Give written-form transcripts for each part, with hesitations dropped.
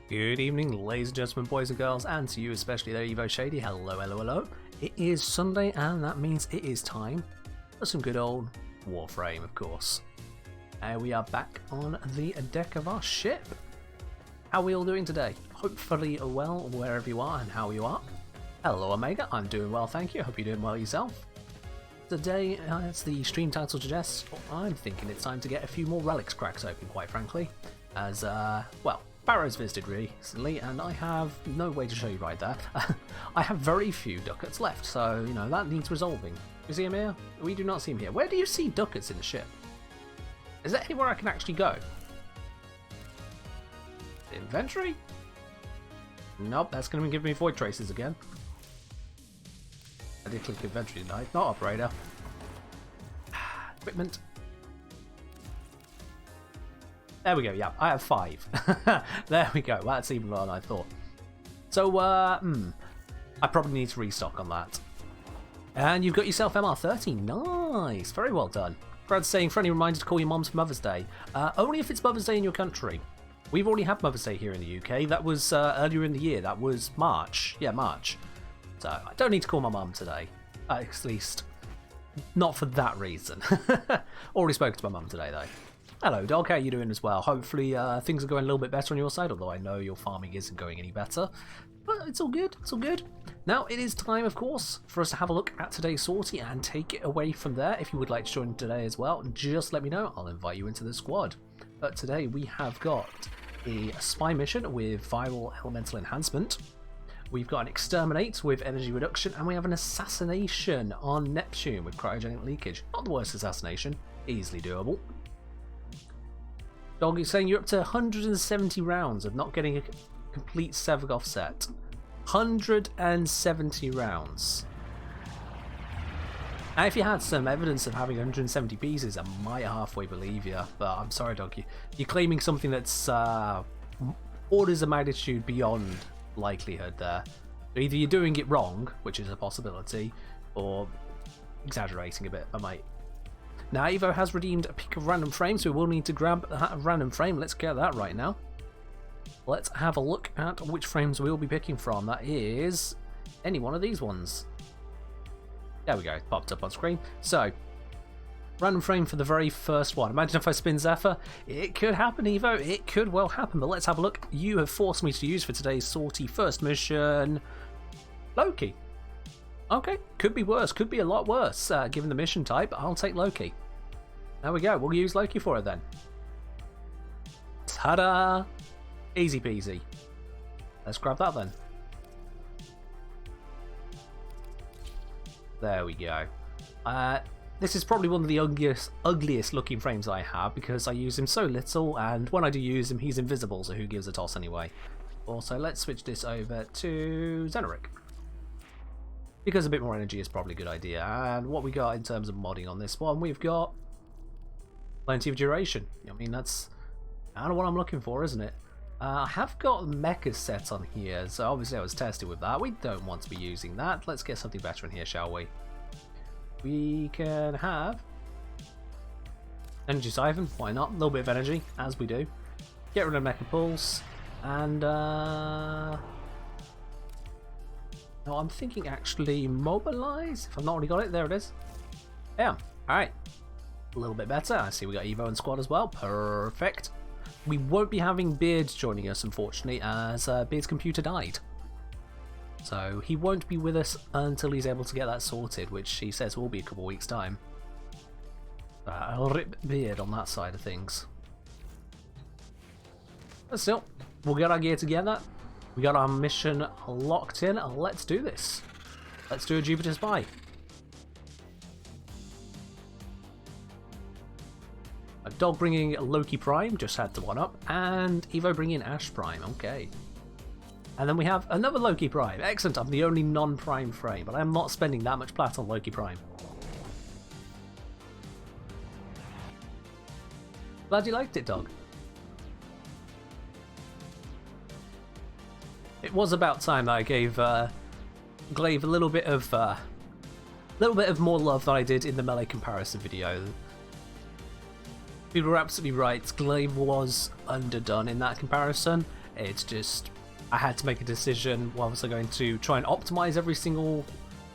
Good evening, ladies and gentlemen, boys and girls, and to you especially there, Evo Shady. Hello, hello, hello. It is Sunday, and that means it is time for some good old Warframe, of course. We are back on the deck of our ship. How are we all doing today? Hopefully well, wherever you are and how you are. Hello, Omega. I'm doing well, thank you. Hope you're doing well yourself. Today, as the stream title suggests, I'm thinking it's time to get a few more relics cracks open, quite frankly. As, well, Baro's visited recently, and I have no way to show you right there. I have very few ducats left, so, you know, that needs resolving. You see him here? We do not see him here. Where do you see ducats in the ship? Is there anywhere I can actually go? Inventory? Nope, that's going to give me void traces again. I did click inventory tonight, not operator. Equipment. There we go, yeah, I have 5. There we go, that's even more than I thought. So, I probably need to restock on that. And you've got yourself MR30, nice, very well done. Brad's saying, friendly reminder to call your moms for Mother's Day. Only if it's Mother's Day in your country. We've already had Mother's Day here in the UK, that was earlier in the year, that was March. Yeah, March. So, I don't need to call my mum today, at least not for that reason. Already spoken to my mum today, though. Hello, dog. How are you doing as well? Hopefully things are going a little bit better on your side, although I know your farming isn't going any better. But it's all good. It's all good. Now, it is time, of course, for us to have a look at today's sortie and take it away from there. If you would like to join today as well, just let me know. I'll invite you into the squad. But today we have got a spy mission with viral elemental enhancement. We've got an exterminate with energy reduction, and we have an assassination on Neptune with cryogenic leakage. Not the worst assassination. Easily doable. Dog is saying you're up to 170 rounds of not getting a complete Sevagoth set. 170 rounds. Now, if you had some evidence of having 170 pieces, I might halfway believe you. But I'm sorry, dog. You're claiming something that's orders of magnitude beyond likelihood there. So either you're doing it wrong, which is a possibility, or exaggerating a bit, I might. Now, Evo has redeemed a pick of random frames, so we will need to grab that random frame. Let's get that right now. Let's have a look at which frames we'll be picking from. That is any one of these ones. There we go, it popped up on screen. So, random frame for the very first one. Imagine if I spin Zephyr. It could happen, Evo. It could well happen, but let's have a look. You have forced me to use for today's sortie first mission Loki. Okay, could be worse, could be a lot worse, given the mission type. I'll take Loki. There we go, we'll use Loki for it then. Ta-da! Easy peasy. Let's grab that then. There we go. This is probably one of the ugliest looking frames I have, because I use him so little, and when I do use him, he's invisible, so who gives a toss anyway. Also, let's switch this over to Xenoric, because a bit more energy is probably a good idea. And what we got in terms of modding on this one, we've got plenty of duration. I mean, that's kind of what I'm looking for, isn't it? I have got mecha set on here, so obviously I was tested with that. We don't want to be using that. Let's get something better in here, shall we? We can have energy siphon, why not? A little bit of energy, as we do. Get rid of mecha pulse, and no, I'm thinking actually mobilize, if I've not already got it. There it is. Yeah, alright. A little bit better. I see we got Evo and squad as well. Perfect. We won't be having Beard joining us, unfortunately, as Beard's computer died. So he won't be with us until he's able to get that sorted, which he says will be a couple of weeks' time. I'll rip Beard on that side of things. But still, we'll get our gear together. We got our mission locked in. Let's do this. Let's do a Jupiter Spy. A dog bringing Loki Prime, just had to one up, and Evo bringing Ash Prime. Okay. And then we have another Loki Prime. Excellent, I'm the only non-Prime frame, but I'm not spending that much plat on Loki Prime. Glad you liked it, dog. It was about time that I gave Glaive a little bit of more love than I did in the melee comparison video. People were absolutely right. Glaive was underdone in that comparison. It's just I had to make a decision. Well, was I going to try and optimize every single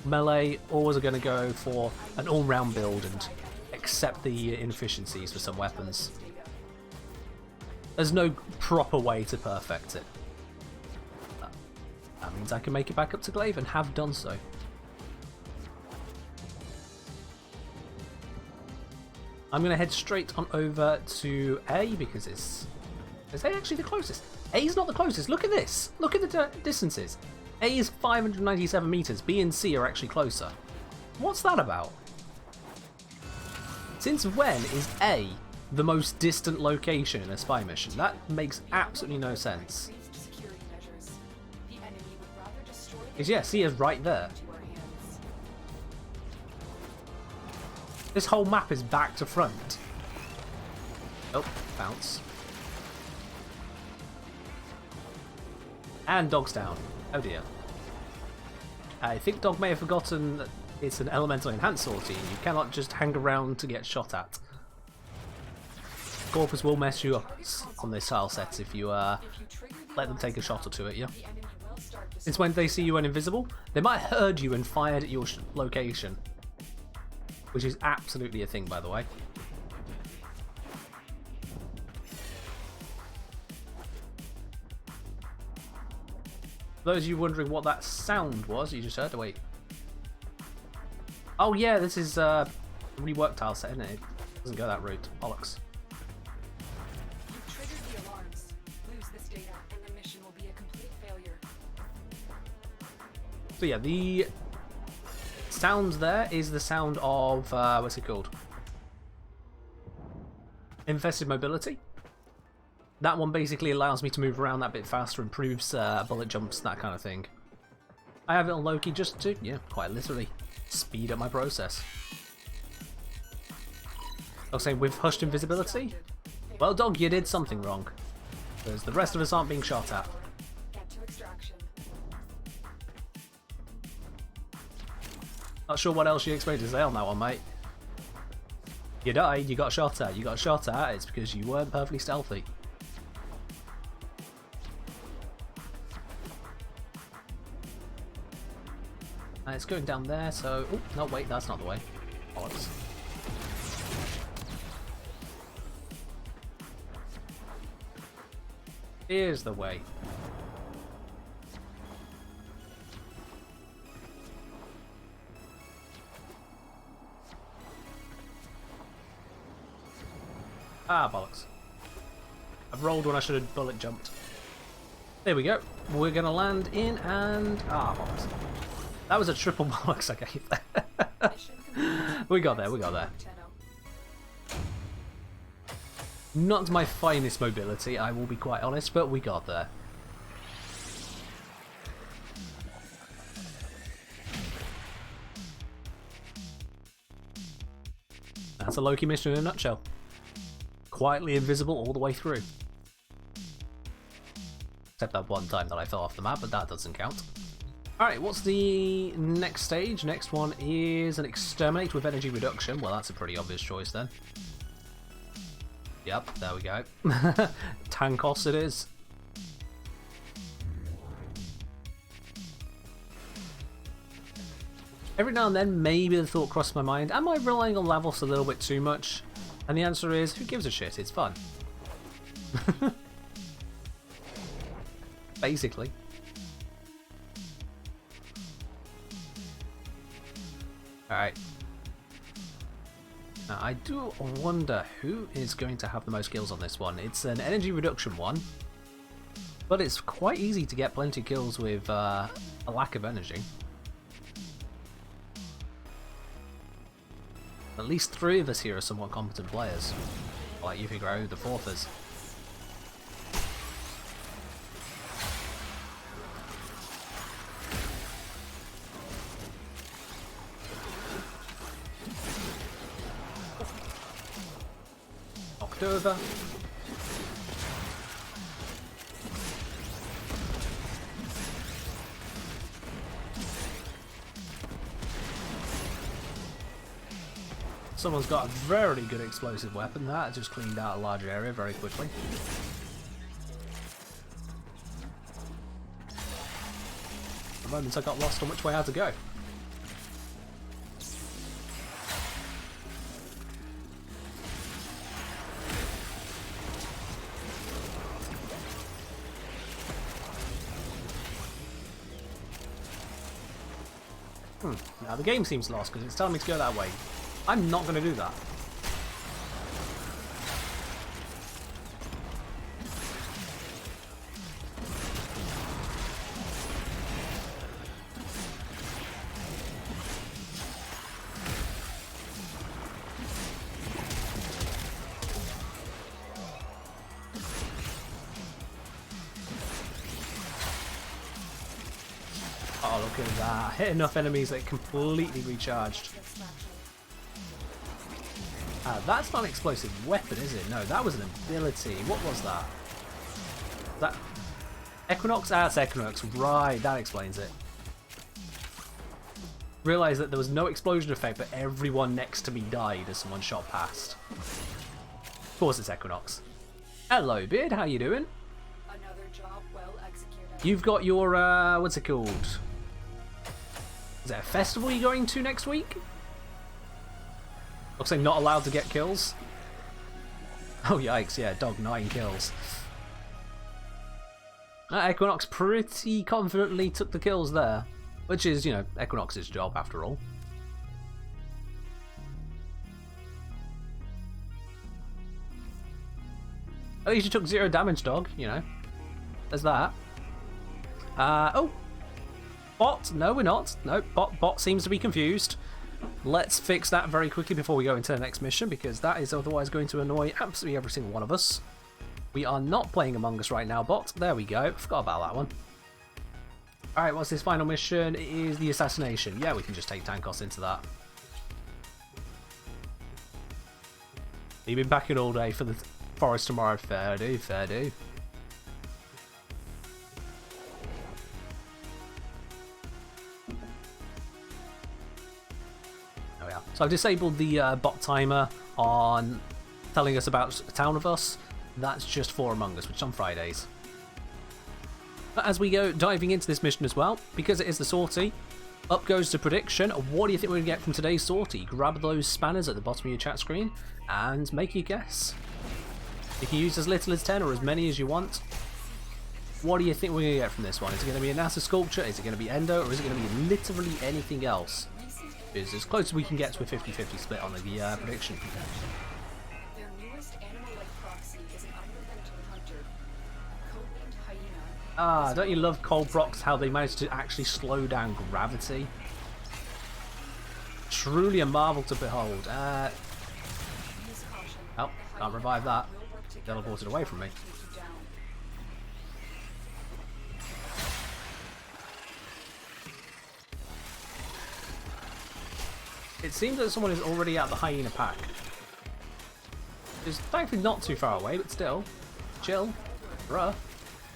melee, or was I going to go for an all-round build and accept the inefficiencies for some weapons? There's no proper way to perfect it. That means I can make it back up to Glaive, and have done so. I'm going to head straight on over to A, because is A actually the closest? A is not the closest. Look at this. Look at the distances. A is 597 meters. B and C are actually closer. What's that about? Since when is A the most distant location in a spy mission? That makes absolutely no sense. Because yeah, C is right there. This whole map is back to front. Oh, bounce. And Dog's down. Oh dear. I think Dog may have forgotten that it's an elemental enhanced sortie. You cannot just hang around to get shot at. Corpus will mess you up on this tile set if you let them take a shot or two at you. It's when they see you when invisible, they might have heard you and fired at your location. Which is absolutely a thing, by the way. For those of you wondering what that sound was, you just heard. Wait. Oh yeah, this is a reworked tile set, isn't it? It doesn't go that route. Bollocks. You've triggered the alarms. Lose this data, and the mission will be a complete failure. So yeah, the sound there is the sound of what's it called? Infested Mobility. That one basically allows me to move around that bit faster, improves bullet jumps, that kind of thing. I have it on Loki just to, yeah, quite literally speed up my process. I was saying with hushed invisibility. Well, Dog, you did something wrong, because the rest of us aren't being shot at. Get to extraction. Not sure what else you expected to say on that one, mate. You died, you got shot at. You got shot at, it's because you weren't perfectly stealthy. And it's going down there, so... Oh, no, wait, that's not the way. Bollocks. Here's the way. Ah, bollocks. I've rolled when I should have bullet jumped. There we go. We're going to land in and... Ah, bollocks. That was a triple bollocks I gave there. We got there, we got there. Not my finest mobility, I will be quite honest, but we got there. That's a Loki mission in a nutshell. Quietly invisible all the way through. Except that one time that I fell off the map, but that doesn't count. Alright, what's the next stage? Next one is an exterminate with energy reduction. Well, that's a pretty obvious choice then. Yep, there we go. Tankos it is. Every now and then, maybe the thought crossed my mind, am I relying on Lavos a little bit too much? And the answer is, who gives a shit? It's fun. Basically. Alright. Now, I do wonder who is going to have the most kills on this one. It's an energy reduction one, but it's quite easy to get plenty of kills with a lack of energy. At least 3 of us here are somewhat competent players. I'll let you figure out who the 4th is. Knocked over. Someone's got a very good explosive weapon. That just cleaned out a large area very quickly. moment I got lost on which way I had to go. Now the game seems lost because it's telling me to go that way. I'm not going to do that. Oh, look at that. Hit enough enemies that it completely recharged. That's not an explosive weapon, is it? No, that was an ability. What was that? That Equinox? Ah, it's Equinox. Right, that explains it. Realised that there was no explosion effect, but everyone next to me died as someone shot past. Of course it's Equinox. Hello, Beard. How you doing? Another job well executed. You've got your, what's it called? Is it a festival you're going to next week? Looks like not allowed to get kills. Oh yikes, yeah, dog 9 kills. Equinox pretty confidently took the kills there. Which is, you know, Equinox's job after all. At least you took 0 damage, dog, you know. There's that. Oh! Bot? No, we're not. No, bot seems to be confused. Let's fix that very quickly before we go into the next mission, because that is otherwise going to annoy absolutely every single one of us. We are not playing Among Us right now, bot. There we go. Forgot about that one. Alright, what's this final mission? It is the assassination. Yeah, we can just take Tankos into that. You've been packing all day for the forest tomorrow. Fair do, fair do. There we are. So I've disabled the bot timer on telling us about a town of us. That's just for Among Us, which is on Fridays. But as we go diving into this mission as well, because it is the sortie, up goes the prediction. What do you think we're going to get from today's sortie? Grab those spanners at the bottom of your chat screen and make your guess. You can use as little as 10 or as many as you want. What do you think we're going to get from this one? Is it going to be a NASA sculpture? Is it going to be Endo? Or is it going to be literally anything else? It's as close as we can get to a 50-50 split on the prediction. Their newest animal-like proxy is an unrelenting hunter, codenamed Hyena. Ah, don't you love Cold Prox, how they managed to actually slow down gravity? Truly a marvel to behold. Oh, can't revive that. Teleported away from me. It seems that someone is already at the hyena pack. It's thankfully not too far away, but still. Chill. Bruh.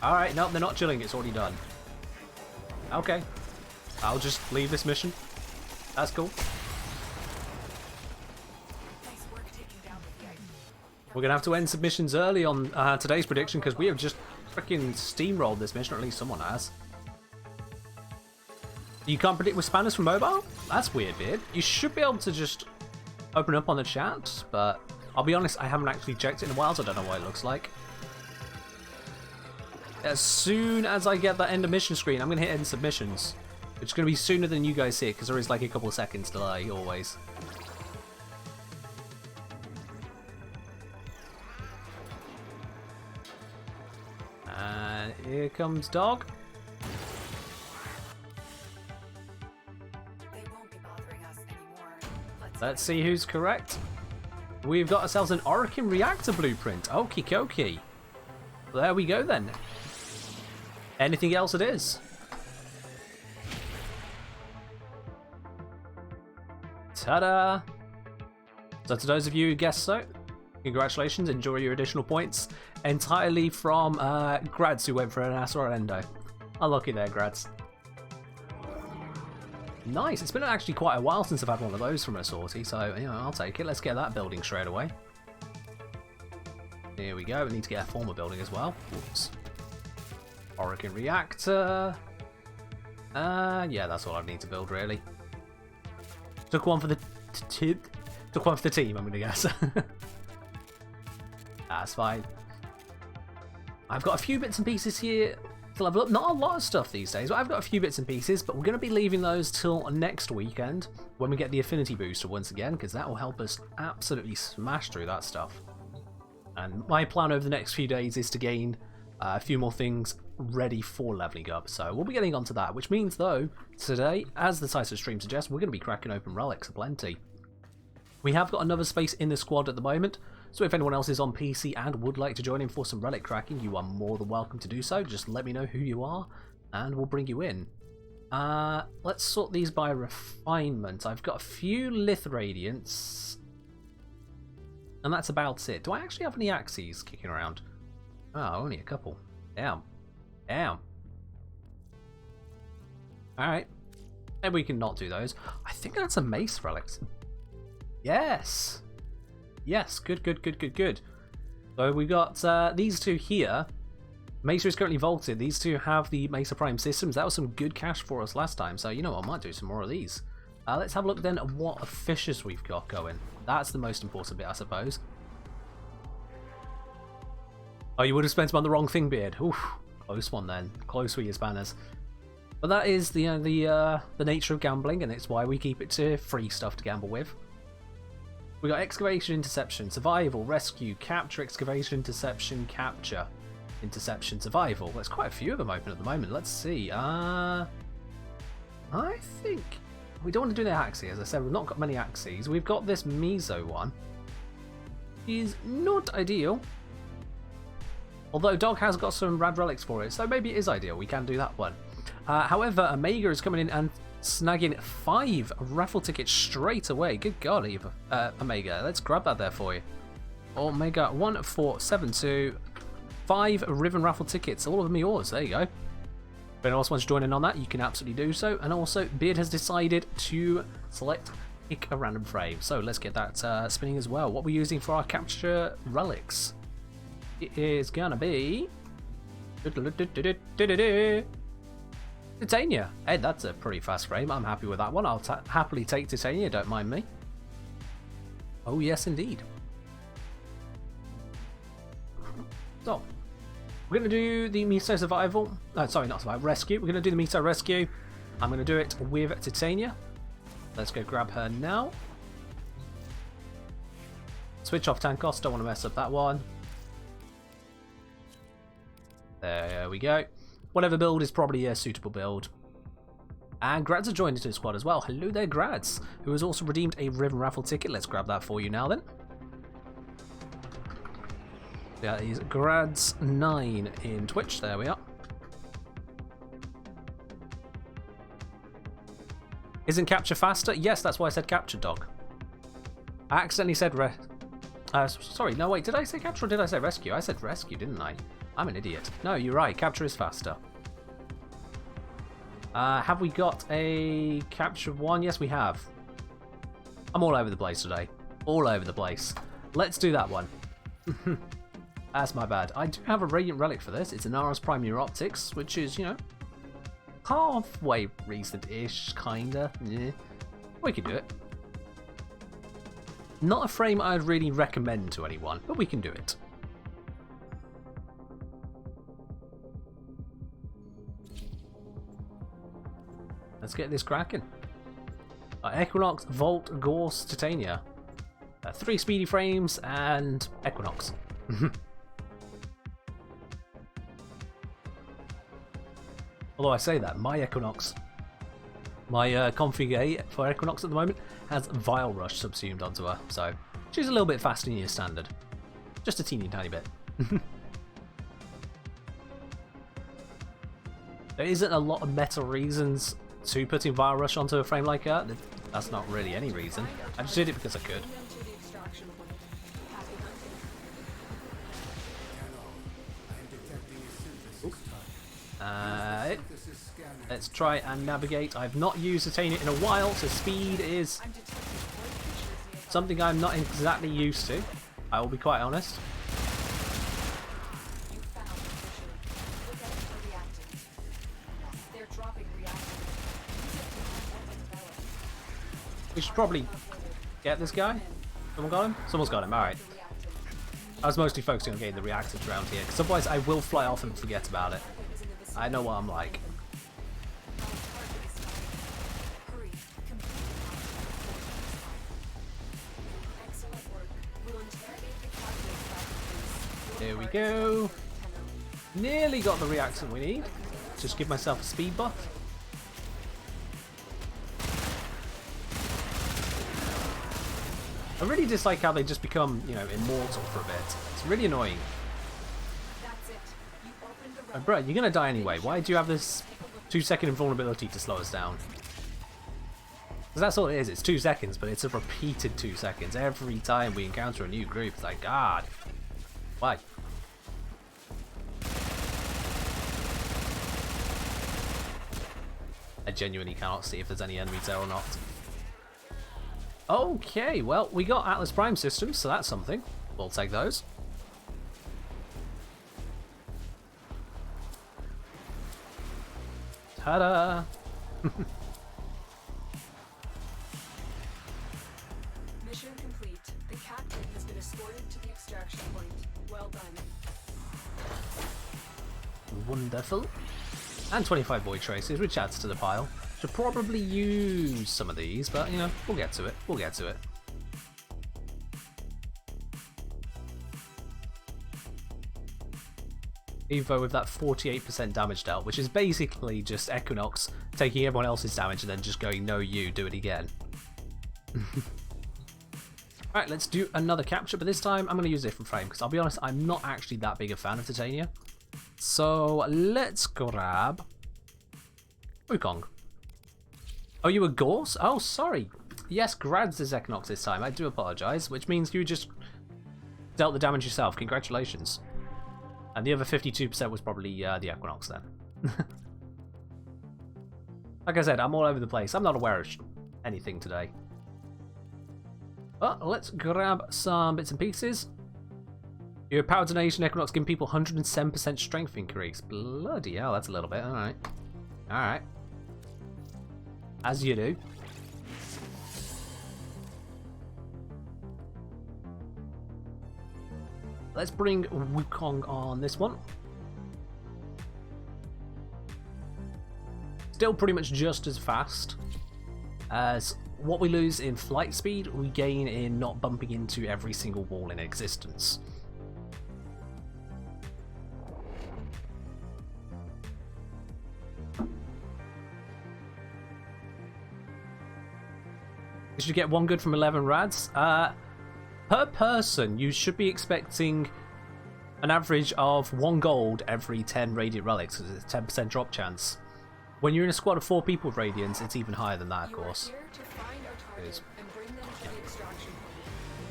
Alright, no, they're not chilling, it's already done. Okay. I'll just leave this mission. That's cool. We're going to have to end submissions early on today's prediction because we have just freaking steamrolled this mission, or at least someone has. You can't predict with spanners from mobile? That's weird, Beard. You should be able to just open up on the chat, but I'll be honest, I haven't actually checked it in a while, so I don't know what it looks like. As soon as I get that end of mission screen, I'm going to hit end submissions. Which is going to be sooner than you guys see it, because there is like a couple of seconds delay, always. And here comes Dog. Let's see who's correct. We've got ourselves an Orokin reactor blueprint. Okie dokie. There we go then. Anything else it is? Ta-da! So to those of you who guessed so, congratulations, enjoy your additional points. Entirely from grads who went for an NASA or Endo. Unlucky there, grads. Nice, it's been actually quite a while since I've had one of those from a sortie, so you know, I'll take it. Let's get that building straight away. Here we go, we need to get a former building as well. Oops. Orokin reactor. Yeah, that's all I need to build, really. Took one for the took one for the team, I'm gonna guess. That's fine. I've got a few bits and pieces here to level up. Not a lot of stuff these days, but I've got a few bits and pieces, but we're going to be leaving those till next weekend when we get the affinity booster once again, because that will help us absolutely smash through that stuff. And my plan over the next few days is to gain a few more things ready for leveling up, so we'll be getting onto that, which means, though, today, as the title of the stream suggests, we're going to be cracking open relics aplenty. We have got another space in the squad at the moment, so if anyone else is on PC and would like to join in for some relic cracking, you are more than welcome to do so. Just let me know who you are, and we'll bring you in. Let's sort these by refinement. I've got a few Lith Radiants, and that's about it. Do I actually have any axes kicking around? Oh, only a couple. Damn. Damn. Alright. Maybe we can not do those. I think that's a mace relics. Yes! Yes, good, good, good, good, good. So we've got these two here. Mesa is currently vaulted. These two have the Mesa Prime systems. That was some good cash for us last time, so you know what, I might do some more of these. Let's have a look then at what fishes we've got going. That's the most important bit, I suppose. Oh, you would have spent them on the wrong thing, Beard. Oof, close one then. Close with your spanners. But that is the nature of gambling, and it's why we keep it to free stuff to gamble with. We got excavation, interception, survival, rescue, capture, excavation, interception, capture, interception, survival. There's quite a few of them open at the moment. Let's see. I think we don't want to do the axes. As I said, we've not got many axes. We've got this meso one. Is not ideal. Although Dog has got some rad relics for it, so maybe it is ideal. We can do that one. However, Omega is coming in and snagging 5 raffle tickets straight away. Good God, Omega. Let's grab that there for you. Omega 1472. 5 Riven raffle tickets. All of them are yours. There you go. If anyone else wants to join in on that, you can absolutely do so. And also, Beard has decided to select pick a random frame. So let's get that spinning as well. What we're using for our capture relics. It is gonna be Titania. Hey, that's a pretty fast frame. I'm happy with that one. I'll happily take Titania, don't mind me. Oh yes, indeed. So, we're going to do the Miso Survival. Sorry, not Survival, Rescue. We're going to do the Miso Rescue. I'm going to do it with Titania. Let's go grab her now. Switch off Tankos. Don't want to mess up that one. There we go. Whatever build is probably a suitable build. And Grads are joined into the squad as well. Hello there, Grads, who has also redeemed a Riven raffle ticket. Let's grab that for you now then. That is Grads9 in Twitch. There we are. Isn't capture faster? Yes, that's why I said capture, Dog. I accidentally said sorry, no wait, did I say capture or did I say rescue? I said rescue, didn't I? I'm an idiot. No, you're right, capture is faster. Have we got a capture one? Yes, we have. I'm all over the place today. All over the place. Let's do that one. That's my bad. I do have a Radiant Relic for this. It's an Aros Prime Neuroptics, which is, you know, halfway recent-ish, kinda. Yeah. We can do it. Not a frame I'd really recommend to anyone, but we can do it. Let's get this cracking. Equinox, Volt, Gorse, Titania. 3 speedy frames and Equinox. Although I say that, my Equinox, my config 8 for Equinox at the moment has Vile Rush subsumed onto her, so she's a little bit faster than your standard. Just a teeny tiny bit. There isn't a lot of meta reasons to putting Vile Rush onto a frame like that. That's not really any reason. I just did it because I could. Let's try and navigate. I've not used Titania in a while, so speed is something I'm not exactly used to. I will be quite honest. We should probably get this guy. Someone got him? Someone's got him, alright. I was mostly focusing on getting the reactors around here, because otherwise I will fly off and forget about it. I know what I'm like. Here we go. Nearly got the reactor we need. Just give myself a speed buff. I really dislike how they just become, you know, immortal for a bit. It's really annoying. Oh, bro, you're gonna die anyway. Why do you have this 2-second invulnerability to slow us down? Because that's all it is. It's 2 seconds, but it's a repeated 2 seconds. Every time we encounter a new group, it's like, God. Why? I genuinely cannot see if there's any enemies there or not. Okay, well, we got Atlas Prime systems, so that's something. We'll take those. Ta-da! Mission complete. The captain has been escorted to the extraction point. Well done. Wonderful. And 25 void traces, which adds to the pile. Should probably use some of these, but you know, we'll get to it. We'll get to it. Evo with that 48% damage dealt, which is basically just Equinox taking everyone else's damage and then just going, no, you, do it again. Alright, let's do another capture, but this time I'm going to use a different frame, because I'll be honest, I'm not actually that big a fan of Titania. So let's grab Wukong. Oh, you were Gorse? Oh, sorry. Yes, Grad's is Equinox this time. I do apologise, which means you just dealt the damage yourself. Congratulations. And the other 52% was probably the Equinox then. Like I said, I'm all over the place. I'm not aware of anything today. But let's grab some bits and pieces. Your power donation Equinox giving people 107% strength increase. Bloody hell, that's a little bit. Alright. Alright. As you do. Let's bring Wukong on this one. Still pretty much just as fast as what we lose in flight speed, we gain in not bumping into every single wall in existence. Did you get 1 good from 11 rads? Per person, you should be expecting an average of 1 gold every 10 Radiant Relics, because it's a 10% drop chance. When you're in a squad of 4 people with Radiance, it's even higher than that, of course.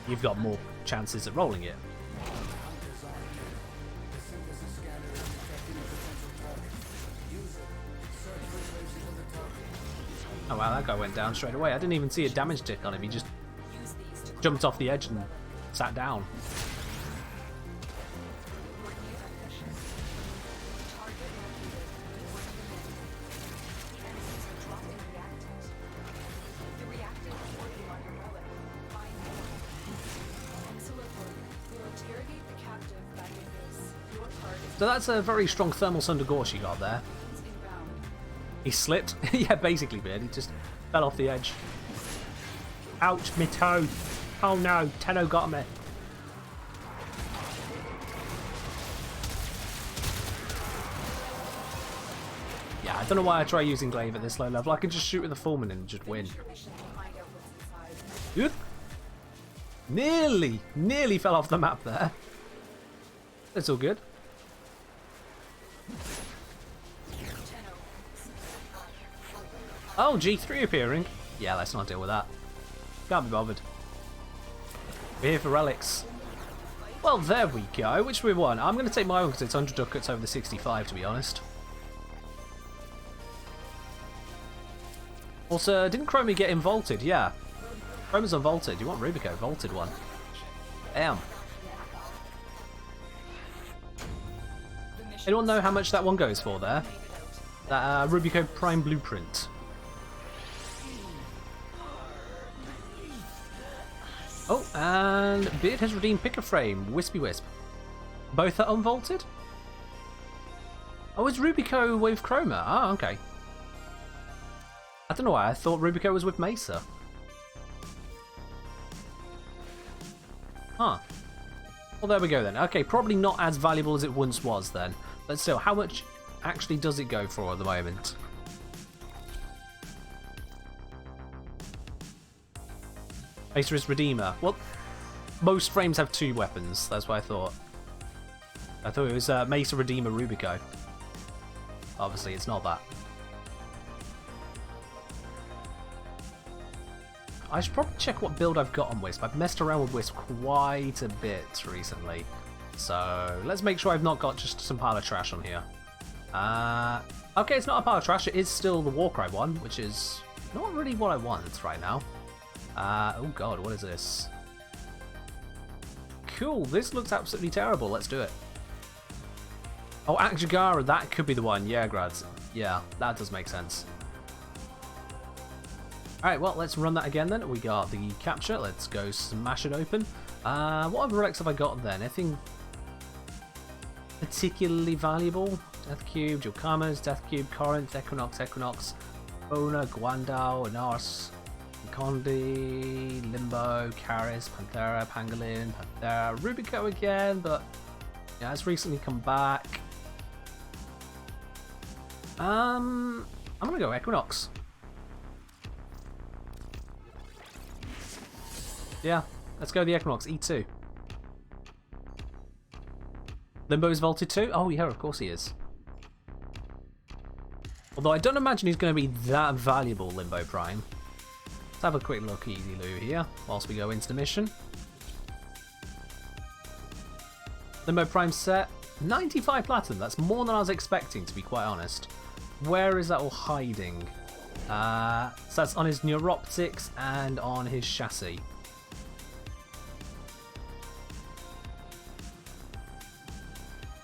You've got more chances at rolling it. Oh wow, that guy went down straight away. I didn't even see a damage tick on him. He just jumped off the edge and sat down. So that's a very strong Thermal Sunder Gorse you got there. He slipped? Yeah, basically, man. He just fell off the edge. Ouch, me toe. Oh no, Tenno got me. Yeah, I don't know why I try using Glaive at this low level. I can just shoot with a Fulmin and just win. Good. Nearly fell off the map there. It's all good. Oh, G3 appearing. Yeah, let's not deal with that. Can't be bothered. We're here for relics. Well, there we go. Which we won? I'm going to take my one because it's 100 ducats over the 65, to be honest. Also, didn't Chromie get involted? Yeah. Chromie's unvaulted. You want Rubico? Vaulted one. Damn. Anyone know how much that one goes for there? That Rubico Prime Blueprint. And Beard has redeemed Picker Frame, Wispy Wisp. Both are unvaulted? Oh, it's Rubico with Chroma. Ah, okay. I don't know why, I thought Rubico was with Mesa. Huh. Well, there we go then. Okay, probably not as valuable as it once was then. But still, how much actually does it go for at the moment? Mesa is Redeemer. Well, most frames have 2 weapons. That's what I thought. I thought it was Mesa, Redeemer, Rubico. Obviously, it's not that. I should probably check what build I've got on Wisp. I've messed around with Wisp quite a bit recently. So, let's make sure I've not got just some pile of trash on here. Okay, it's not a pile of trash. It is still the Warcry one, which is not really what I want right now. Oh god, what is this? Cool, this looks absolutely terrible. Let's do it. Oh, Akjagara, that could be the one. Yeah, Grads. Yeah, that does make sense. Alright, well, let's run that again then. We got the capture. Let's go smash it open. What other relics have I got then? Anything particularly valuable? Death Cube, Jokama's, Death Cube, Corinth, Equinox, Ona, Guandao, Anars, Condi, Limbo, Karis, Panthera, Pangolin, Panthera, Rubico again, but yeah, it's recently come back. I'm gonna go Equinox. Yeah, let's go the Equinox, E2. Limbo is vaulted too? Oh yeah, of course he is. Although I don't imagine he's going to be that valuable, Limbo Prime. Let's have a quick look, Easy Lou, here, whilst we go into the mission. Limbo Prime set, 95 platinum. That's more than I was expecting, to be quite honest. Where is that all hiding? So that's on his neuroptics and on his chassis.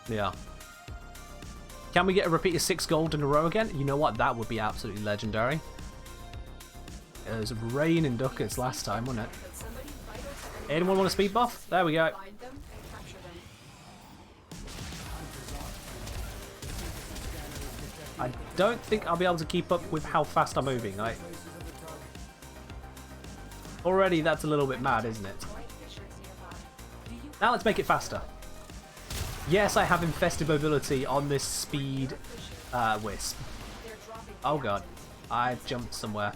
Yeah. Can we get a repeat of 6 gold in a row again? You know what? That would be absolutely legendary. It was raining ducats last time, wasn't it? Anyone want a speed buff? There we go. I don't think I'll be able to keep up with how fast I'm moving. Already that's a little bit mad, isn't it? Now let's make it faster. Yes, I have Infested Mobility on this speed Wisp. Oh god, I've jumped somewhere.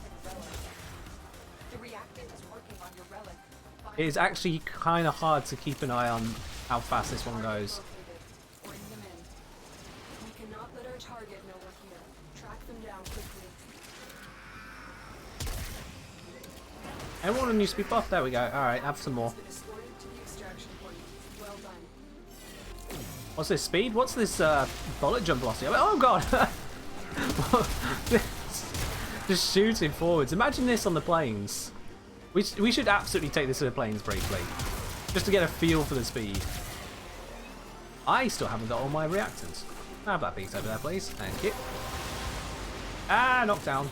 It is actually kind of hard to keep an eye on how fast this one goes. Anyone want a new speed buff? There we go. Alright, have some more. What's this, speed? What's this bullet jump velocity? Oh god! Just shooting forwards. Imagine this on the planes. We should absolutely take this to the planes briefly. Just to get a feel for the speed. I still haven't got all my reactants. Have that piece over there, please. Thank you. Ah, knocked down.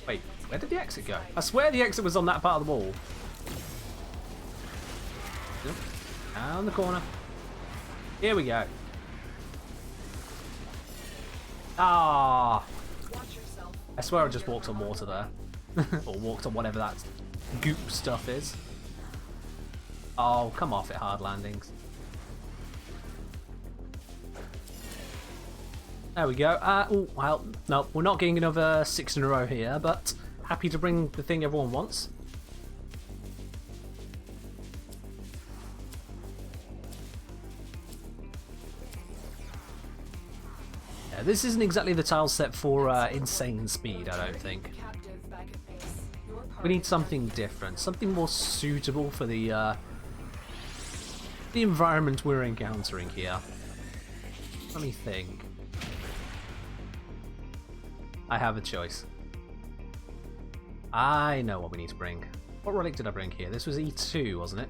Wait, where did the exit go? I swear the exit was on that part of the wall. Down the corner. Here we go. Ah! I swear I just walked on water there. Or walked on whatever that goop stuff is. Oh, come off it, hard landings. There we go. Oh, well, no, we're not getting another 6 in a row here, but happy to bring the thing everyone wants. Yeah, this isn't exactly the tile set for insane speed, I don't think. We need something different, something more suitable for the environment we're encountering here. Let me think. I have a choice. I know what we need to bring. What relic did I bring here? This was E2, wasn't it?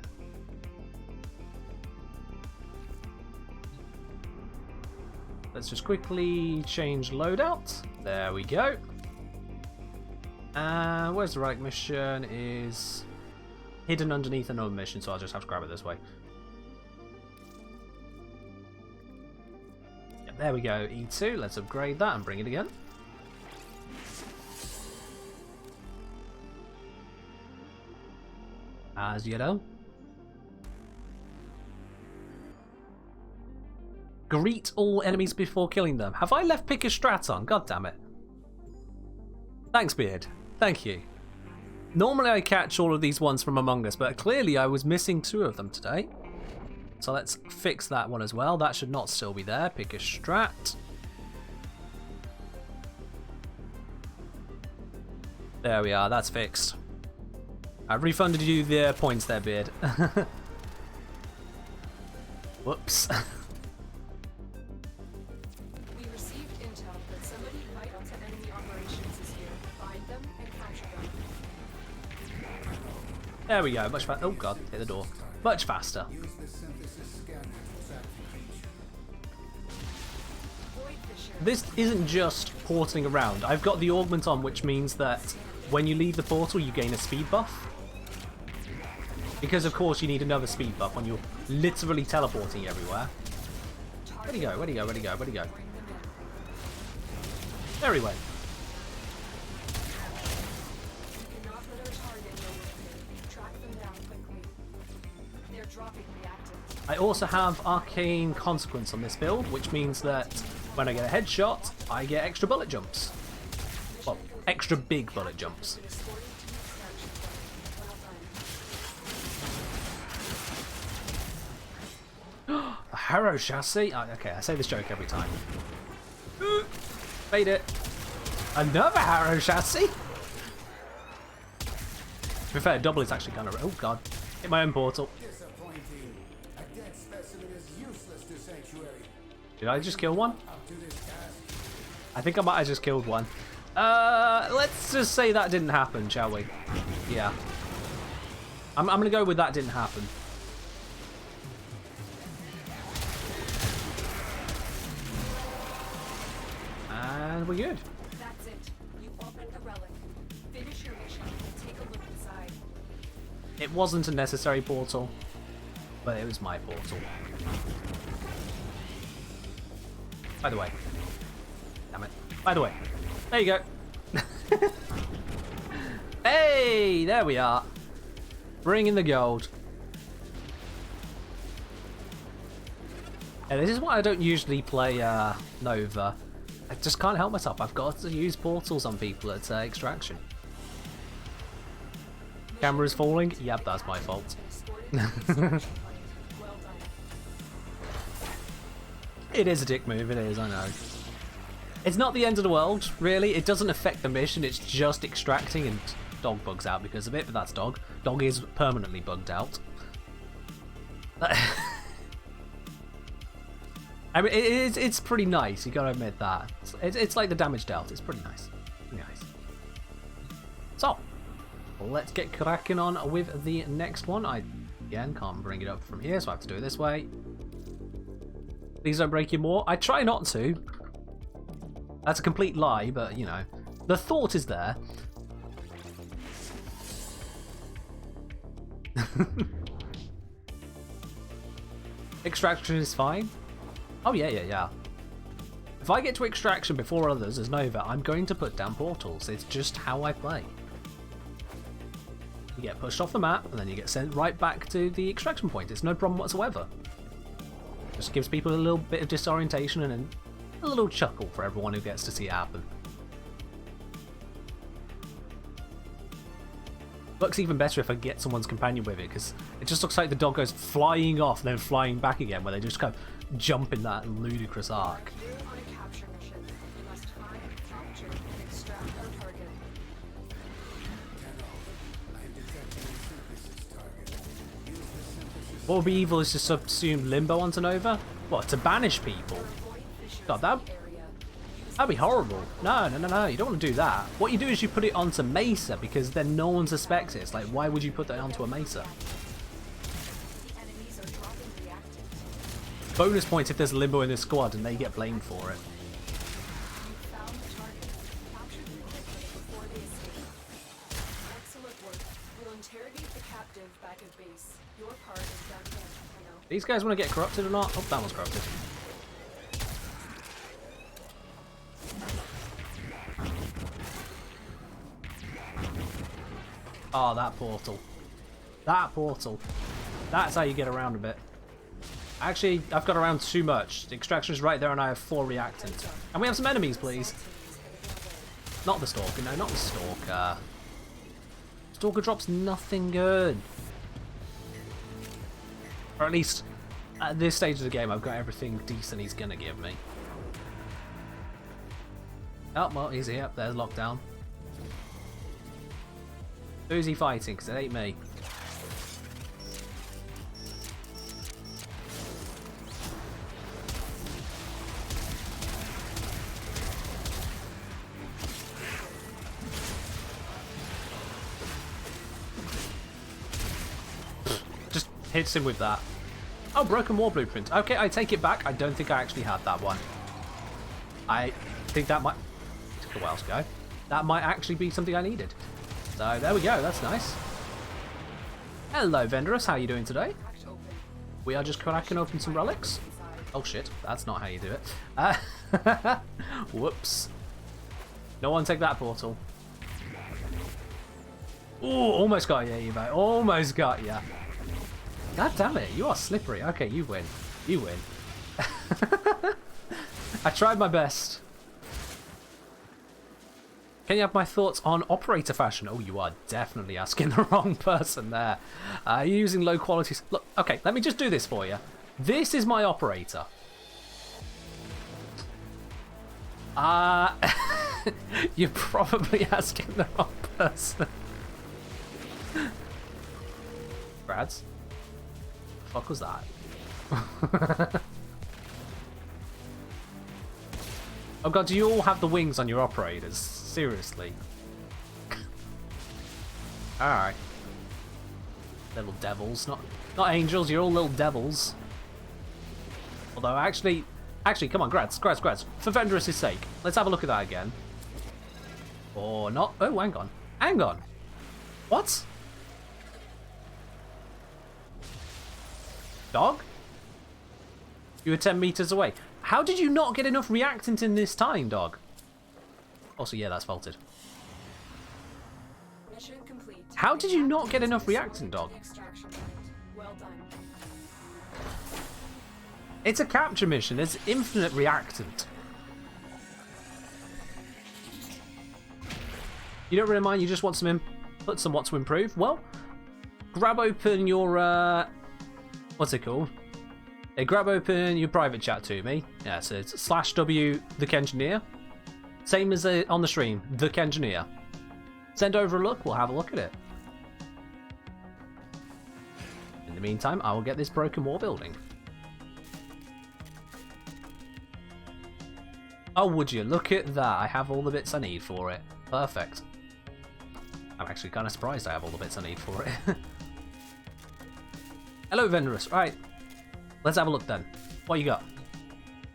Let's just quickly change loadout. There we go. Where's the relic mission? Is hidden underneath another mission, so I'll just have to grab it this way. Yep, there we go, E2. Let's upgrade that and bring it again. As you know. Greet all enemies before killing them. Have I left pick a strat on? God damn it. Thanks, Beard. Thank you. Normally I catch all of these ones from Among Us, but clearly I was missing 2 of them today. So let's fix that one as well. That should not still be there. Pick a strat. There we are. That's fixed. I've refunded you the points there, Beard. Whoops. We received intel that somebody vital to enemy operations is here. Find them and capture them. There we go. Much faster. Oh god, hit the door. Much faster. This isn't just porting around. I've got the augment on, which means that when you leave the portal, you gain a speed buff. Because of course you need another speed buff when you're literally teleporting everywhere. Where'd he go? Where'd he go? Where'd he go? Where'd he go? There he went. I also have Arcane Consequence on this build, which means that when I get a headshot, I get extra bullet jumps. Well, extra big bullet jumps. A Harrow chassis? Oh, okay, I say this joke every time. Made it. Another Harrow chassis? To be fair, double is actually kind of... Oh god. Hit my own portal. Did I just kill one? I think I might have just killed one. Let's just say that didn't happen, shall we? Yeah. I'm gonna go with that didn't happen. And we're good. That's it. You opened the relic. Finish your mission and take a look inside. It wasn't a necessary portal, but it was my portal. By the way. Damn it. By the way. There you go. Hey, there we are. Bring in the gold. Yeah, this is why I don't usually play Nova. I just can't help myself. I've got to use portals on people at extraction. Camera's falling? Yep, that's my fault. It is a dick move, it is, I know. It's not the end of the world, really. It doesn't affect the mission, it's just extracting and dog bugs out because of it, but that's dog. Dog is permanently bugged out. I mean, it's pretty nice, you gotta admit that. It's like the damage dealt, it's pretty nice. Pretty nice. So, let's get cracking on with the next one. I, again, can't bring it up from here, so I have to do it this way. Please don't break your more. I try not to. That's a complete lie, but, you know, the thought is there. Extraction is fine. Oh, yeah. If I get to extraction before others as Nova, I'm going to put down portals. It's just how I play. You get pushed off the map, and then you get sent right back to the extraction point. It's no problem whatsoever. Just gives people a little bit of disorientation and a little chuckle for everyone who gets to see it happen. Looks even better if I get someone's companion with it, because it just looks like the dog goes flying off and then flying back again, where they just kind of jump in that ludicrous arc. Here on a capture mission, you must find, capture, and extract our target. What would be evil is to subsume Limbo onto Nova? What, to banish people? God, that'd be horrible. No, you don't want to do that. What you do is you put it onto Mesa, because then no one suspects it. It's like, why would you put that onto a Mesa? Bonus points if there's Limbo in the squad and they get blamed for it. These guys want to get corrupted or not? Oh, that one's corrupted. Oh, that portal. That portal. That's how you get around a bit. Actually, I've got around too much. The extraction is right there and I have 4 reactants. And we have some enemies, please. Not the Stalker. No, not the Stalker. Stalker drops nothing good. Or at least, at this stage of the game, I've got everything decent he's going to give me. Oh, well, he's here. There's lockdown. Who's he fighting? Because it ain't me. Just hits him with that. Oh, broken war blueprint. Okay, I take it back. I don't think I actually had that one. I think that might... Took a while to go. That might actually be something I needed. So there we go, that's nice. Hello Vendorous, how are you doing today? We are just cracking open some relics. Oh shit, that's not how you do it. Whoops. No one take that portal. Ooh, almost got you, mate. Almost got you. God damn it, you are slippery. Okay, you win. You win. I tried my best. Can you have my thoughts on operator fashion? Oh, you are definitely asking the wrong person there. You're using low quality... Look, okay, let me just do this for you. This is my operator. You're probably asking the wrong person. Brads? The fuck was that? Oh god, do you all have the wings on your operators? Seriously. Alright. Little devils. Not angels, you're all little devils. Although, actually, come on, grads. For Vendorous' sake, let's have a look at that again. Or not. Oh, hang on. Hang on. What? Dog? You were 10 meters away. How did you not get enough reactant in this time, dog? Also, yeah, that's faulted. Mission complete. How did you not get enough reactant, dog? Well done. It's a capture mission. There's infinite reactant. You don't really mind, you just want some input, some what to improve? Well, grab open your, what's it called? Grab open your private chat to me. Yeah, so it's /W the Kengineer. Same as on the stream, the Kengineer. Send over a look, we'll have a look at it. In the meantime, I will get this broken wall building. Oh, would you? Look at that. I have all the bits I need for it. Perfect. I'm actually kind of surprised I have all the bits I need for it. Hello, Vendorous. Right. Let's have a look then. What you got?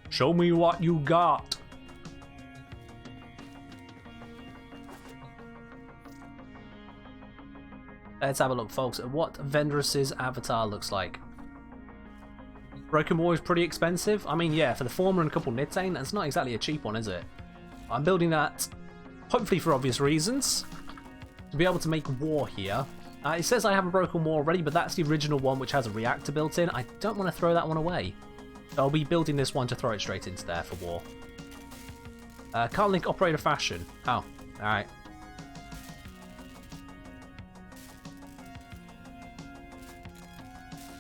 Show me what you got. Let's have a look, folks, at what Vendorous' avatar looks like. Broken War is pretty expensive. I mean, yeah, for the former and a couple Nitane, that's not exactly a cheap one, is it? I'm building that, hopefully for obvious reasons, to be able to make war here. It says I have a Broken War already, but that's the original one which has a reactor built in. I don't want to throw that one away. I'll be building this one to throw it straight into there for war. Can't link operator fashion. Oh, alright.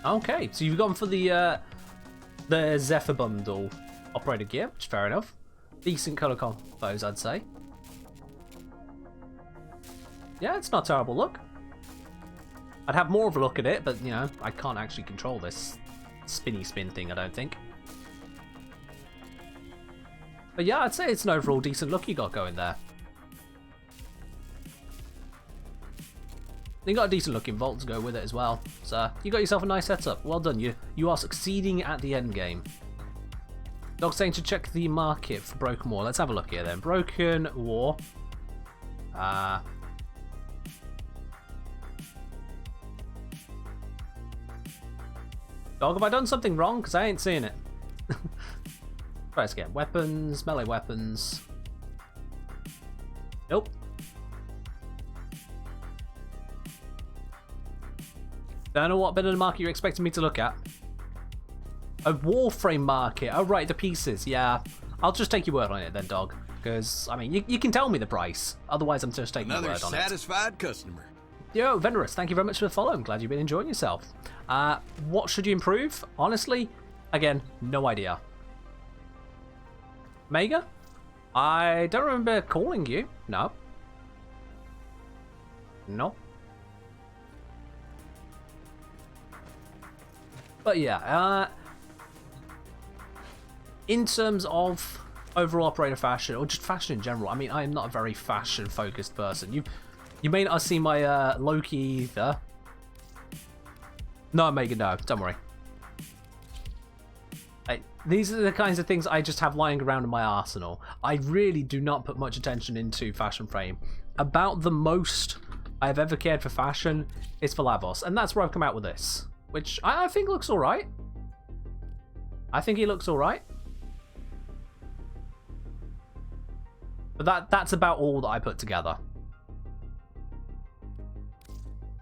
Okay, so you've gone for the Zephyr bundle operator gear, which is fair enough. Decent colour combos, I'd say. Yeah, it's not a terrible look. I'd have more of a look at it, but, you know, I can't actually control this spinny spin thing, I don't think. But yeah, I'd say it's an overall decent look you got going there. You got a decent looking vault to go with it as well. So, you got yourself a nice setup. Well done, you are succeeding at the end game. Dog saying to check the market for Broken War. Let's have a look here then. Broken War. Dog, have I done something wrong? Because I ain't seeing it. Try this again. Weapons, melee weapons. Nope. Don't know what bit of the market you're expecting me to look at. A Warframe market. Oh, right, the pieces. Yeah. I'll just take your word on it then, dog. Because, I mean, you can tell me the price. Otherwise, I'm just taking your word on it. Another satisfied customer. Yo, Venerous, thank you very much for the follow. I'm glad you've been enjoying yourself. What should you improve? Honestly, again, no idea. Mega? I don't remember calling you. No. No. But yeah, in terms of overall operator fashion, or just fashion in general, I mean, I am not a very fashion-focused person. You may not have seen my Loki either. No, Mega, no, don't worry. These are the kinds of things I just have lying around in my arsenal. I really do not put much attention into fashion frame. About the most I've ever cared for fashion is for Lavos, and that's where I've come out with this, which I think looks alright. I think he looks alright. But that's about all that I put together.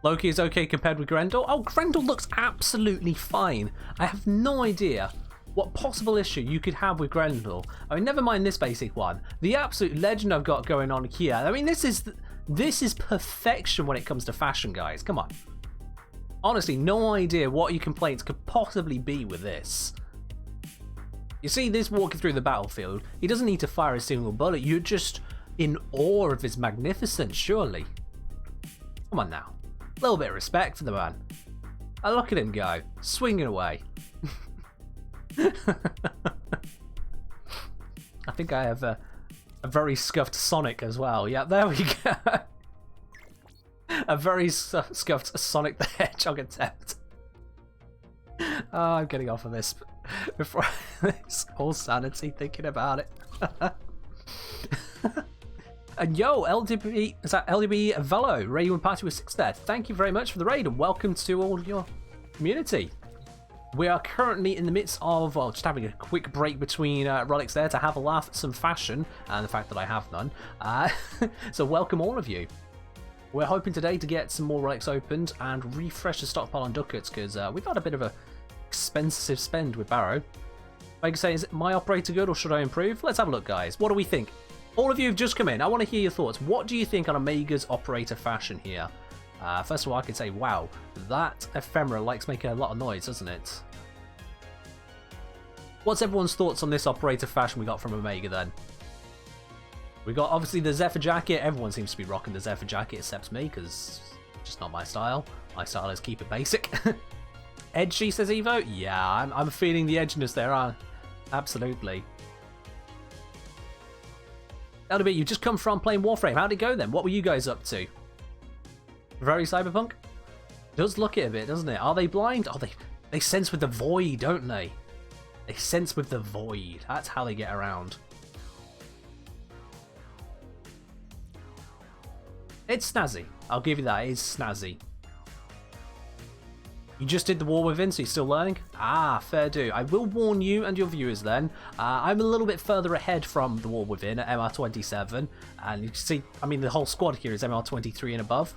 Loki is okay compared with Grendel. Oh, Grendel looks absolutely fine. I have no idea what possible issue you could have with Grendel. I mean, never mind this basic one. The absolute legend I've got going on here. I mean, this is perfection when it comes to fashion, guys. Come on. Honestly, no idea what your complaints could possibly be with this. You see this walking through the battlefield, he doesn't need to fire a single bullet. You're just in awe of his magnificence, surely. Come on now. A little bit of respect for the man. I look at him go, swinging away. I think I have a very scuffed Sonic as well. Yeah, there we go. A very scuffed Sonic the Hedgehog attempt. Oh, I'm getting off of this before it's all sanity thinking about it. And yo, LDB, is that LDB Velo? Raid and Party with 6 there. Thank you very much for the raid and welcome to all your community. We are currently in the midst of, well, just having a quick break between relics there to have a laugh at some fashion and the fact that I have none. So welcome all of you. We're hoping today to get some more relics opened and refresh the stockpile on ducats because we've had a bit of a expensive spend with Baro. Like I say, is my operator good or should I improve? Let's have a look, guys. What do we think? All of you have just come in. I want to hear your thoughts. What do you think on Omega's operator fashion here? First of all, I could say, wow, that ephemera likes making a lot of noise, doesn't it? What's everyone's thoughts on this operator fashion we got from Omega then? We got obviously the Zephyr jacket. Everyone seems to be rocking the Zephyr jacket except me because it's just not my style. My style is keep it basic. Edgy, says Evo. Yeah, I'm feeling the edginess there. Absolutely. LDB, you've just come from playing Warframe. How'd it go then? What were you guys up to? Very cyberpunk? Does look it a bit, doesn't it? Are they blind? Oh, they sense with the void, don't they? They sense with the void. That's how they get around. It's snazzy. I'll give you that. It is snazzy. You just did the War Within, so you're still learning? Ah, fair do. I will warn you and your viewers then. I'm a little bit further ahead from the War Within at MR27. And you can see, I mean, the whole squad here is MR23 and above.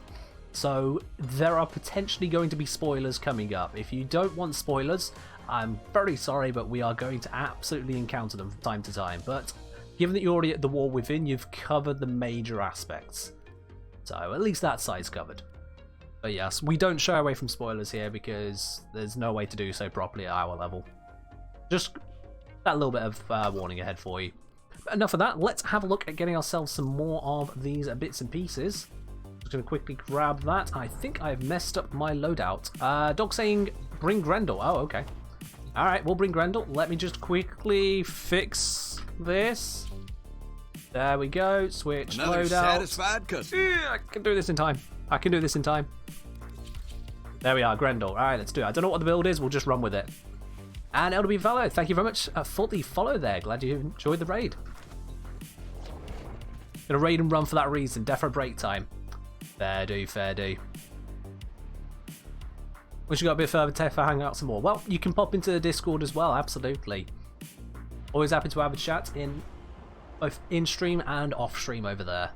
So there are potentially going to be spoilers coming up. If you don't want spoilers, I'm very sorry, but we are going to absolutely encounter them from time to time. But given that you're already at the War Within, you've covered the major aspects. So at least that side's covered. But yes, we don't shy away from spoilers here because there's no way to do so properly at our level. Just that little bit of warning ahead for you. But enough of that, let's have a look at getting ourselves some more of these bits and pieces. Just going to quickly grab that. I think I've messed up my loadout. Dog saying bring Grendel. Oh, okay. Alright, we'll bring Grendel. Let me just quickly fix this. There we go. Switch Another loadout. satisfied customer. I can do this in time. I can do this in time. There we are, Grendel. Alright, let's do it. I don't know what the build is. We'll just run with it. And LDB Valo, thank you very much for the follow there. Glad you enjoyed the raid. Gonna raid and run for that reason. Defo break time. Fair do, fair do. Wish you got a bit further to hang out some more. Well, you can pop into the Discord as well, absolutely. Always happy to have a chat in both in-stream and off-stream over there.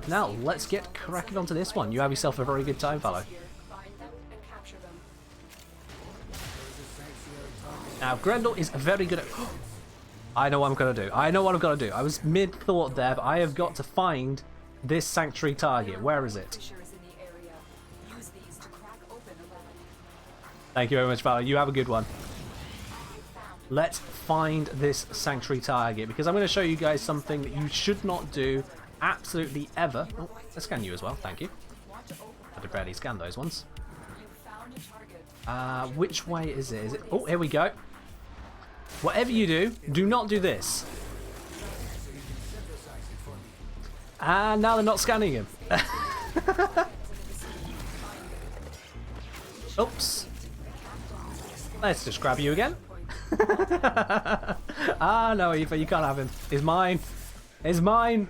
Now, let's get cracking onto this one. You have yourself a very good time, fellow. Find them and capture them. Now, Grendel is very good at... I know what I'm going to do. I know what I've got to do. I was mid-thought there, but I have got to find this sanctuary target. Where is it? Fissures in the area. Use these to crack open a relic. Thank you very much, Valor. You have a good one. Let's find this sanctuary target, because I'm going to show you guys something that you should not do absolutely ever. Oh, let's scan you as well. Thank you. Want to open I had to barely scan those ones. You found a target. Which way is it? Is it? Oh, here we go. Whatever you do, do not do this. And now they're not scanning him. Oops. Let's just grab you again. Ah, no, Eva, you can't have him. He's mine. He's mine.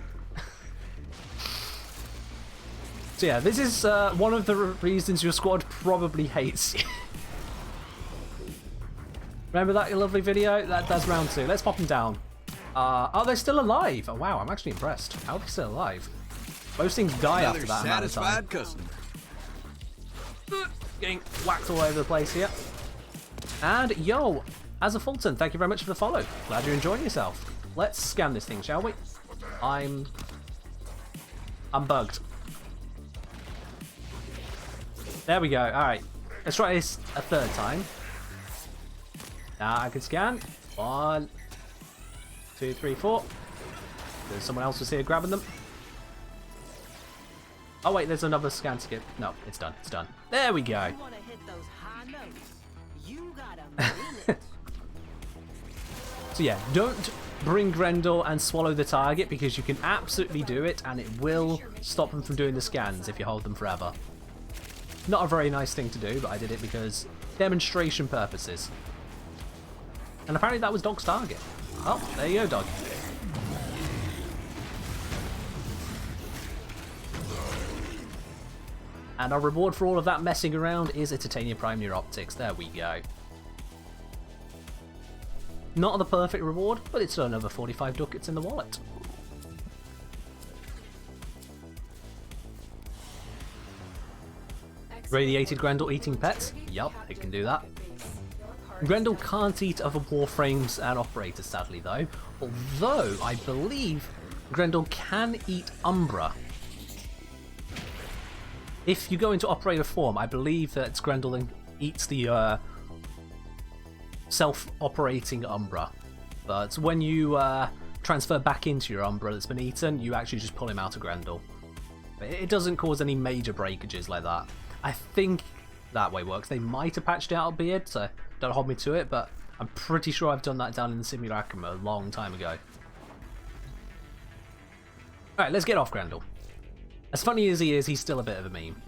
So yeah, this is one of the reasons your squad probably hates you. Remember that lovely video? That's round 2. Let's pop them down. Oh, they're still alive. Oh, wow, I'm actually impressed. How are they still alive? Most things die Another after that amount of time. satisfied customer. Getting whacked all over the place here. And yo, as a Fulton, thank you very much for the follow. Glad you're enjoying yourself. Let's scan this thing, shall we? I'm bugged. There we go. All right, let's try this a third time. Now I can scan. 1, 2, 3, 4. There's someone else was here grabbing them. Oh wait, there's another scan skip. No, it's done. It's done. There we go. You wanna hit those high notes? You gotta mean it. So yeah, don't bring Grendel and swallow the target, because you can absolutely do it and it will stop them from doing the scans if you hold them forever. Not a very nice thing to do, but I did it because demonstration purposes. And apparently that was Dog's target. Oh, there you go, Dog. And our reward for all of that messing around is a Titanium Prime Near Optics. There we go. Not the perfect reward, but it's still another 45 ducats in the wallet. Radiated Grendel eating pets? Yup, it can do that. Grendel can't eat other Warframes and operators, sadly, though. Although, I believe Grendel can eat Umbra. If you go into operator form, I believe that Grendel eats the self-operating Umbra. But when you transfer back into your Umbra that's been eaten, you actually just pull him out of Grendel. It doesn't cause any major breakages like that. I think that way works. They might have patched out a beard, so don't hold me to it, but I'm pretty sure I've done that down in the simulacrum a long time ago. Alright, let's get off Grendel. As funny as he is, he's still a bit of a meme.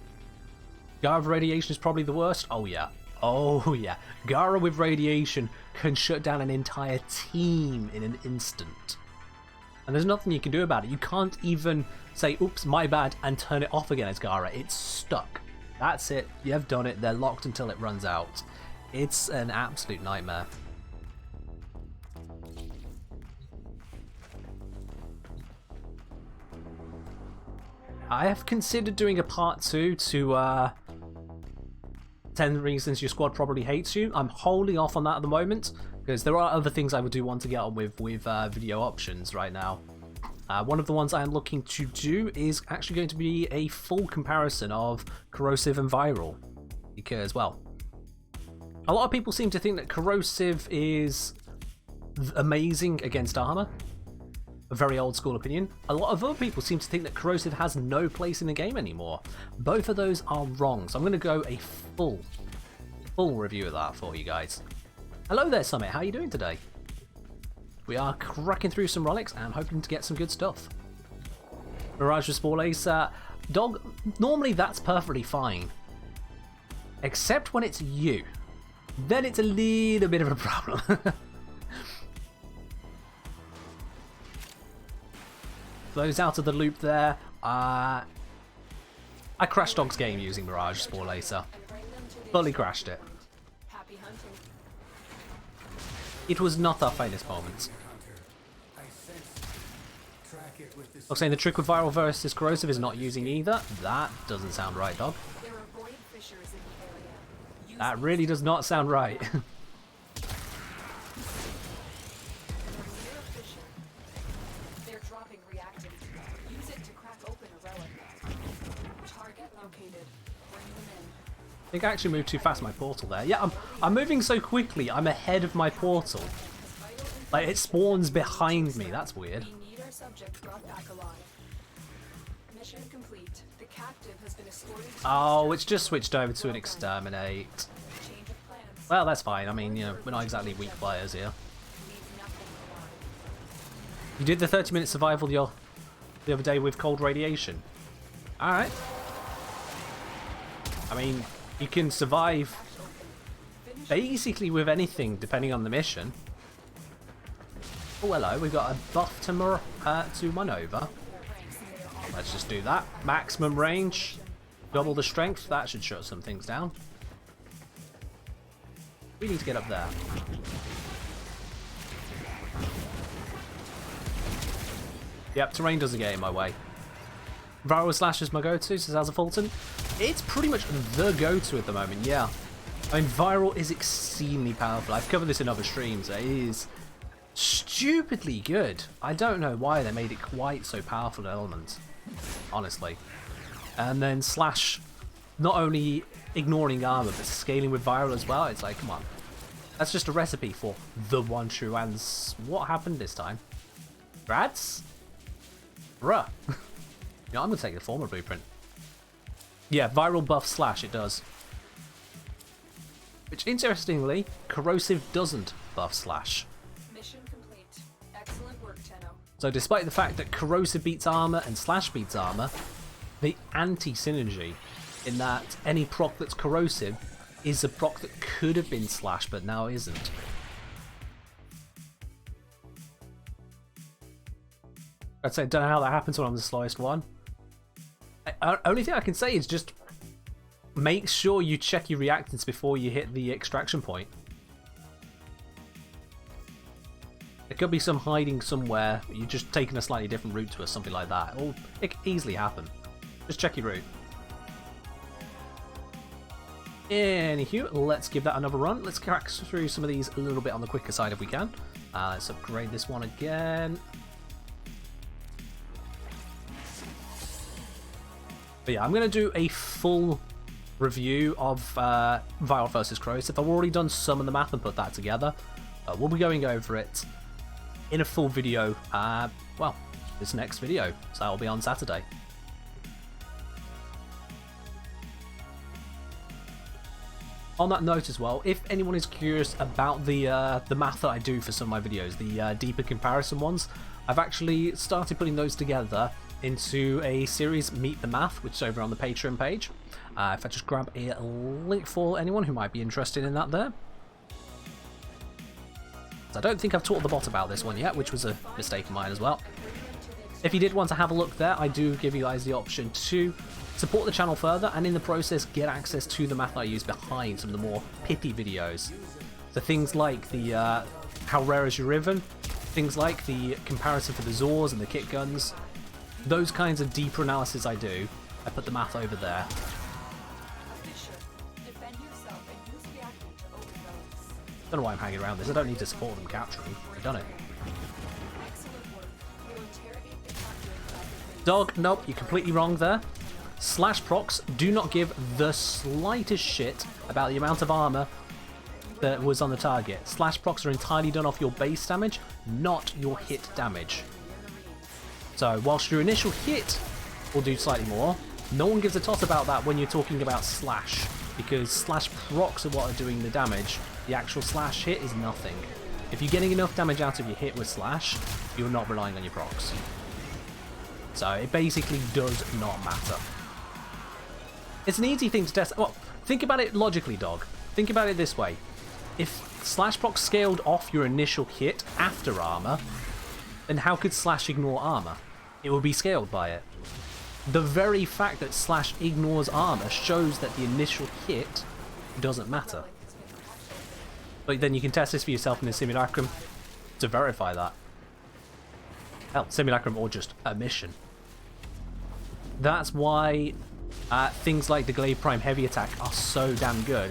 Gara with radiation is probably the worst? Oh yeah. Oh yeah. Gara with radiation can shut down an entire team in an instant. And there's nothing you can do about it. You can't even say, oops, my bad, and turn it off again as Gara. It's stuck. That's it. You've done it. They're locked until it runs out. It's an absolute nightmare. I have considered doing a part 2 to 10 reasons your squad probably hates you. I'm holding off on that at the moment because there are other things I would do want to get on with video options right now. One of the ones I am looking to do is actually going to be a full comparison of Corrosive and Viral. Because, well, a lot of people seem to think that Corrosive is amazing against armor. A very old school opinion. A lot of other people seem to think that Corrosive has no place in the game anymore. Both of those are wrong, so I'm going to go a full review of that for you guys. Hello there, Summit. How are you doing today? We are cracking through some relics and hoping to get some good stuff. Mirage with Spore Ace. Dog, normally that's perfectly fine. Except when it's you. Then it's a little bit of a problem. Those out of the loop there. I crashed Dog's game using Mirage Spore Lacer. Fully crashed it. Happy hunting. It was not our finest moment. I'm saying the trick with viral versus corrosive is not using either. That doesn't sound right, dog. There are void fissures in the area. Use That these really does not sound right. Near a fissure. They're dropping reactant. Use it to crack open a relic. Target located. Bring them in. I think I actually moved too fast my portal there. Yeah, I'm moving so quickly, I'm ahead of my portal. Like, it spawns behind me. That's weird. We need our subject brought back alive. Mission complete. The captive has been escorted to Oh, it's just switched over to an exterminate. change of plans. Well, that's fine. I mean, you know, we're not exactly weak players here. Leave nothing alive. You did the 30-minute survival the other day with cold radiation. Alright. I mean, you can survive basically with anything, depending on the mission. Oh, hello. We've got a buff to Manova. Let's just do that. Maximum range. Double the strength. That should shut some things down. We need to get up there. Yep, terrain doesn't get in my way. Viral Slash is my go-to, says Azza Fulton. It's pretty much the go-to at the moment, yeah. I mean, Viral is extremely powerful. I've covered this in other streams. It is stupidly good. I don't know why they made it quite so powerful an element, honestly. And then Slash, not only ignoring armor, but scaling with Viral as well. It's like, come on. That's just a recipe for the one true. And what happened this time? Rads? Bruh. You know, I'm going to take the former blueprint. Yeah, Viral buff Slash, it does. Which, interestingly, Corrosive doesn't buff Slash. Mission complete. Excellent work, Tenno. So despite the fact that Corrosive beats armor and Slash beats armor, the anti-synergy in that any proc that's Corrosive is a proc that could have been Slash but now isn't. I'd say, don't know how that happens when I'm the slowest one. Only thing I can say is just make sure you check your reactants before you hit the extraction point. There could be some hiding somewhere, you're just taking a slightly different route to us, something like that. Or it could easily happen. Just check your route. Anywho, let's give that another run. Let's crack through some of these a little bit on the quicker side if we can. Let's upgrade this one again. But yeah, I'm going to do a full review of Viral vs. Corrosive. I've already done some of the math and put that together. We'll be going over it in a full video, well, this next video. So that will be on Saturday. On that note as well, if anyone is curious about the math that I do for some of my videos, the deeper comparison ones, I've actually started putting those together into a series, Meet the Math, which is over on the Patreon page. If I just grab a link for anyone who might be interested in that there. So I don't think I've taught the bot about this one yet, which was a mistake of mine as well. If you did want to have a look there, I do give you guys the option to support the channel further and in the process get access to the math I use behind some of the more pithy videos. So things like the how rare is your Riven, things like the comparison for the Zors and the kit guns, those kinds of deeper analysis I do, I put the math over there. Defend yourself and use reactant to open relics. Don't know why I'm hanging around this, I don't need to support them capturing, I've done it. Excellent work. We'll interrogate the captive without the Dog, nope, you're completely wrong there. Slash procs do not give the slightest shit about the amount of armor that was on the target. Slash procs are entirely done off your base damage, not your hit damage. So whilst your initial hit will do slightly more, no one gives a toss about that when you're talking about Slash, because Slash procs are what are doing the damage. The actual Slash hit is nothing. If you're getting enough damage out of your hit with Slash, you're not relying on your procs. So it basically does not matter. It's an easy thing to test. Well, think about it logically, dog. Think about it this way. If Slash proc scaled off your initial hit after armor, then how could Slash ignore armor? It would be scaled by it. The very fact that Slash ignores armor shows that the initial hit doesn't matter. But then you can test this for yourself in the simulacrum to verify that. Hell, simulacrum or just a mission. That's why things like the Glaive Prime heavy attack are so damn good.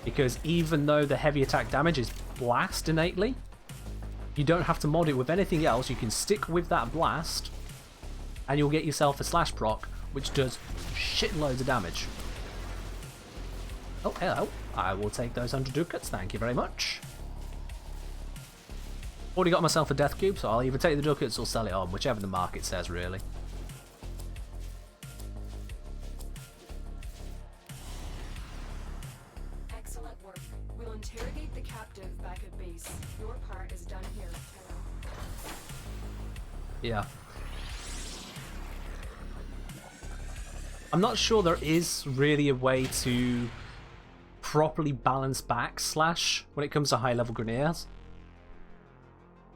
Because even though the heavy attack damage is blast innately, you don't have to mod it with anything else. You can stick with that blast and you'll get yourself a slash proc which does shitloads of damage. Oh, hello. I will take those 100 ducats, thank you very much. Already got myself a death cube, so I'll either take the ducats or sell it on, whichever the market says, really. Excellent work. We'll interrogate the captive back at base. Your part is done here, Hello. Yeah. I'm not sure there is really a way to properly balance backslash when it comes to high level Grineers.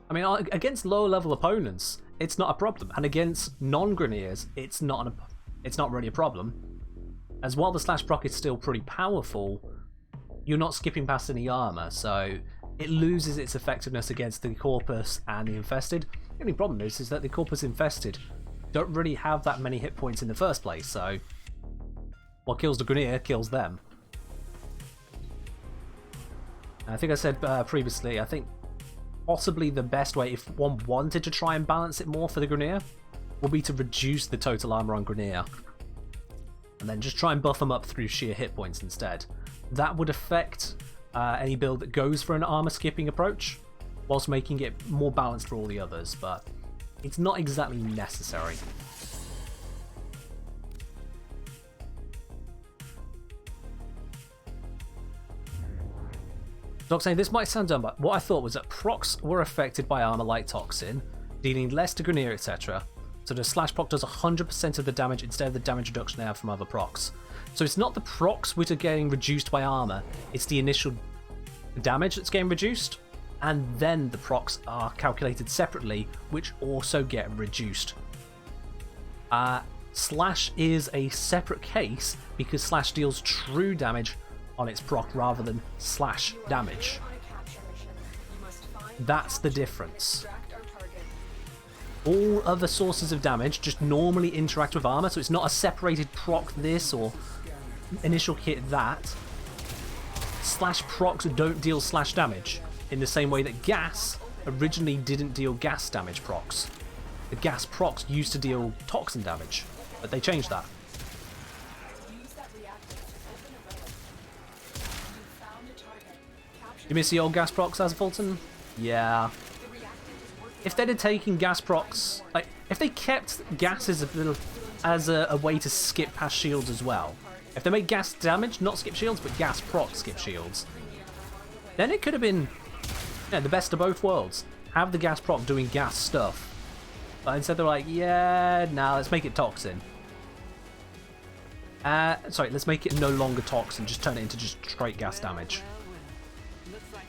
I mean, against low level opponents, it's not a problem, and against non-Grineers, it's not really a problem. As while the slash proc is still pretty powerful, you're not skipping past any armor, so it loses its effectiveness against the Corpus and the Infested. The only problem is that the Corpus Infested don't really have that many hit points in the first place, so what kills the Grineer kills them. I think I said previously, I think possibly the best way, if one wanted to try and balance it more for the Grineer, would be to reduce the total armor on Grineer. And then just try and buff them up through sheer hit points instead. That would affect any build that goes for an armor skipping approach, whilst making it more balanced for all the others, but it's not exactly necessary. Doc saying, this might sound dumb, but what I thought was that procs were affected by armor like Toxin, dealing less to Grineer, etc. So the slash proc does 100% of the damage instead of the damage reduction they have from other procs. So it's not the procs which are getting reduced by armor, it's the initial damage that's getting reduced, and then the procs are calculated separately, which also get reduced. Slash is a separate case because slash deals true damage on its proc rather than slash damage. That's the difference. All other sources of damage just normally interact with armor, so it's not a separated proc this or initial hit that. Slash procs don't deal slash damage in the same way that gas originally didn't deal gas damage procs. The gas procs used to deal toxin damage, but they changed that. You miss the old gas procs, as Fulton? Yeah. If they'd have taken gas procs, like if they kept gas as a way to skip past shields as well. If they made gas damage, not skip shields, but gas proc skip shields, then it could have been the best of both worlds. Have the gas proc doing gas stuff. But instead they're like, yeah, nah, let's make it toxin. Sorry, let's make it no longer toxin, just turn it into just straight gas damage.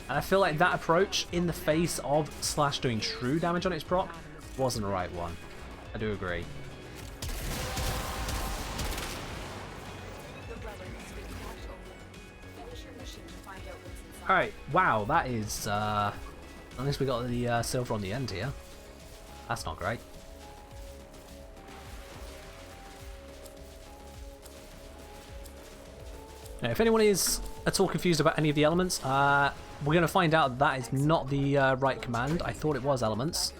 And I feel like that approach, in the face of slash doing true damage on its proc, wasn't the right one. I do agree. Alright, wow, that is, at least we got the silver on the end here. That's not great. Now, if anyone is at all confused about any of the elements, we're going to find out that is not the right command. I thought it was elements.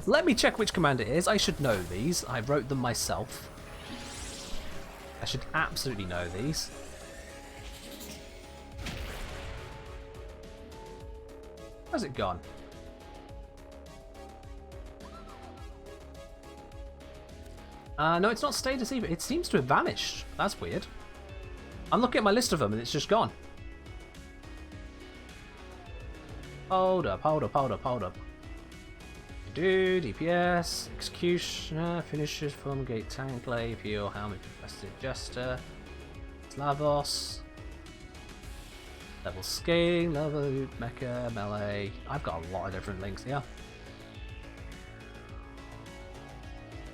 Let me check which command it is. I should know these. I wrote them myself. I should absolutely know these. Where's it gone? No, it's not status either. It seems to have vanished. That's weird. I'm looking at my list of them and it's just gone. Hold up, hold up, hold up, hold up. Do DPS, Executioner, Finishes, Fulmigate, Tank, Glaive, Heal, Helmet, Infested Jester, Slavos, Level Skiing, Level Mecha, Melee. I've got a lot of different links here.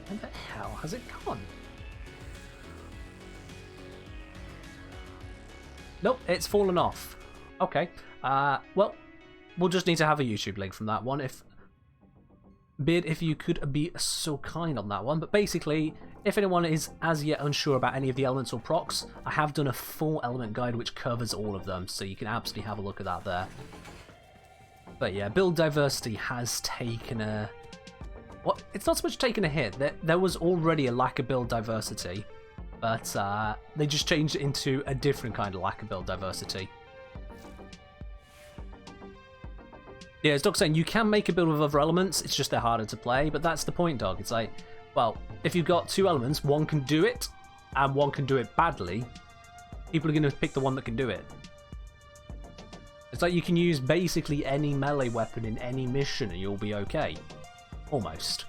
Where the hell has it gone? Nope, it's fallen off. Okay. Well, we'll just need to have a YouTube link from that one. Beard, if you could be so kind on that one. But basically, if anyone is as yet unsure about any of the elements or procs, I have done a full element guide which covers all of them, so you can absolutely have a look at that there. But yeah, build diversity has taken a... Well, it's not so much taken a hit. There was already a lack of build diversity, but they just changed it into a different kind of lack of build diversity. Yeah, as Doc's saying, you can make a build with other elements, it's just they're harder to play, but that's the point, Dog. It's like, well, if you've got two elements, one can do it, and one can do it badly, people are going to pick the one that can do it. It's like you can use basically any melee weapon in any mission and you'll be okay. Almost.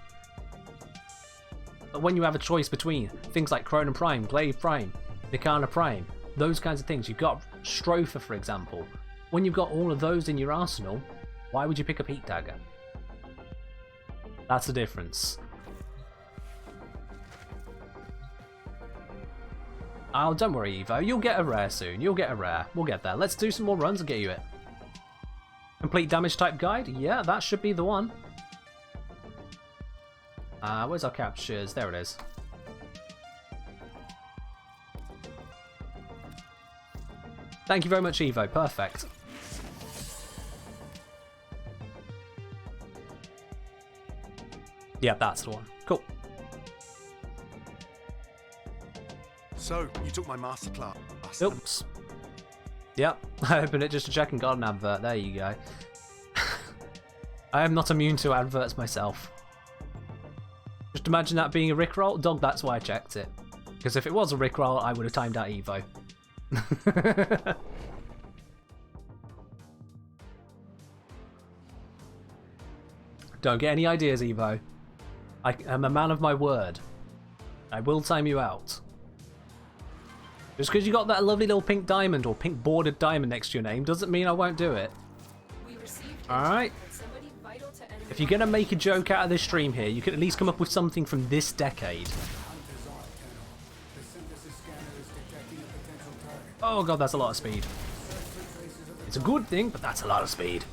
But when you have a choice between things like Chronon Prime, Glaive Prime, Nikana Prime, those kinds of things, you've got Stropher, for example. When you've got all of those in your arsenal, why would you pick up Heat Dagger? That's the difference. Oh, don't worry, Evo. You'll get a rare soon. You'll get a rare. We'll get there. Let's do some more runs and get you it. Complete damage type guide? Yeah, that should be the one. Where's our captures? There it is. Thank you very much, Evo. Perfect. Yeah, that's the one. Cool. So, you took my masterclass. Oops. Yep, I opened it just to check and got an advert. There you go. I am not immune to adverts myself. Just imagine that being a Rickroll. Dog, that's why I checked it. Because if it was a Rickroll, I would have timed out Evo. Don't get any ideas, Evo. I am a man of my word. I will time you out. Just because you got that lovely little pink diamond or pink bordered diamond next to your name doesn't mean I won't do it. Alright. If you're going to make a joke out of this stream here, you can at least come up with something from this decade. Oh god, that's a lot of speed. It's a good thing, but that's a lot of speed.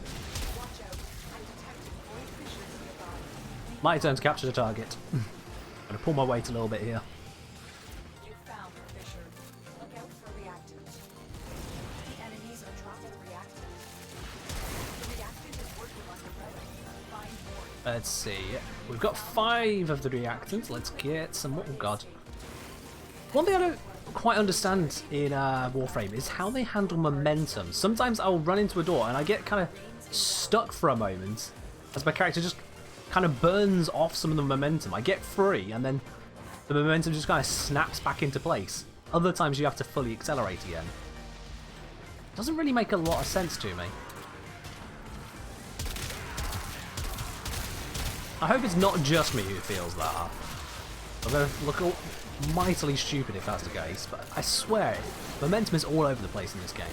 My turn to capture the target. I'm going to pull my weight a little bit here. You found the fissure. Look out for reactants. The enemies are dropping reactants. The reactant is working on the relic. Find more. Let's see. We've got 5 of the reactants. Let's get some more. Oh god. One thing I don't quite understand in Warframe is how they handle momentum. Sometimes I'll run into a door and I get kind of stuck for a moment as my character just kind of burns off some of the momentum. I get free and then the momentum just kind of snaps back into place. Other times you have to fully accelerate again. Doesn't really make a lot of sense to me. I hope it's not just me who feels that. I'm going to look all mightily stupid if that's the case, but I swear, momentum is all over the place in this game.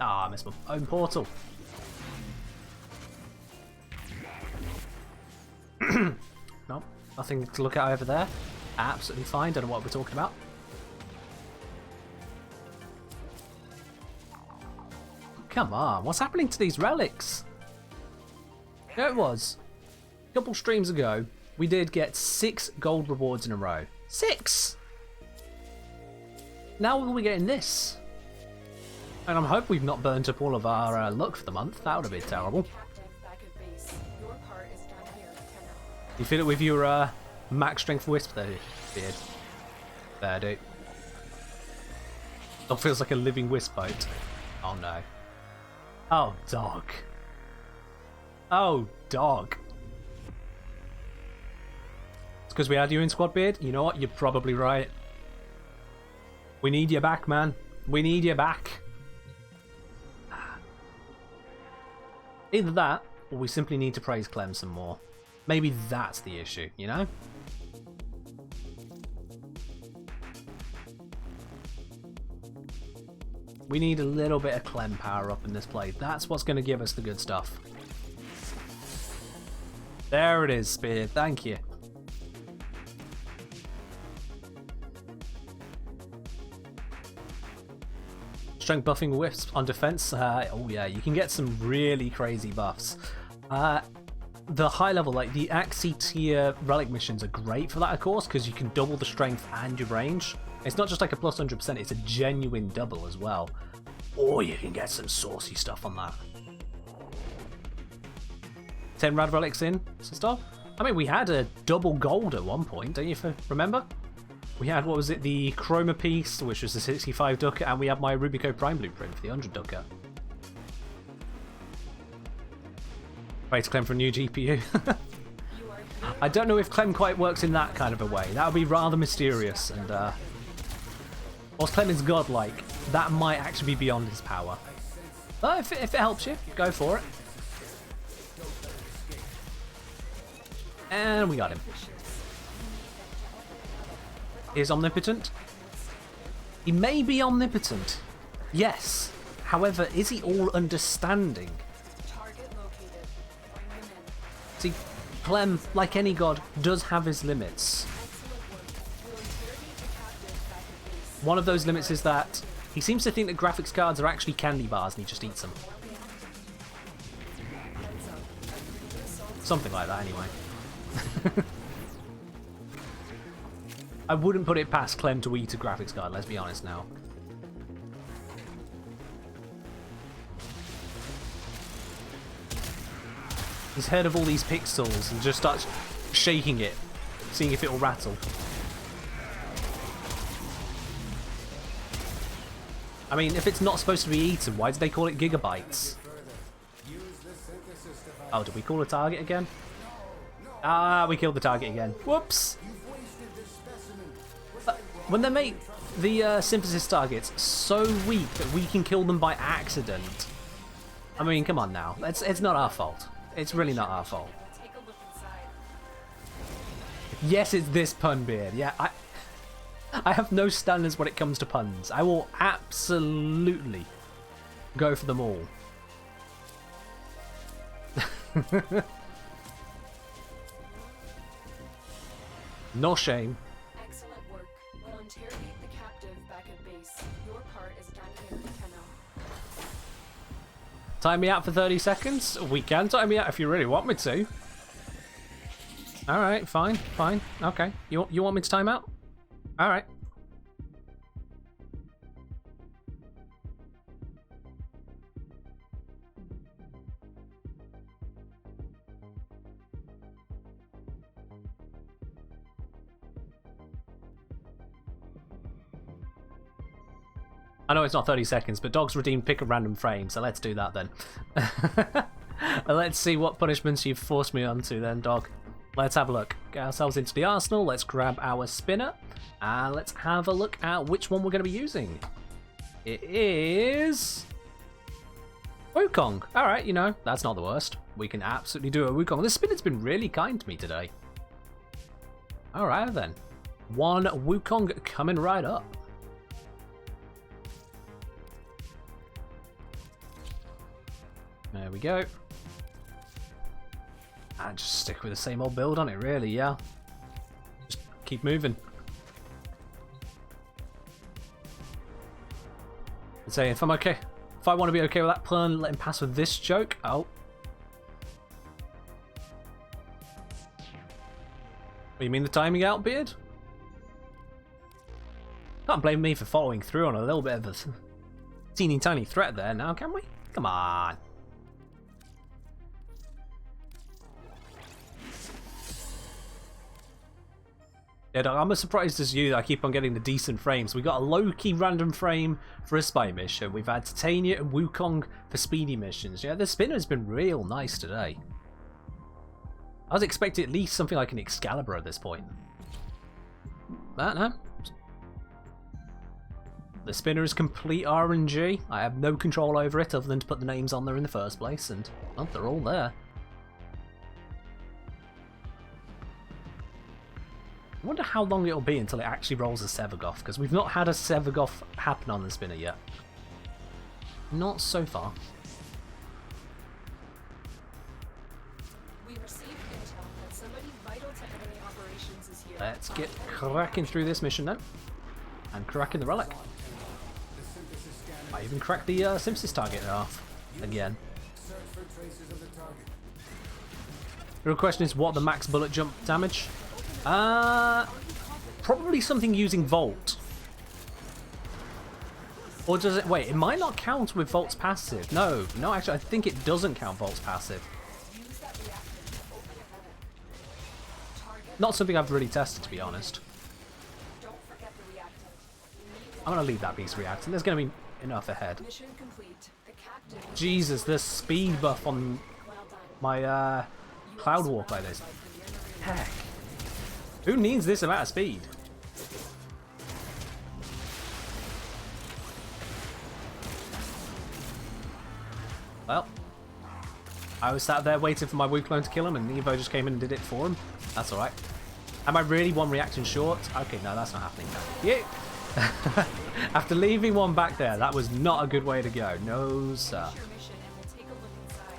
Ah, I missed my own portal. Nope, nothing to look at over there. Absolutely fine, don't know what we're talking about. Come on, what's happening to these relics? There it was. A couple streams ago, we did get 6 gold rewards in a row. 6! Now we're getting this. And I'm hoping we've not burnt up all of our luck for the month. That would have been terrible. You feel it with your max strength wisp there, Beard? There, dude. Dog feels like a living wisp boat. Oh no. Oh, dog. Oh, dog. It's because we had you in squad, Beard? You know what? You're probably right. We need you back, man. We need you back. Either that, or we simply need to praise Clem some more. Maybe that's the issue, you know? We need a little bit of Clem power up in this play. That's what's going to give us the good stuff. There it is, Spear. Thank you. Strength buffing whiffs on defense. Oh yeah, you can get some really crazy buffs. The high level, like the Axie tier relic missions are great for that, of course, because you can double the strength and your range. It's not just like a plus 100%, it's a genuine double as well. Or you can get some saucy stuff on that. 10 rad relics in, some stuff. I mean, we had a double gold at one point, don't you remember? We had, what was it, the Chroma piece, which was the 65 ducat, and we had my Rubico Prime blueprint for the 100 ducat. Wait to Clem for a new GPU. I don't know if Clem quite works in that kind of a way. That would be rather mysterious, and whilst Clem is godlike, that might actually be beyond his power. But if it helps you, go for it. And we got him. Is omnipotent? He may be omnipotent. Yes. However, is he all understanding? See, Clem, like any god, does have his limits. One of those limits is that he seems to think that graphics cards are actually candy bars and he just eats them. Something like that, anyway. I wouldn't put it past Clem to eat a graphics card, let's be honest now. He's heard of all these pixels and just starts shaking it, seeing if it'll rattle. I mean, if it's not supposed to be eaten, why did they call it gigabytes? Oh, did we call a target again? Ah, we killed the target again. Whoops! When they make the synthesis targets so weak that we can kill them by accident, I mean, come on now. It's not our fault. It's really not our fault. Take a look inside. Yes, it's this pun beard. Yeah, I have no standards when it comes to puns. I will absolutely go for them all. No shame. Excellent work. We'll interrogate the captive back at base. Your part is done here, Tenno. Time me out for 30 seconds? We can time me out if you really want me to. Alright, fine, fine. Okay. You want me to time out? Alright. I know it's not 30 seconds, but Dog's redeemed pick a random frame, so let's do that then. Let's see what punishments you've forced me onto then, Dog. Let's have a look. Get ourselves into the arsenal, let's grab our spinner, and let's have a look at which one we're going to be using. It is... Wukong. Alright, you know, that's not the worst. We can absolutely do a Wukong. This spinner's been really kind to me today. Alright then. One Wukong coming right up. There we go. And just stick with the same old build on it, really, yeah. Just keep moving. I'd say if I'm okay, if I want to be okay with that plan, let him pass with this joke. Oh. What, you mean the timing out, Beard? Can't blame me for following through on a little bit of a teeny tiny threat there now, can we? Come on. Yeah, I'm as surprised as you that I keep on getting the decent frames. We got a low-key random frame for a spy mission. We've had Titania and Wukong for speedy missions. Yeah, the spinner's been real nice today. I was expecting at least something like an Excalibur at this point. But no. The spinner is complete RNG. I have no control over it other than to put the names on there in the first place, and well, they're all there. I wonder how long it'll be until it actually rolls a Sevagoth, because we've not had a Sevagoth happen on the spinner yet. Not so far. We received intel that somebody vital to enemy operations is here. Let's get cracking through this mission then. And cracking the relic. I even cracked the synthesis target in half. Again. The real question is what the max bullet jump damage? Probably something using Volt. Or does it... Wait, it might not count with Volt's passive. No, actually, I think it doesn't count Volt's passive. Not something I've really tested, to be honest. Don't forget the reactant. I'm going to leave that beast reacting. There's going to be enough ahead. Mission complete. The captain. Jesus, the speed buff on Well done. my Cloud Walk like this. Heck. Who needs this amount of speed? Well, I was sat there waiting for my weak clone to kill him, and Evo just came in and did it for him. That's alright. Am I really one reaction short? Okay, no, that's not happening now. Yeah. After leaving one back there, that was not a good way to go. No, sir. Your mission and we'll take a look inside.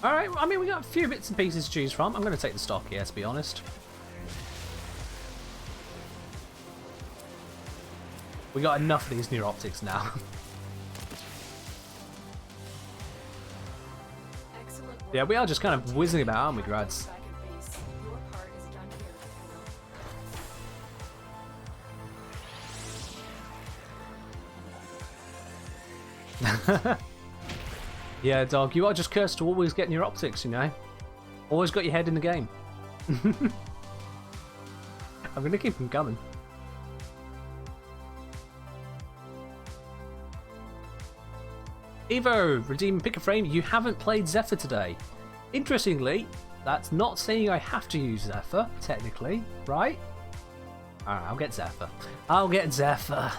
Alright, I mean, we got a few bits and pieces to choose from. I'm going to take the stock here, to be honest. We got enough of these neuroptics now. Excellent work. Yeah, we are just kind of whizzing about, aren't we, grads? Back at base. Your part is done here. Yeah, dog, you are just cursed to always get neuroptics, you know? Always got your head in the game. I'm going to keep them coming. Evo, redeem pick a frame. You haven't played Zephyr today. Interestingly, that's not saying I have to use Zephyr, technically, right? Alright, I'll get Zephyr. I'll get Zephyr.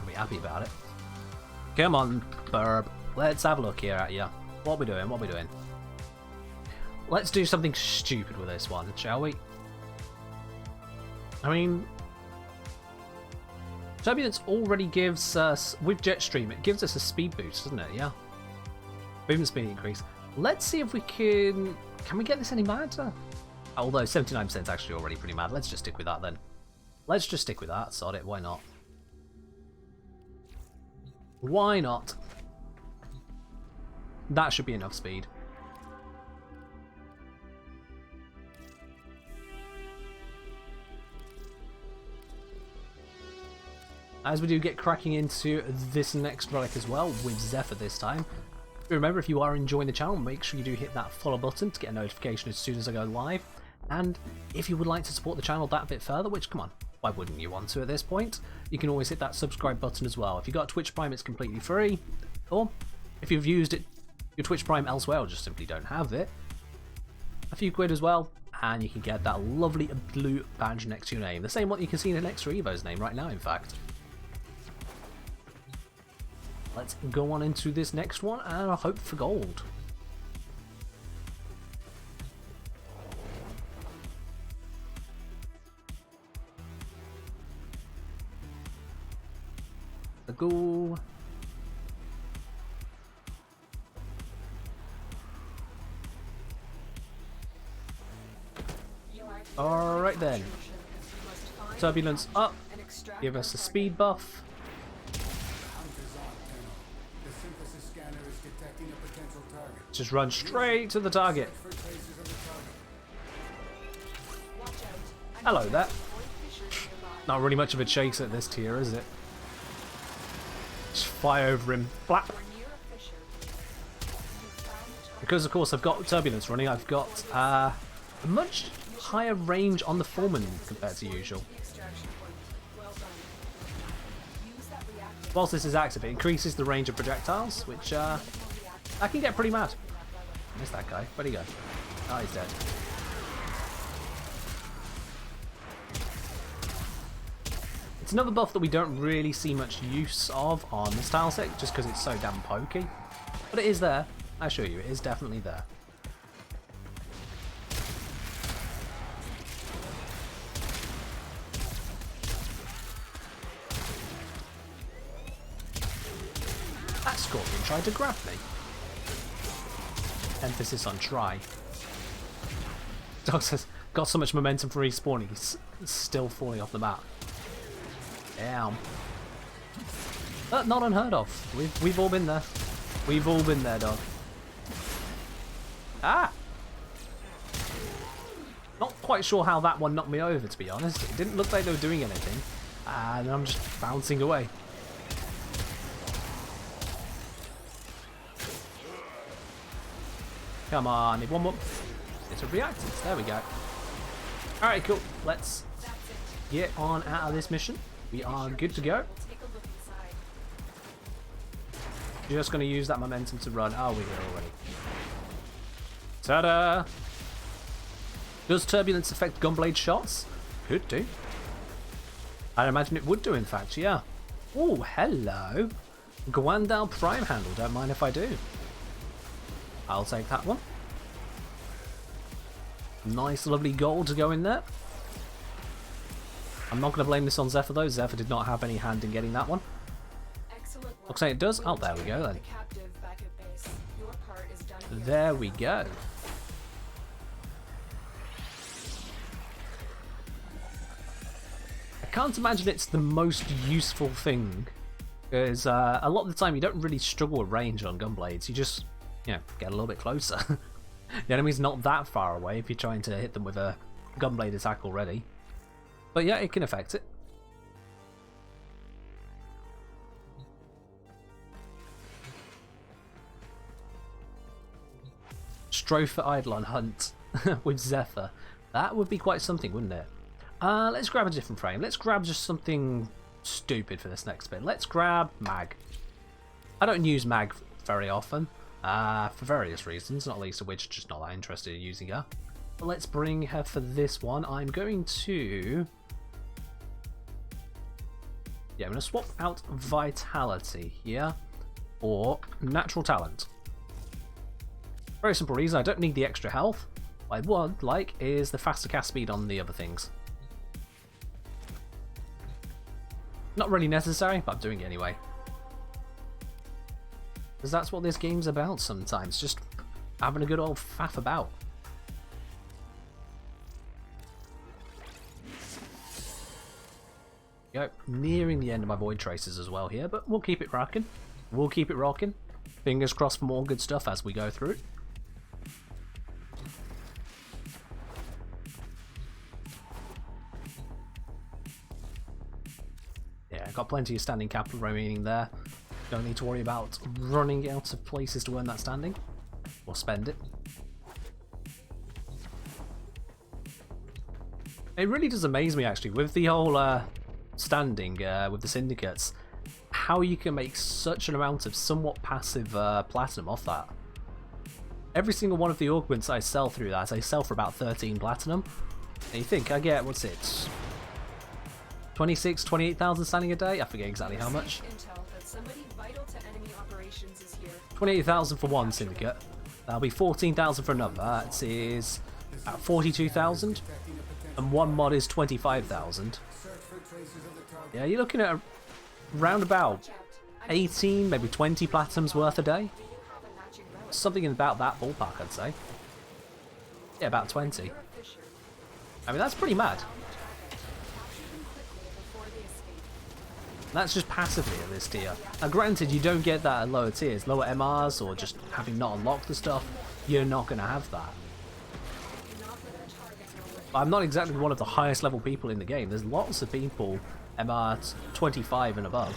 I'll be happy about it. Come on, Burb. Let's have a look here at you. What we doing? What we doing? Let's do something stupid with this one, shall we? I mean, Turbulence already gives us, with Jetstream, it gives us a speed boost, doesn't it? Yeah. Movement speed increase. Let's see if we can we get this any madder? Although 79% is actually already pretty mad. Let's just stick with that then. Let's just stick with that. Sod it, why not? Why not? That should be enough speed. As we do get cracking into this next relic as well, with Zephyr this time. Remember, if you are enjoying the channel, make sure you do hit that follow button to get a notification as soon as I go live. And if you would like to support the channel that bit further, which, come on, why wouldn't you want to at this point? You can always hit that subscribe button as well. If you've got Twitch Prime, it's completely free. Or, if you've used it, your Twitch Prime elsewhere, or just simply don't have it, a few quid as well, and you can get that lovely blue badge next to your name. The same one you can see next to Evo's name right now, in fact. Let's go on into this next one, and I hope for gold. The go. Alright then. Turbulence up. Give us a speed buff. Just run straight to the target. Hello there. Not really much of a chase at this tier, is it? Just fly over him. Flap. Because of course I've got Turbulence running, I've got a much higher range on the Foreman compared to usual. Whilst this is active, it increases the range of projectiles, which I can get pretty mad. I missed that guy. Where'd he go? Oh, he's dead. It's another buff that we don't really see much use of on this tile set, just because it's so damn pokey. But it is there. I assure you, it is definitely there. Scorpion tried to grab me. Emphasis on try. Dog says, got so much momentum for respawning, he's still falling off the map. Damn. But not unheard of. We've all been there. We've all been there, dog. Ah! Not quite sure how that one knocked me over, to be honest. It didn't look like they were doing anything. And I'm just bouncing away. Come on, need one more. It's a reactants. There we go. Alright, cool. Let's get on out of this mission. We are good to go. Just going to use that momentum to run. Oh, we're here already. Ta-da! Does turbulence affect gunblade shots? Could do. I'd imagine it would do, in fact, yeah. Oh, hello. Guandal Prime Handle. Don't mind if I do. I'll take that one. Nice, lovely gold to go in there. I'm not going to blame this on Zephyr, though. Zephyr did not have any hand in getting that one. Looks like it does. Oh, there we go, then. There we go. I can't imagine it's the most useful thing, because a lot of the time you don't really struggle with range on gunblades. You just, you know, get a little bit closer. The enemy's not that far away if you're trying to hit them with a gunblade attack already. But yeah, it can affect it. Stropher Eidolon hunt with Zephyr. That would be quite something, wouldn't it? Let's grab a different frame. Let's grab just something stupid for this next bit. Let's grab Mag. I don't use Mag very often, for various reasons, not least of which just not that interested in using her. But let's bring her for this one. I'm going to... yeah, I'm going to swap out Vitality here, or Natural Talent. Very simple reason, I don't need the extra health. What I would like is the faster cast speed on the other things. Not really necessary, but I'm doing it anyway. Because that's what this game's about sometimes, just having a good old faff about. Go, nearing the end of my Void Traces as well here, but we'll keep it rocking. We'll keep it rocking. Fingers crossed for more good stuff as we go through. Yeah, got plenty of standing capital remaining there. Don't need to worry about running out of places to earn that standing. Or spend it. It really does amaze me actually, with the whole standing with the syndicates, how you can make such an amount of somewhat passive platinum off that. Every single one of the augments I sell through that, I sell for about 13 platinum. And you think I get, what's it, 26, 28,000 standing a day? I forget exactly how much. 28,000 for one syndicate. That'll be 14,000 for another. That is 42,000. And one mod is 25,000. Yeah, you're looking at around about 18, maybe 20 platinums worth a day. Something in about that ballpark, I'd say. Yeah, about 20. I mean, that's pretty mad. That's just passively at this tier. Now granted, you don't get that at lower tiers. Lower MRs, or just having not unlocked the stuff, you're not going to have that. But I'm not exactly one of the highest level people in the game. There's lots of people MR 25 and above.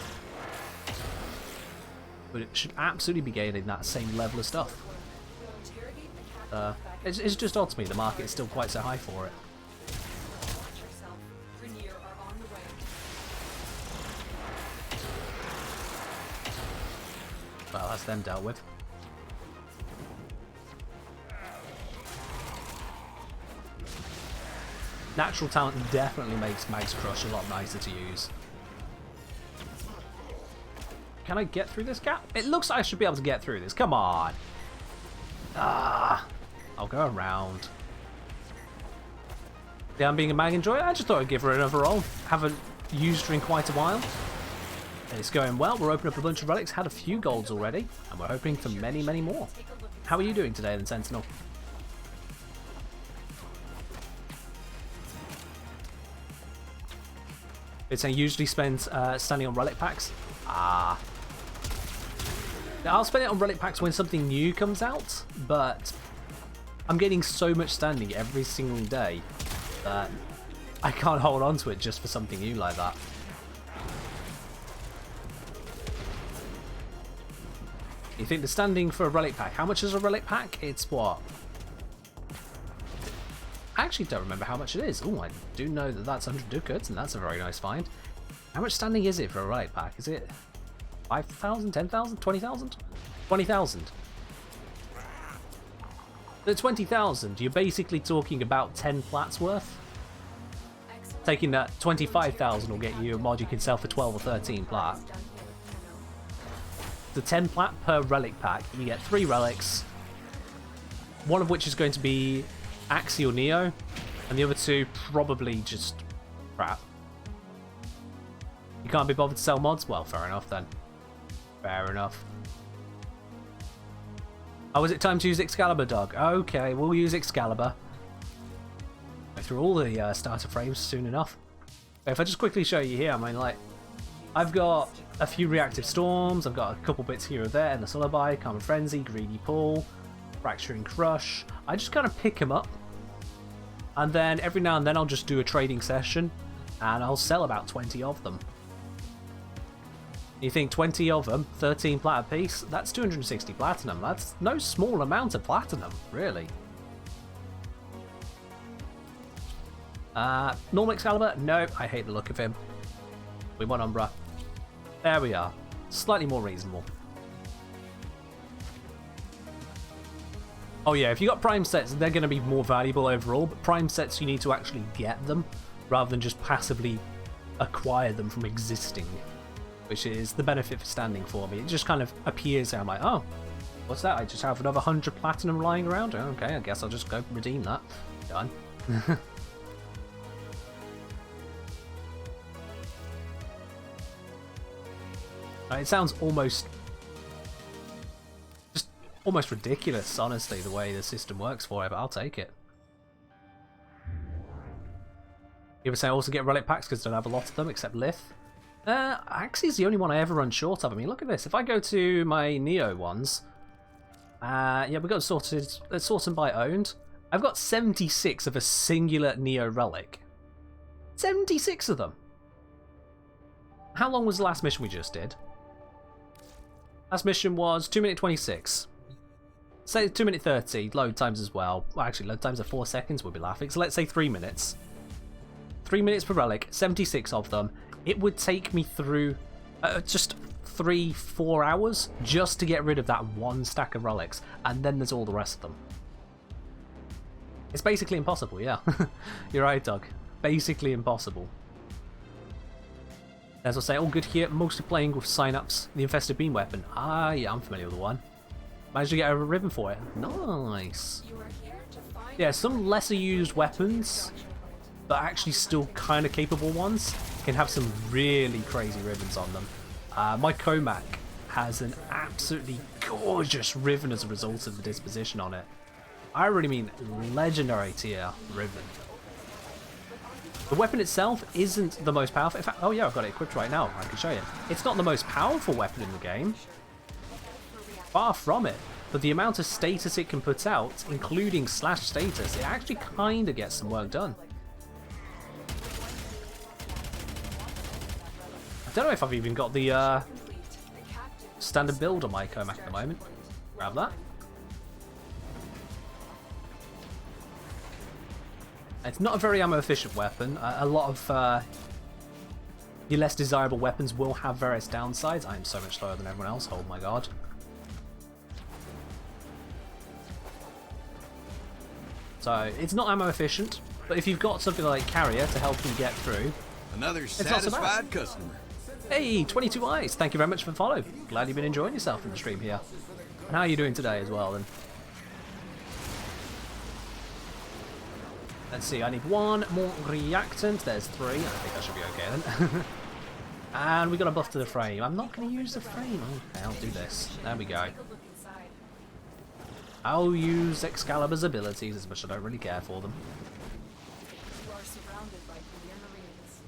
But it should absolutely be gaining that same level of stuff. It's just odd to me the market is still quite so high for it. Well, that's them dealt with. Natural talent definitely makes Mag's Crush a lot nicer to use. Can I get through this gap? It looks like I should be able to get through this. Come on. Ah, I'll go around. Yeah, I'm being a Mag enjoyer. I just thought I'd give her another roll. Haven't used her in quite a while. It's going well. We're opening up a bunch of relics, had a few golds already, and we're hoping for many, many more. How are you doing today then, Sentinel? It's saying usually spends standing on relic packs. Ah. Now, I'll spend it on relic packs when something new comes out, but I'm getting so much standing every single day that I can't hold on to it just for something new like that. You think the standing for a relic pack, how much is a relic pack? It's what? I actually don't remember how much it is. Oh, I do know that that's 100 ducats, and that's a very nice find. How much standing is it for a relic pack? Is it 5,000, 10,000, 20,000? 20,000. The 20,000, you're basically talking about 10 plats worth. Taking that 25,000 will get you a mod you can sell for 12 or 13 plat. The 10 plat per relic pack, you get 3 relics, one of which is going to be Axial Neo, and the other 2 probably just crap. You can't be bothered to sell mods? Well, fair enough then. Fair enough. Oh, is it time to use Excalibur, Doug? Okay, we'll use Excalibur. Go through all the starter frames soon enough. But if I just quickly show you here, I mean, like, I've got a few reactive storms, I've got a couple bits here or there, and the Lullaby, Common Frenzy, Greedy Pull, Fracturing Crush. I just kind of pick them up, and then every now and then I'll just do a trading session, and I'll sell about 20 of them. You think 20 of them, 13 plat a piece, that's 260 platinum. That's no small amount of platinum, really. Normal Excalibur? No, I hate the look of him. We want Umbra. There we are. Slightly more reasonable. Oh yeah, if you got Prime sets, they're going to be more valuable overall, but Prime sets you need to actually get them, rather than just passively acquire them from existing. Which is the benefit for standing for me. It just kind of appears and I'm like, oh, what's that? I just have another 100 platinum lying around? Oh, okay, I guess I'll just go redeem that. Done. It sounds almost ridiculous, honestly, the way the system works for it, but I'll take it. You were saying I also get relic packs because I don't have a lot of them except Lith. Axie's the only one I ever run short of. I mean, look at this. If I go to my Neo ones, yeah, we've got sorted. Let's sort them by owned. I've got 76 of a singular Neo relic. 76 of them. How long was the last mission we just did? Last mission was 2 minute 26. Say 2 minute 30. Load times as well. Well, actually, load times are 4 seconds. We'll be laughing. So let's say 3 minutes. 3 minutes per relic. 76 of them. It would take me through just 3-4 hours just to get rid of that one stack of relics, and then there's all the rest of them. It's basically impossible, yeah. You're right, Doug. Basically impossible. As I say, all good here, mostly playing with sign-ups, the Infested Beam weapon. Ah, yeah, I'm familiar with the one. Managed to get a ribbon for it. Nice. Yeah, some lesser used weapons, but actually still kind of capable ones, can have some really crazy ribbons on them. My Comac has an absolutely gorgeous ribbon as a result of the disposition on it. I really mean legendary tier ribbon. The weapon itself isn't the most powerful. In fact, oh yeah, I've got it equipped right now. I can show you. It's not the most powerful weapon in the game. Far from it. But the amount of status it can put out, including slash status, it actually kind of gets some work done. I don't know if I've even got the standard build on my Comac at the moment. Grab that. It's not a very ammo efficient weapon. A lot of your less desirable weapons will have various downsides. I am so much slower than everyone else. Oh my god. So it's not ammo efficient, but if you've got something like Carrier to help you get through, Another it's not so bad. satisfied customer. Hey, 22 Eyes, thank you very much for the follow. Glad you've been enjoying yourself in the stream here. And how are you doing today as well then? Let's see, I need one more reactant. There's 3. I think that should be okay then. And we got a buff to the frame. I'm not going to use the frame. Okay, I'll do this. There we go. Take a look inside. I'll use Excalibur's abilities as much as I don't really care for them. You are surrounded by clear marines.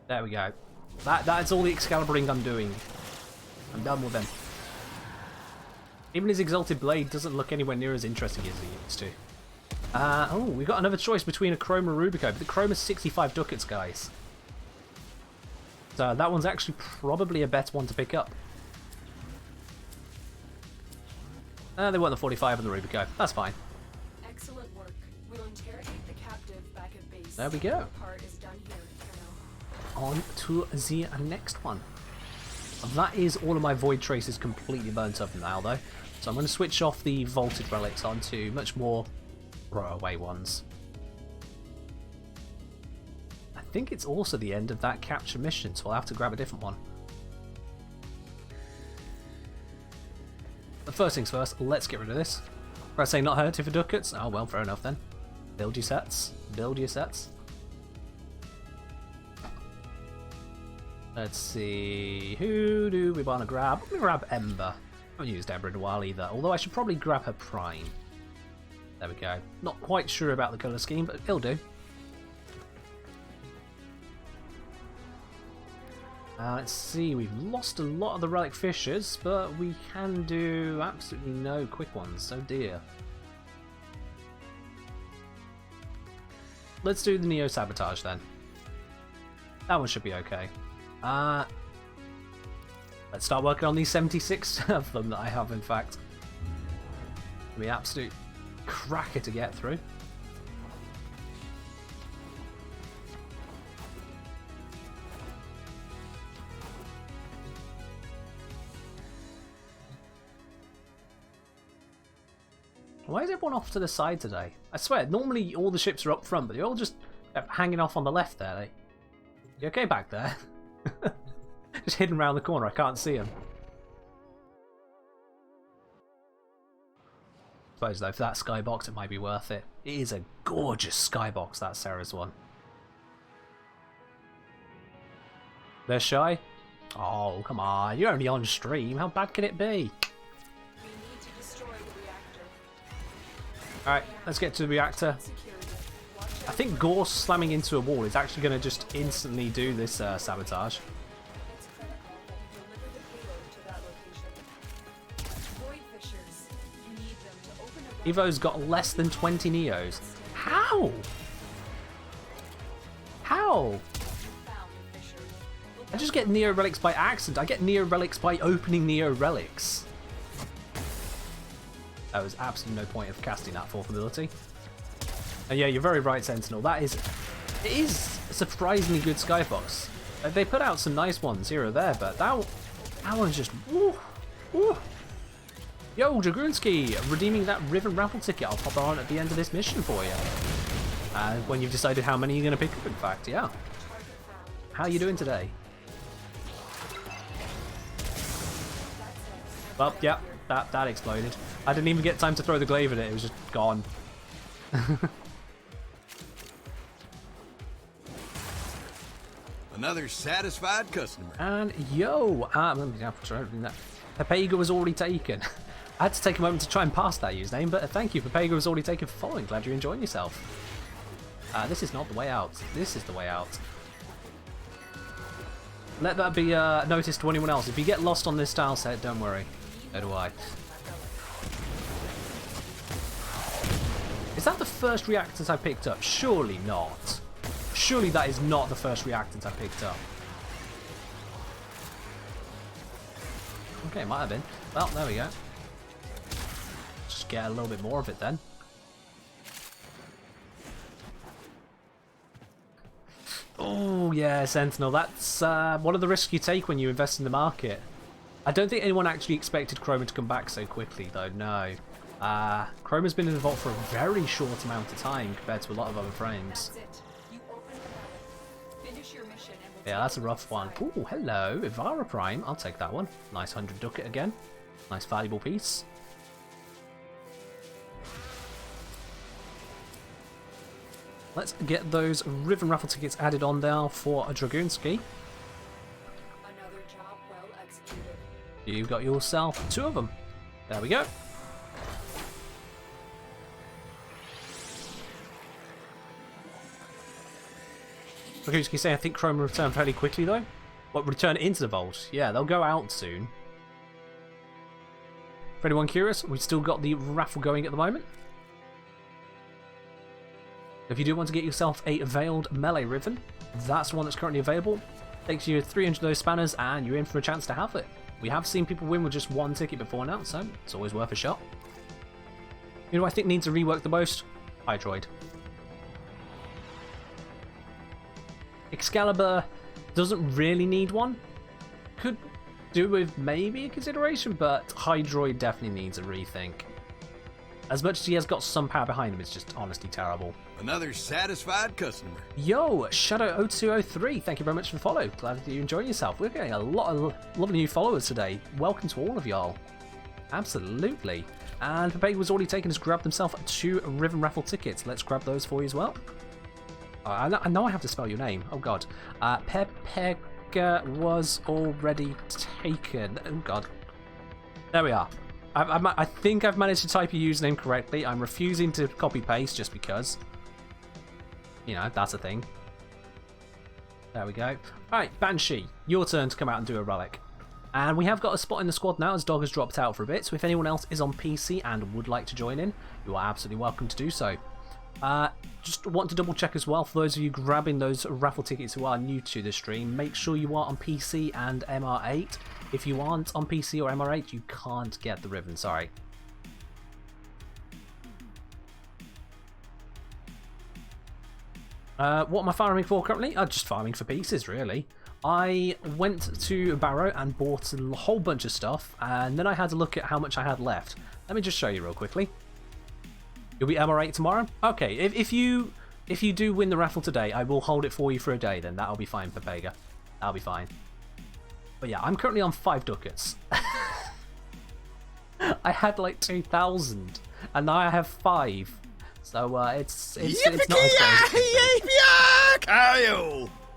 There we go. That's all the Excaliburing I'm doing. I'm done with him. Even his Exalted Blade doesn't look anywhere near as interesting as he used to. Oh, we've got another choice between a Chrome or Rubico, but the Chrome is 65 ducats, guys. So that one's actually probably a better one to pick up. They want the 45 and the Rubico. That's fine. Excellent work. We'll interrogate the captive back at base. There we go. Your part is done here, Colonel. On to the next one. That is all of my Void Traces completely burnt up now, though. So I'm going to switch off the Vaulted Relics onto much more throwaway ones. I think it's also the end of that capture mission, so I'll have to grab a different one. But first things first, let's get rid of this. Right, saying not hurting for ducats? Oh well, fair enough then. Build your sets. Build your sets. Let's see, who do we want to grab? I'm going to grab Ember. I haven't used Ember in a while either, although I should probably grab her Prime. There we go. Not quite sure about the colour scheme, but it'll do. Let's see, we've lost a lot of the Relic Fishers, but we can do absolutely no quick ones, oh dear. Let's do the Neo Sabotage then. That one should be okay. Let's start working on these 76 of them that I have, in fact. It'll be absolute cracker to get through. Why is everyone off to the side today? I swear, normally all the ships are up front, but they're all just hanging off on the left there. You okay back there? Just hidden around the corner, I can't see them. I suppose though, for that skybox it might be worth it. It is a gorgeous skybox, that Sarah's one. They're shy? Oh, come on, you're only on stream, how bad can it be? We need to destroy the reactor. Alright, let's get to the reactor. Security. Watch out. I think Gorse slamming into a wall is actually going to just instantly do this sabotage. It's critical that you deliver the payload to that location. Void fishers. You need them to open a Evo's got less than 20 Neos. How? How? You found a fisher. Look I out just get Neo Relics by accident. I get Neo Relics by opening Neo Relics. There was absolutely no point of casting that fourth ability. And yeah, you're very right, Sentinel. It is a surprisingly good skybox. They put out some nice ones here or there, but that one's just woo, woo. Yo, Dragoonsky, redeeming that Riven raffle ticket. I'll pop it on at the end of this mission for you. When you've decided how many you're going to pick up, in fact, yeah. How are you doing today? Well, yeah, that exploded. I didn't even get time to throw the glaive at it, it was just gone. Another satisfied customer. And yo, Pepega was already taken. I had to take a moment to try and pass that username, but thank you, Pepega was already taken for following. Glad you're enjoying yourself. This is not the way out. This is the way out. Let that be noticed to anyone else. If you get lost on this style set, don't worry. So do I. Is that the first reactants I picked up? Surely not. Surely that is not the first reactant I picked up. Okay, might have been. Well, there we go. Just get a little bit more of it then. Oh yeah, Sentinel. That's one of the risks you take when you invest in the market. I don't think anyone actually expected Chroma to come back so quickly, though. No. Chroma's been in the vault for a very short amount of time compared to a lot of other frames. That's it. You open the relic. Finish your mission and we'll Yeah, take that's a you rough one. inside. Ooh, hello. Ivara Prime. I'll take that one. Nice 100 ducat again. Nice valuable piece. Let's get those Riven raffle tickets added on now for a Dragoonski. Another job well executed. You've got yourself 2 of them. There we go. Dragoonski say I think Chrome will return fairly quickly though. What, return into the vault? Yeah, they'll go out soon. For anyone curious, we've still got the raffle going at the moment. If you do want to get yourself a Veiled Melee Riven, that's the one that's currently available. Takes you 300 of those spanners and you're in for a chance to have it. We have seen people win with just 1 ticket before now, so it's always worth a shot. You know, I think needs to rework the most? Hydroid. Excalibur doesn't really need one. Could do with maybe a consideration, but Hydroid definitely needs a rethink. As much as he has got some power behind him, it's just honestly terrible. Another satisfied customer. Yo, Shadow0203, thank you very much for the follow. Glad that you enjoyed yourself. We're getting a lot of lovely new followers today. Welcome to all of y'all. Absolutely. And Pepega was already taken, has grabbed himself 2 Riven raffle tickets. Let's grab those for you as well. I know I have to spell your name. Oh god. Pepega was already taken. Oh god. There we are. I think I've managed to type your username correctly. I'm refusing to copy paste just because. You know, that's a thing. There we go. Alright, Banshee, your turn to come out and do a relic. And we have got a spot in the squad now as Dog has dropped out for a bit, so if anyone else is on PC and would like to join in, you are absolutely welcome to do so. Just want to double check as well, for those of you grabbing those raffle tickets who are new to the stream, make sure you are on PC and MR8. If you aren't on PC or MR8, you can't get the Riven, sorry. What am I farming for currently? Just farming for pieces, really. I went to Baro and bought a whole bunch of stuff, and then I had to look at how much I had left. Let me just show you real quickly. You'll be MR8 tomorrow? Okay, if you do win the raffle today, I will hold it for you for a day then. That'll be fine, Pepega. That'll be fine. But yeah, I'm currently on 5 ducats. I had like 2,000, and now I have 5. So it's not as great.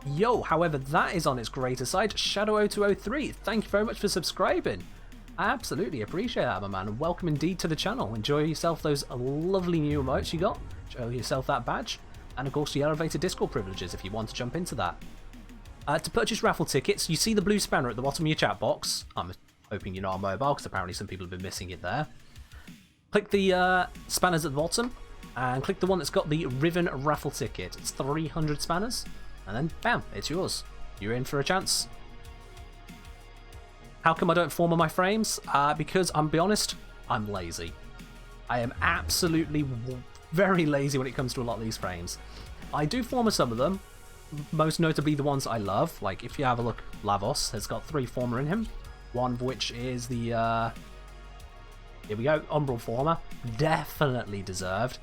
Yo, however, that is on its greater side. Shadow0203, thank you very much for subscribing. I absolutely appreciate that, my man. Welcome indeed to the channel. Enjoy yourself those lovely new emotes you got. Show yourself that badge. And of course the elevated Discord privileges if you want to jump into that. To purchase raffle tickets, you see the blue spanner at the bottom of your chat box. I'm hoping you're not on mobile because apparently some people have been missing it there. Click the spanners at the bottom and click the one that's got the Riven raffle ticket. It's 300 spanners and then bam, it's yours. You're in for a chance. How come I don't form on my frames? Because I'm be honest, I'm lazy. I am absolutely very lazy when it comes to a lot of these frames. I do form some of them, most notably the ones I love. Like if you have a look, Lavos has got 3 former in him, one of which is the here we go, Umbral former, definitely deserved.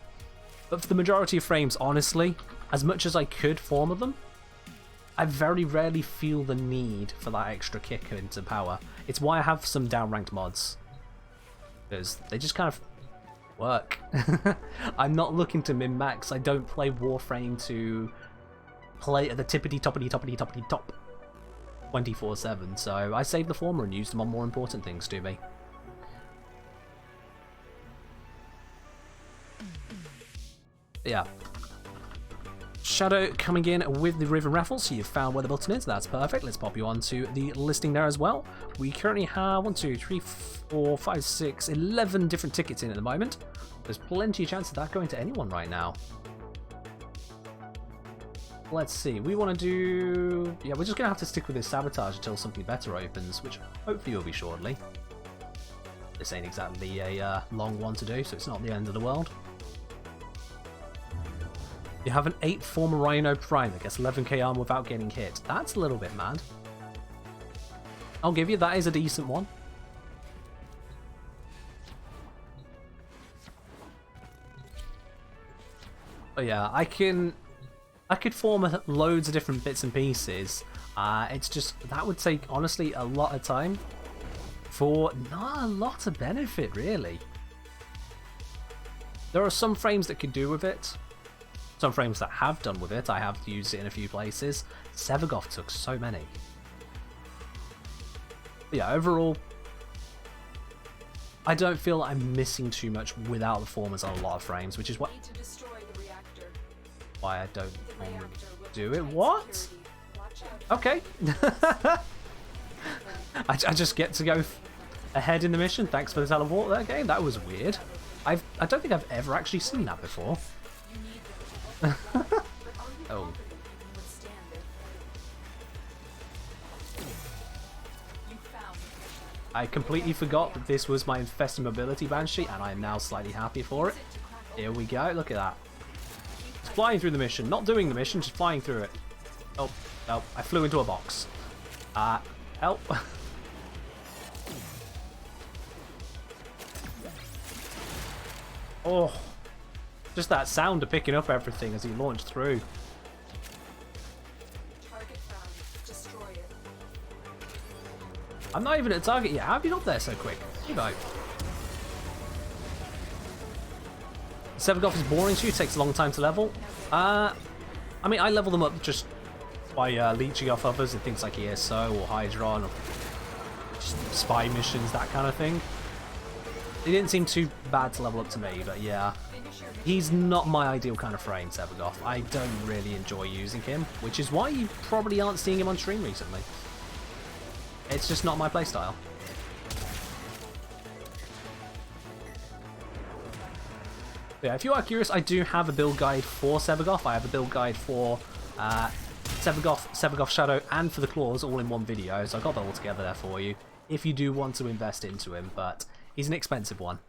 But for the majority of frames, honestly, as much as I could form them, I very rarely feel the need for that extra kick into power. It's why I have some downranked mods, because they just kind of work. I'm not looking to min-max. I don't play Warframe to play at the toppity top 24/7, so I save the former and use them on more important things to me. Yeah. Shadow coming in with the Riven raffle, so you've found where the button is. That's perfect. Let's pop you onto the listing there as well. We currently have 1, 2, 3, 4, 5, 6, 11 different tickets in at the moment. There's plenty of chance of that going to anyone right now. Let's see. We want to do... Yeah, we're just going to have to stick with this sabotage until something better opens, which hopefully will be shortly. This ain't exactly a long one to do, so it's not the end of the world. You have an 8 former Rhino Prime that gets 11k armor without getting hit. That's a little bit mad. I'll give you, that is a decent one. But yeah, I could form loads of different bits and pieces. It's just, that would take, honestly, a lot of time for not a lot of benefit, really. There are some frames that could do with it. some frames that have done with it. I have used it in a few places. Sevagoth took so many. But yeah, overall, I don't feel like I'm missing too much without the formers on a lot of frames, which is what Need to destroy the reactor. why I don't The reactor will do it. contain What? security. Watch out. Okay. I just get to go ahead in the mission. Thanks for the teleport there, game. That was weird. I don't think I've ever actually seen that before. You need them to help you out, but are you Oh. confident you can withstand their threat? You found the fissure. I completely forgot that this was my Infested Mobility Banshee, and I am now slightly happy for it. Here we go. Look at that. It's flying through the mission. Not doing the mission, just flying through it. Oh, no. I flew into a box. Help. Oh. Just that sound of picking up everything as he launched through. Target found. Destroy it. I'm not even at target yet. How have you got there so quick? You know. Sevagoth is boring to you. Takes a long time to level. I mean, I level them up just by leeching off others and things like ESO or Hydron or just spy missions, that kind of thing. It didn't seem too bad to level up to me, but yeah. He's not my ideal kind of frame, Sevagoth. I don't really enjoy using him, which is why you probably aren't seeing him on stream recently. It's just not my playstyle. Yeah, if you are curious, I do have a build guide for Sevagoth. I have a build guide for Sevagoth Shadow, and for the claws all in one video, so I got that all together there for you if you do want to invest into him, but he's an expensive one.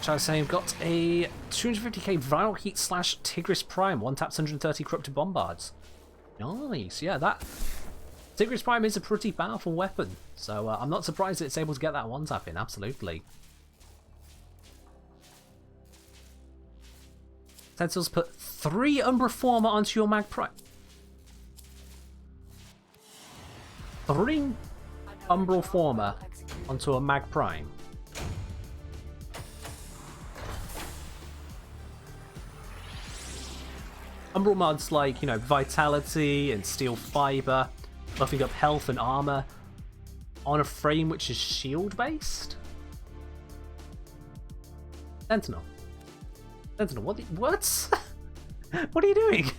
Shall I say I've got a 250k Viral Heat / Tigris Prime, one taps 130 corrupted bombards. Nice, yeah, that Tigris Prime is a pretty powerful weapon, so I'm not surprised that it's able to get that one tap in, absolutely. Sentinels put 3 Umbra Former onto your Mag Prime. 3 Umbral Former onto a Mag Prime. Umbral mods like, you know, Vitality and Steel Fiber, buffing up health and armor on a frame which is shield based? Sentinel. Sentinel, what? What are you doing?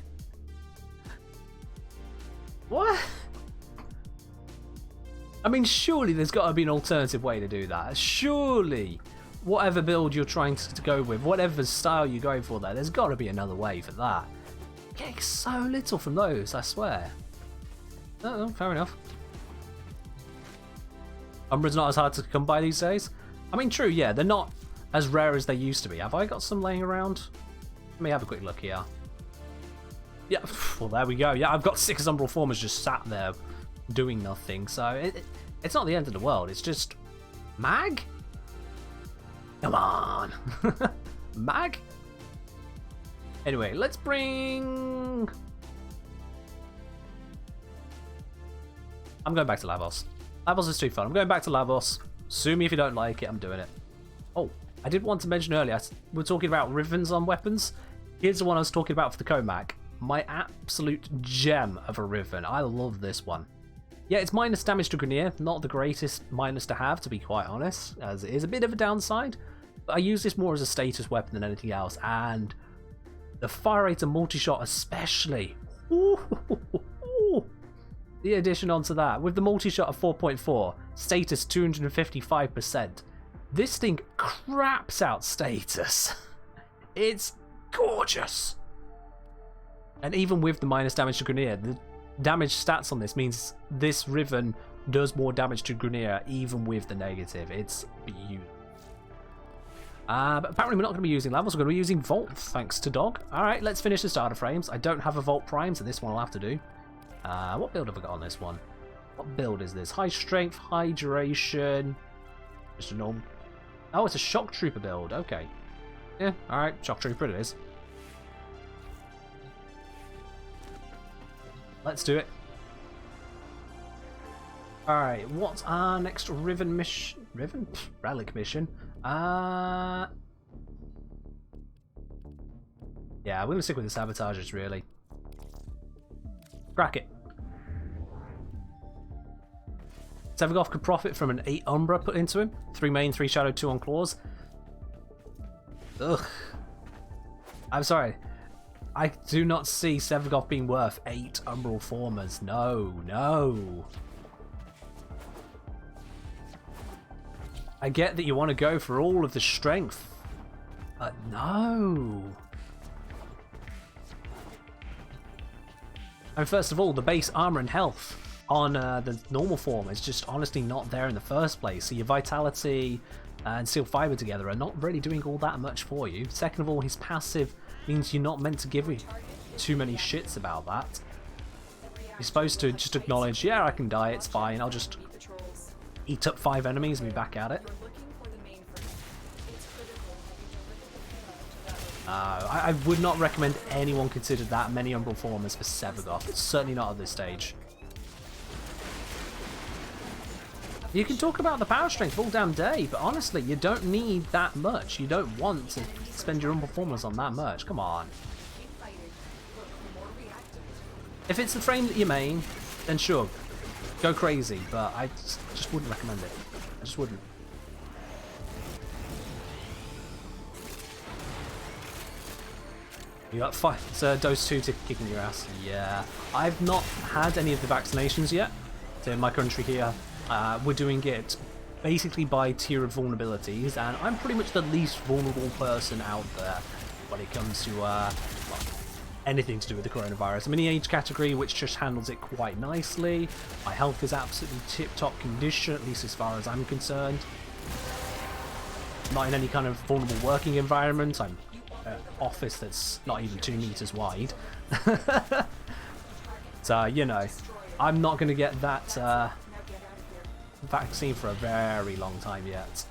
What? I mean, surely there's got to be an alternative way to do that. Surely, whatever build you're trying to go with, whatever style you're going for there's got to be another way for that. Getting so little from those, I swear. Oh, fair enough. Umbra's not as hard to come by these days. I mean, true, yeah, they're not as rare as they used to be. Have I got some laying around? Let me have a quick look here. Yeah, well, there we go. Yeah, I've got 6 Umbral Formers just sat there doing nothing, so it's not the end of the world. It's just Mag? Come on. Mag? Anyway, let's bring... I'm going back to Lavos. Lavos is too fun. I'm going back to Lavos. Sue me if you don't like it. I'm doing it. Oh, I did want to mention earlier, we're talking about ribbons on weapons. Here's the one I was talking about for the Comac. My absolute gem of a ribbon. I love this one. Yeah, it's minus damage to Grenier. Not the greatest minus to have, to be quite honest, as it is a bit of a downside. But I use this more as a status weapon than anything else, and the fire rate and multi-shot especially. Ooh. The addition onto that, with the multi-shot of 4.4, status 255%. This thing craps out status. It's gorgeous. And even with the minus damage to Grenier, the damage stats on this means this Riven does more damage to Grenier even with the negative. It's beautiful. But apparently we're not going to be using levels, we're going to be using Volt, thanks to Dog. Alright, let's finish the starter frames. I don't have a Volt Prime, so this one I'll have to do. What build have I got on this one? What build is this? High Strength, High Duration... Just a normal... Oh, it's a Shock Trooper build, okay. Yeah, alright, Shock Trooper it is. Let's do it. Alright, what's our next Riven mission? Riven? Relic mission. Yeah, we're gonna stick with the sabotagers, really. Crack it. Sevagoth could profit from an 8 Umbra put into him. 3 main, 3 shadow, 2 on claws. Ugh. I'm sorry. I do not see Sevagoth being worth 8 Umbral Formers. No, no. I get that you want to go for all of the strength, but no. And first of all, the base armor and health on the normal form is just honestly not there in the first place. So your vitality and steel fiber together are not really doing all that much for you. Second of all, his passive means you're not meant to give too many shits about that. You're supposed to just acknowledge, yeah, I can die, it's fine, I'll just eat up 5 enemies and be back at it. I would not recommend anyone consider that many Umbral Formers for Sevagoth. Certainly not at this stage. You can talk about the power strength all damn day, but honestly, you don't need that much. You don't want to spend your Umbral Formers on that much. Come on. If it's the frame that you main, then sure, go crazy, but I just wouldn't recommend it. I just wouldn't. You got 5, so dose 2 to kicking your ass. Yeah, I've not had any of the vaccinations yet. So in my country here, we're doing it basically by tier of vulnerabilities, and I'm pretty much the least vulnerable person out there when it comes to well, anything to do with the coronavirus. I'm in the age category, which just handles it quite nicely. My health is absolutely tip-top condition, at least as far as I'm concerned. Not in any kind of vulnerable working environment. I'm office that's not even 2 meters wide. So, you know, I'm not going to get that vaccine for a very long time yet.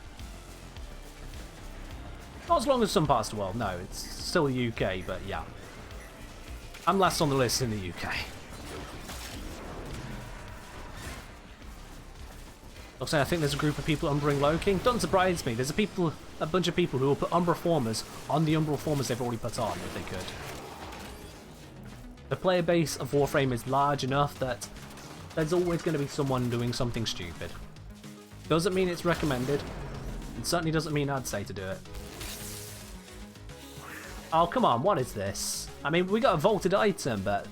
Not as long as some parts of the world, no, it's still the UK, but yeah. I'm last on the list in the UK. Also, I think there's a group of people umbering Loki. Doesn't surprise me. There's a bunch of people who will put Umbra Formers on the Umbral Formers they've already put on, if they could. The player base of Warframe is large enough that there's always going to be someone doing something stupid. Doesn't mean it's recommended. It certainly doesn't mean I'd say to do it. Oh, come on, what is this? I mean, we got a vaulted item, but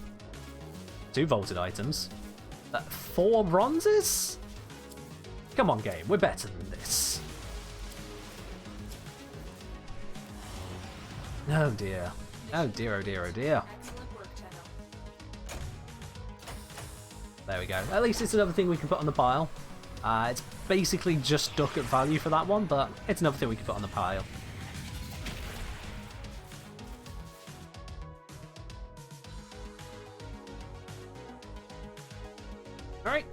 2 vaulted items. 4 bronzes? Come on, game, we're better than this. Oh dear. Oh dear, oh dear, oh dear. There we go. At least it's another thing we can put on the pile. It's basically just ducat value for that one, but it's another thing we can put on the pile. Alright.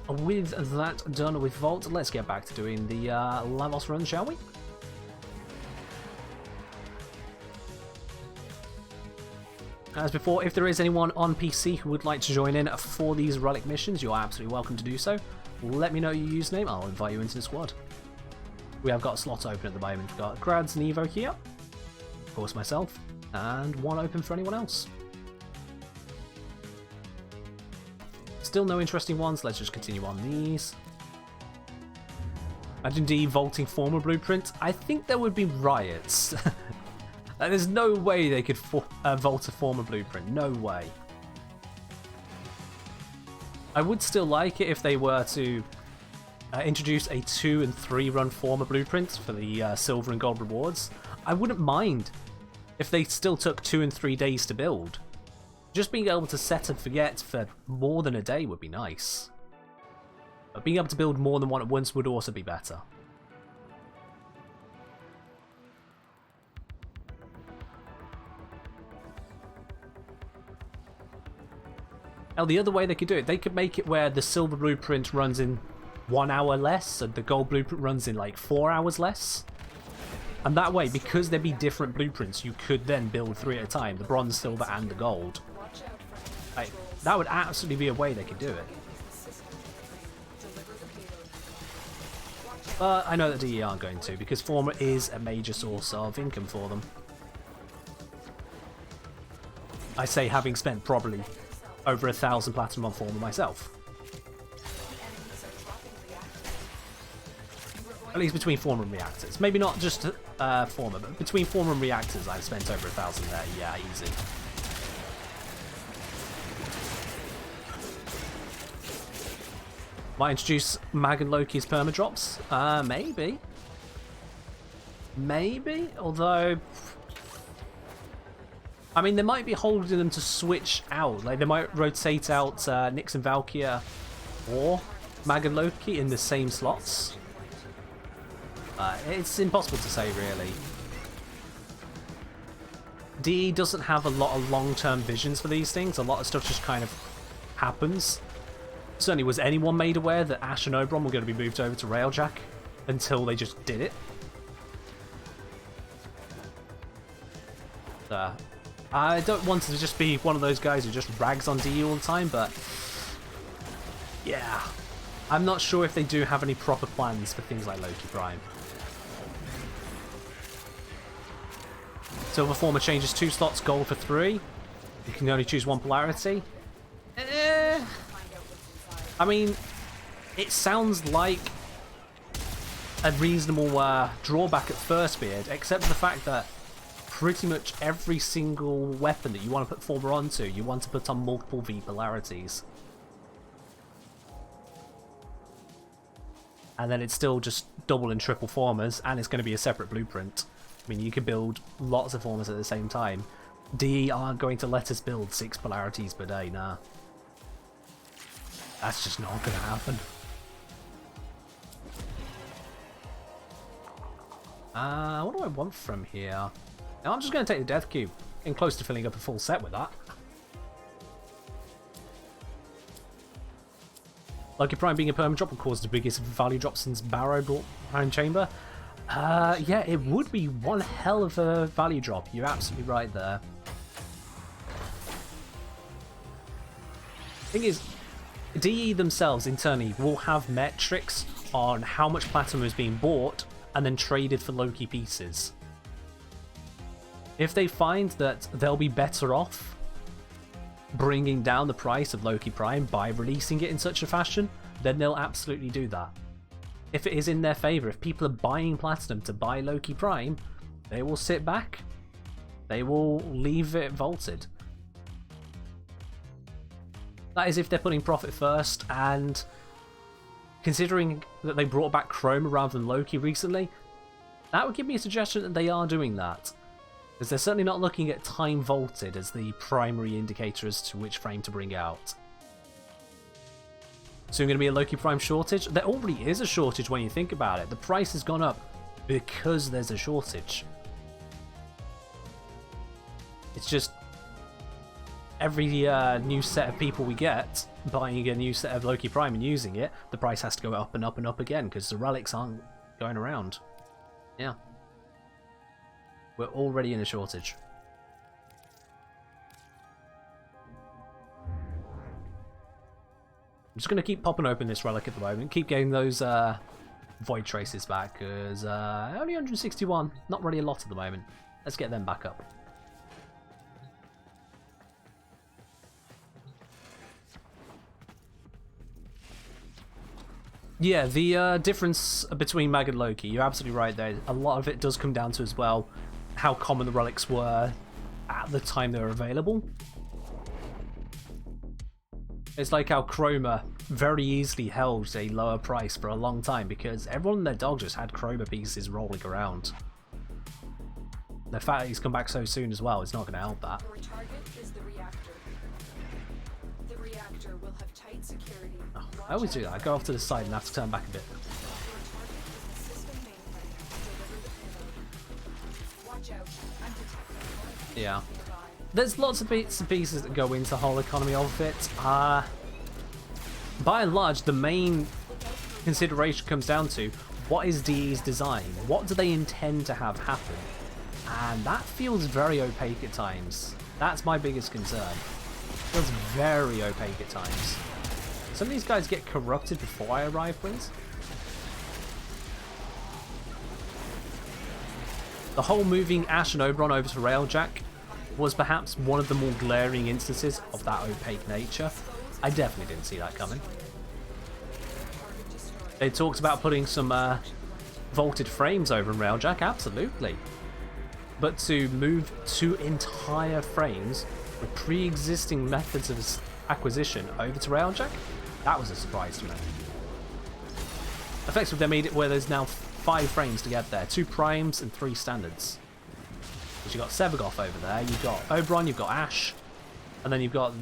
With that done with Vault, let's get back to doing the Lavos run, shall we? As before, if there is anyone on PC who would like to join in for these relic missions, you're absolutely welcome to do so. Let me know your username, I'll invite you into the squad. We have got a slot open at the moment. We've got Grads and Evo here, of course myself, and one open for anyone else. Still no interesting ones, let's just continue on these. Imagine de-vaulting Former Blueprint. I think there would be riots. There's no way they could vault a Former Blueprint, no way. I would still like it if they were to introduce a 2 and 3 run Former Blueprint for the silver and gold rewards. I wouldn't mind if they still took 2 and 3 days to build. Just being able to set and forget for more than a day would be nice. But being able to build more than one at once would also be better. Now, the other way they could do it, they could make it where the silver blueprint runs in 1 hour less, and the gold blueprint runs in like 4 hours less. And that way, because there'd be different blueprints, you could then build 3 at a time, the bronze, silver, and the gold. Like, that would absolutely be a way they could do it. But I know that DE aren't going to, because Former is a major source of income for them. I say having spent probably over 1,000 platinum on Former myself. At least between Former and Reactors. Maybe not just Former, but between Former and Reactors I've spent over 1,000 there. Yeah, easy. Might introduce Mag and Loki's permadrops? Maybe. Maybe? Although... I mean, they might be holding them to switch out. Like, they might rotate out Nyx and Valkyria or Mag and Loki in the same slots. It's impossible to say, really. DE doesn't have a lot of long-term visions for these things. A lot of stuff just kind of happens. Certainly, was anyone made aware that Ash and Oberon were going to be moved over to Railjack until they just did it? I don't want to just be one of those guys who just rags on DE all the time, but yeah, I'm not sure if they do have any proper plans for things like Loki Prime. Silver Former changes 2 slots, gold for 3. You can only choose 1 polarity. I mean, it sounds like a reasonable drawback at first beard, except for the fact that pretty much every single weapon that you want to put Former onto, you want to put on multiple V polarities. And then it's still just double and triple Formers, and it's going to be a separate blueprint. I mean, you can build lots of Formers at the same time. DE aren't going to let us build 6 polarities per day, nah. That's just not going to happen. What do I want from here? Now I'm just going to take the Death Cube. Getting close to filling up a full set with that. Loki Prime being a perma-drop will cause the biggest value drop since Baro brought Prime Chamber. Yeah, it would be one hell of a value drop. You're absolutely right there. Thing is, DE themselves internally will have metrics on how much platinum is being bought and then traded for Loki pieces. If they find that they'll be better off bringing down the price of Loki Prime by releasing it in such a fashion, then they'll absolutely do that. If it is in their favour, if people are buying platinum to buy Loki Prime, they will sit back. They will leave it vaulted. That is if they're putting profit first, and considering that they brought back Chroma rather than Loki recently, that would give me a suggestion that they are doing that. Because they're certainly not looking at time vaulted as the primary indicator as to which frame to bring out. Soon going to be a Loki Prime shortage? There already is a shortage when you think about it. The price has gone up because there's a shortage. It's just every new set of people we get buying a new set of Loki Prime and using it, the price has to go up and up and up again because the relics aren't going around. Yeah. We're already in a shortage. I'm just going to keep popping open this relic at the moment, keep getting those void traces back, because only 161, not really a lot at the moment. Let's get them back up. Yeah, the difference between Mag and Loki, you're absolutely right there. A lot of it does come down to, as well, how common the relics were at the time they were available. It's like how Chroma very easily held a lower price for a long time because everyone and their dog just had Chroma pieces rolling around. The fact that he's come back so soon as well is not going to help that. Your target is the reactor. The reactor will have tight security. Oh, I always do that. I go off to the side and have to turn back a bit. Your target is the system mainframe. Deliver the payload. Watch out. Undetected. Yeah. There's lots of bits and pieces that go into the whole economy of it. By and large, the main consideration comes down to what is DE's design? What do they intend to have happen? And that feels very opaque at times. That's my biggest concern. It feels very opaque at times. Some of these guys get corrupted before I arrive, please. The whole moving Ash and Oberon over to Railjack was perhaps one of the more glaring instances of that opaque nature. I definitely didn't see that coming. They talked about putting some vaulted frames over in Railjack, absolutely. But to move 2 entire frames with pre-existing methods of acquisition over to Railjack, that was a surprise to me. Effectively, they made it where there's now 5 frames to get there, 2 primes and 3 standards. Because you've got Sevagoth over there, you've got Oberon, you've got Ash, and then you've got,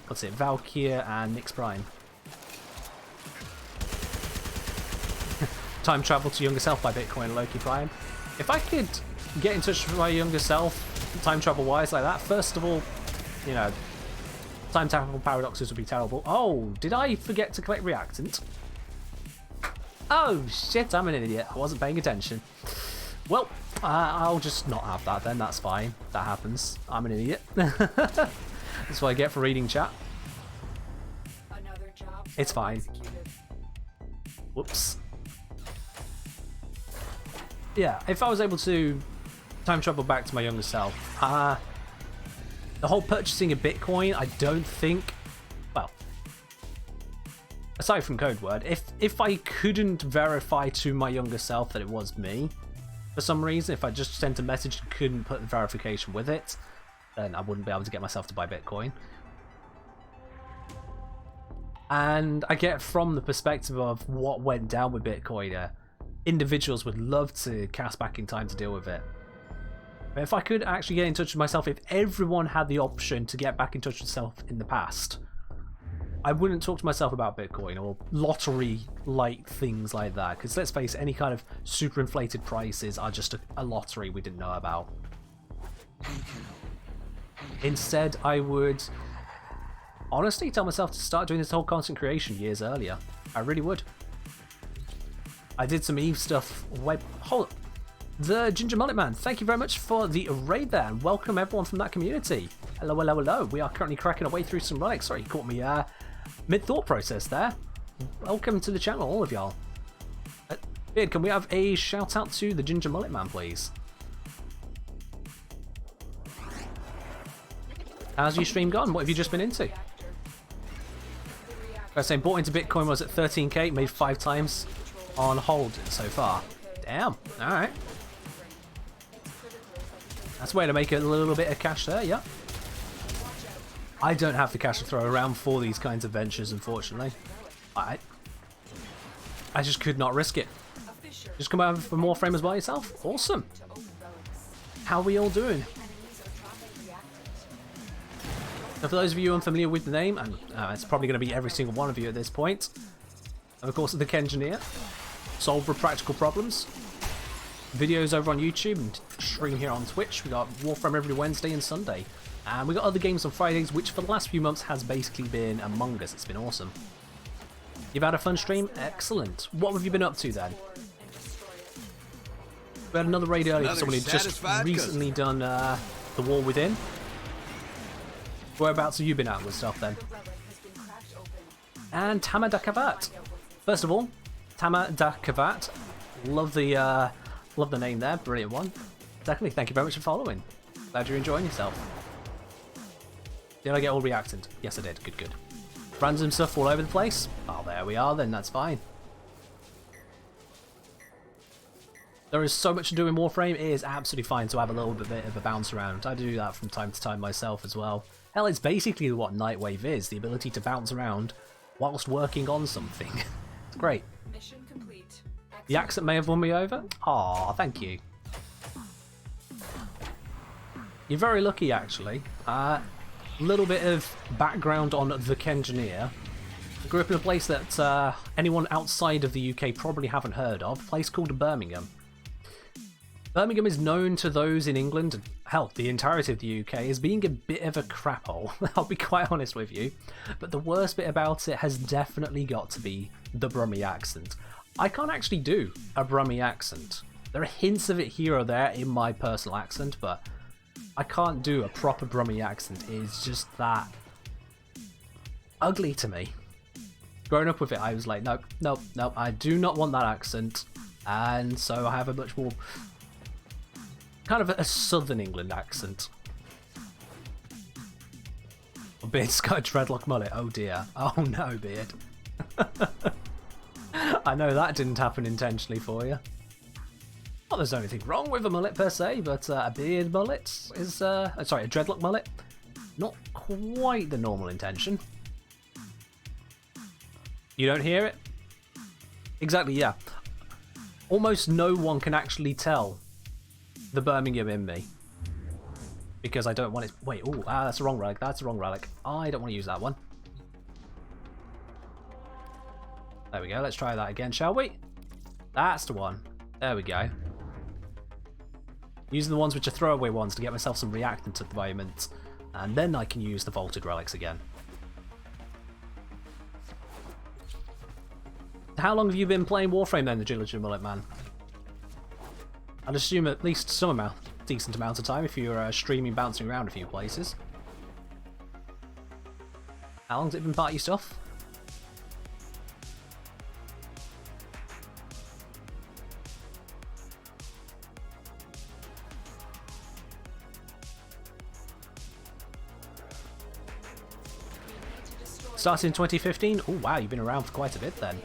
what's it, Valkyr and Nyx Prime. Time travel to younger self by Bitcoin and Loki Prime. If I could get in touch with my younger self, time travel wise like that, first of all, you know, time travel paradoxes would be terrible. Oh, did I forget to collect reactant? Oh shit, I'm an idiot. I wasn't paying attention. Well, I'll just not have that then, that's fine. That happens. I'm an idiot. That's what I get for reading chat. Another job It's fine. executed. Whoops. Yeah, if I was able to time travel back to my younger self, the whole purchasing of Bitcoin, I don't think, well, aside from code word, if I couldn't verify to my younger self that it was me, for some reason, if I just sent a message and couldn't put the verification with it, then I wouldn't be able to get myself to buy Bitcoin. And I get from the perspective of what went down with Bitcoin, individuals would love to cast back in time to deal with it. But if I could actually get in touch with myself, if everyone had the option to get back in touch with self in the past, I wouldn't talk to myself about Bitcoin or lottery-like things like that. Because let's face it, any kind of super inflated prices are just a lottery we didn't know about. Instead, I would honestly tell myself to start doing this whole content creation years earlier. I really would. I did some Eve stuff. Wait, hold up. The Ginger Mullet Man, thank you very much for the raid there, and welcome everyone from that community. Hello, hello, hello. We are currently cracking our way through some relics. Sorry, you caught me mid-thought process there. Welcome to the channel, all of y'all. Beard, can we have a shout out to the Ginger Mullet Man, please? How's your stream gone? What have you just been into? I was saying, bought into Bitcoin was at 13k, made 5 times on hold so far. Damn, alright. That's a way to make a little bit of cash there, yeah. I don't have the cash to throw around for these kinds of ventures, unfortunately. I just could not risk it. Just come over for Warframe as well yourself? Awesome. How are we all doing? So for those of you unfamiliar with the name, and it's probably going to be every single one of you at this point, and of course the Kengineer, solve for practical problems. Videos over on YouTube and stream here on Twitch. We got Warframe every Wednesday and Sunday. And we got other games on Fridays, which for the last few months has basically been Among Us. It's been awesome. You've had a fun stream? Excellent. What have you been up to then? We had another raid earlier for someone who'd just recently done The War Within. Whereabouts have you been at with stuff then? And Tama da Kavat. First of all, Tama da Kavat. Love the name there, brilliant one. Secondly, thank you very much for following. Glad you're enjoying yourself. Did I get all reactant? Yes I did, good, good. Random stuff all over the place? Oh, there we are then, that's fine. There is so much to do in Warframe, it is absolutely fine to have a little bit of a bounce around. I do that from time to time myself as well. Hell, it's basically what Nightwave is, the ability to bounce around whilst working on something. It's great. Mission complete. The accent may have won me over. Aw, thank you. You're very lucky, actually. Little bit of background on the Kengineer. I grew up in a place that anyone outside of the UK probably haven't heard of. A place called Birmingham. Birmingham is known to those in England, and hell, the entirety of the UK, as being a bit of a crap hole. I'll be quite honest with you. But the worst bit about it has definitely got to be the Brummie accent. I can't actually do a Brummie accent. There are hints of it here or there in my personal accent, but I can't do a proper Brummie accent. It's just that ugly to me. Growing up with it, I was like, nope, nope, nope, I do not want that accent. And so I have a much more kind of a southern England accent. Beard's got a dreadlock mullet. Oh dear. Oh no, Beard. I know that didn't happen intentionally for you. Not there's anything wrong with a mullet per se, but a beard mullet is, sorry, a dreadlock mullet, not quite the normal intention. You don't hear it? Exactly, yeah. Almost no one can actually tell the Birmingham in me. Because I don't want it... Wait, oh, that's the wrong relic. That's the wrong relic. I don't want to use that one. There we go. Let's try that again, shall we? That's the one. There we go. Using the ones which are throwaway ones to get myself some reactants at the moment. And then I can use the vaulted relics again. How long have you been playing Warframe then, the Diligent Mullet Man? I'd assume at least some decent amount of time if you're streaming, bouncing around a few places. How long's it been part of your stuff? Started in 2015? Oh wow, you've been around for quite a bit then.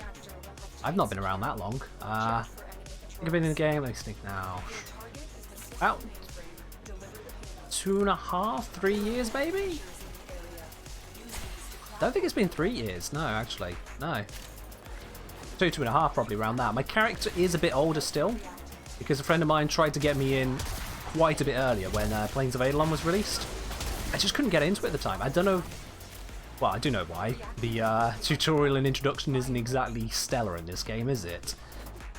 I've not been around that long. I think I've been in the game, let me think now. About 2.5, 3 years maybe? Don't think it's been 3 years, no actually, no. 2.5 probably around that. My character is a bit older still, because a friend of mine tried to get me in quite a bit earlier when Plains of Eidolon was released. I just couldn't get into it at the time. I don't know. Well, I do know why. The tutorial and introduction isn't exactly stellar in this game, is it?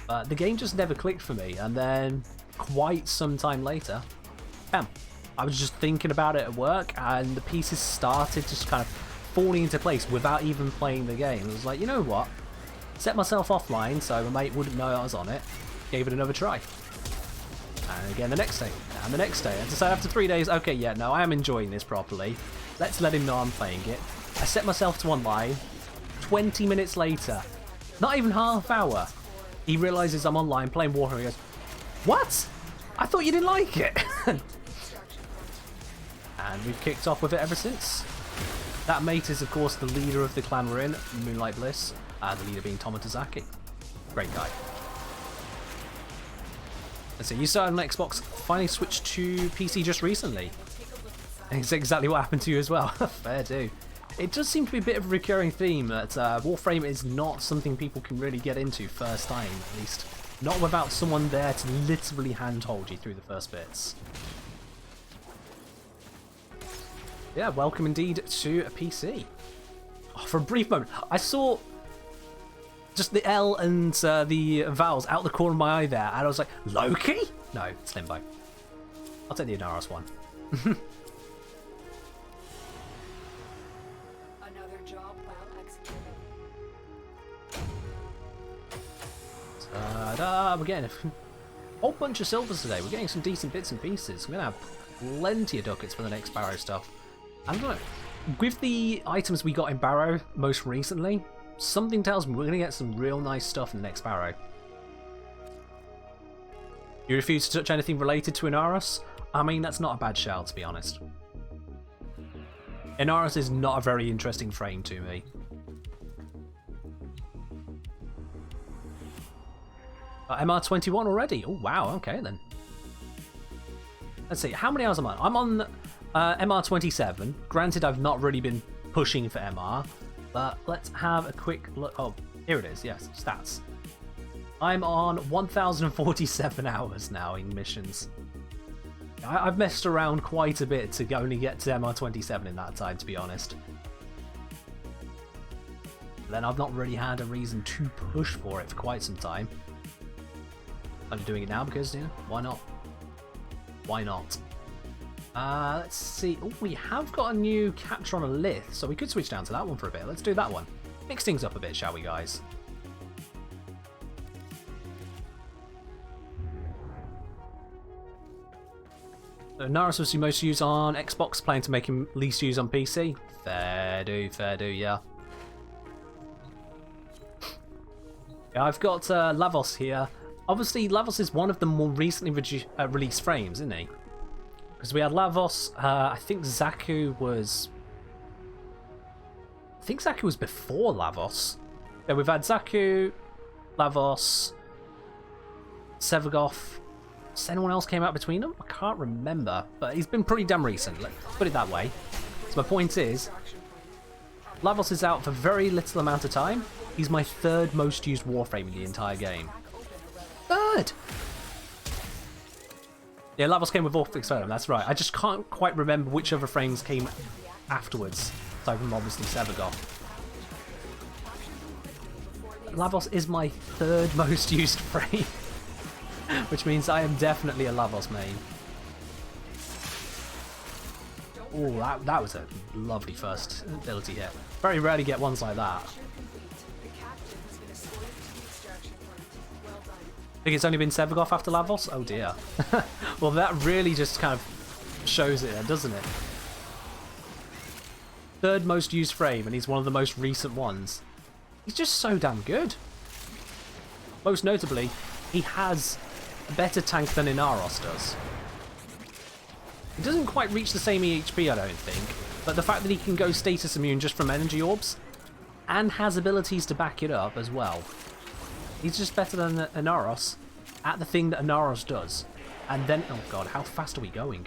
But the game just never clicked for me, and then quite some time later, bam, I was just thinking about it at work, and the pieces started just kind of falling into place without even playing the game. I was like, you know what? Set myself offline so my mate wouldn't know I was on it. Gave it another try. And again the next day, and the next day. I decided after 3 days, okay, yeah, no, I am enjoying this properly. Let's let him know I'm playing it. I set myself to online. 20 minutes later, not even half hour, he realizes I'm online playing Warframe. He goes, "What? I thought you didn't like it." And we've kicked off with it ever since. That mate is, of course, the leader of the clan we're in, Moonlight Bliss. The leader being Tomatozaki. Great guy. Let's see, you started on Xbox, finally switched to PC just recently. It's exactly what happened to you as well. Fair do. It does seem to be a bit of a recurring theme that Warframe is not something people can really get into first time, at least. Not without someone there to literally handhold you through the first bits. Yeah, welcome indeed to a PC. Oh, for a brief moment, I saw just the L and the vowels out the corner of my eye there, and I was like, Loki? No, it's Limbo. I'll take the Inaros one. We're getting a whole bunch of silvers today. We're getting some decent bits and pieces. We're going to have plenty of ducats for the next Baro stuff. And look, with the items we got in Baro most recently, something tells me we're going to get some real nice stuff in the next Baro. You refuse to touch anything related to Inaros? I mean, that's not a bad shout, to be honest. Inaros is not a very interesting frame to me. MR21 already? Oh, wow, okay then. Let's see, how many hours am I on? I'm on MR27. Granted, I've not really been pushing for MR, but let's have a quick look. Oh, here it is, yes, stats. I'm on 1,047 hours now in missions. I've messed around quite a bit to only get to MR27 in that time, to be honest. Then I've not really had a reason to push for it for quite some time. I'm doing it now because, you know, why not? Why not? Let's see. Oh, we have got a new capture on a lith, so we could switch down to that one for a bit. Let's do that one. Mix things up a bit, shall we, guys? So Naris was you most use on Xbox, planning to make him least use on PC. Fair do, yeah. Yeah, I've got Lavos here. Obviously, Lavos is one of the more recently released frames, isn't he? Because we had Lavos, I think Zaku was think Zaku was before Lavos. Yeah, we've had Zaku, Lavos, Sevagoth. Has anyone else came out between them? I can't remember, but he's been pretty damn recent. Let's put it that way. So my point is, Lavos is out for very little amount of time. He's my third most used Warframe in the entire game. Third! Yeah, Lavos came with Warframe, that's right. I just can't quite remember which other frames came afterwards, aside from obviously Sevagoth. Lavos is my third most used frame, which means I am definitely a Lavos main. Oh, that was a lovely first ability hit. Very rarely get ones like that. I think it's only been Sevagoth after Lavos? Oh dear. Well, that really just kind of shows it, doesn't it? Third most used frame, and he's one of the most recent ones. He's just so damn good. Most notably, he has a better tank than Inaros does. He doesn't quite reach the same EHP, I don't think, but the fact that he can go status immune just from energy orbs, and has abilities to back it up as well. He's just better than Inaros at the thing that Inaros does. And then, oh god, how fast are we going?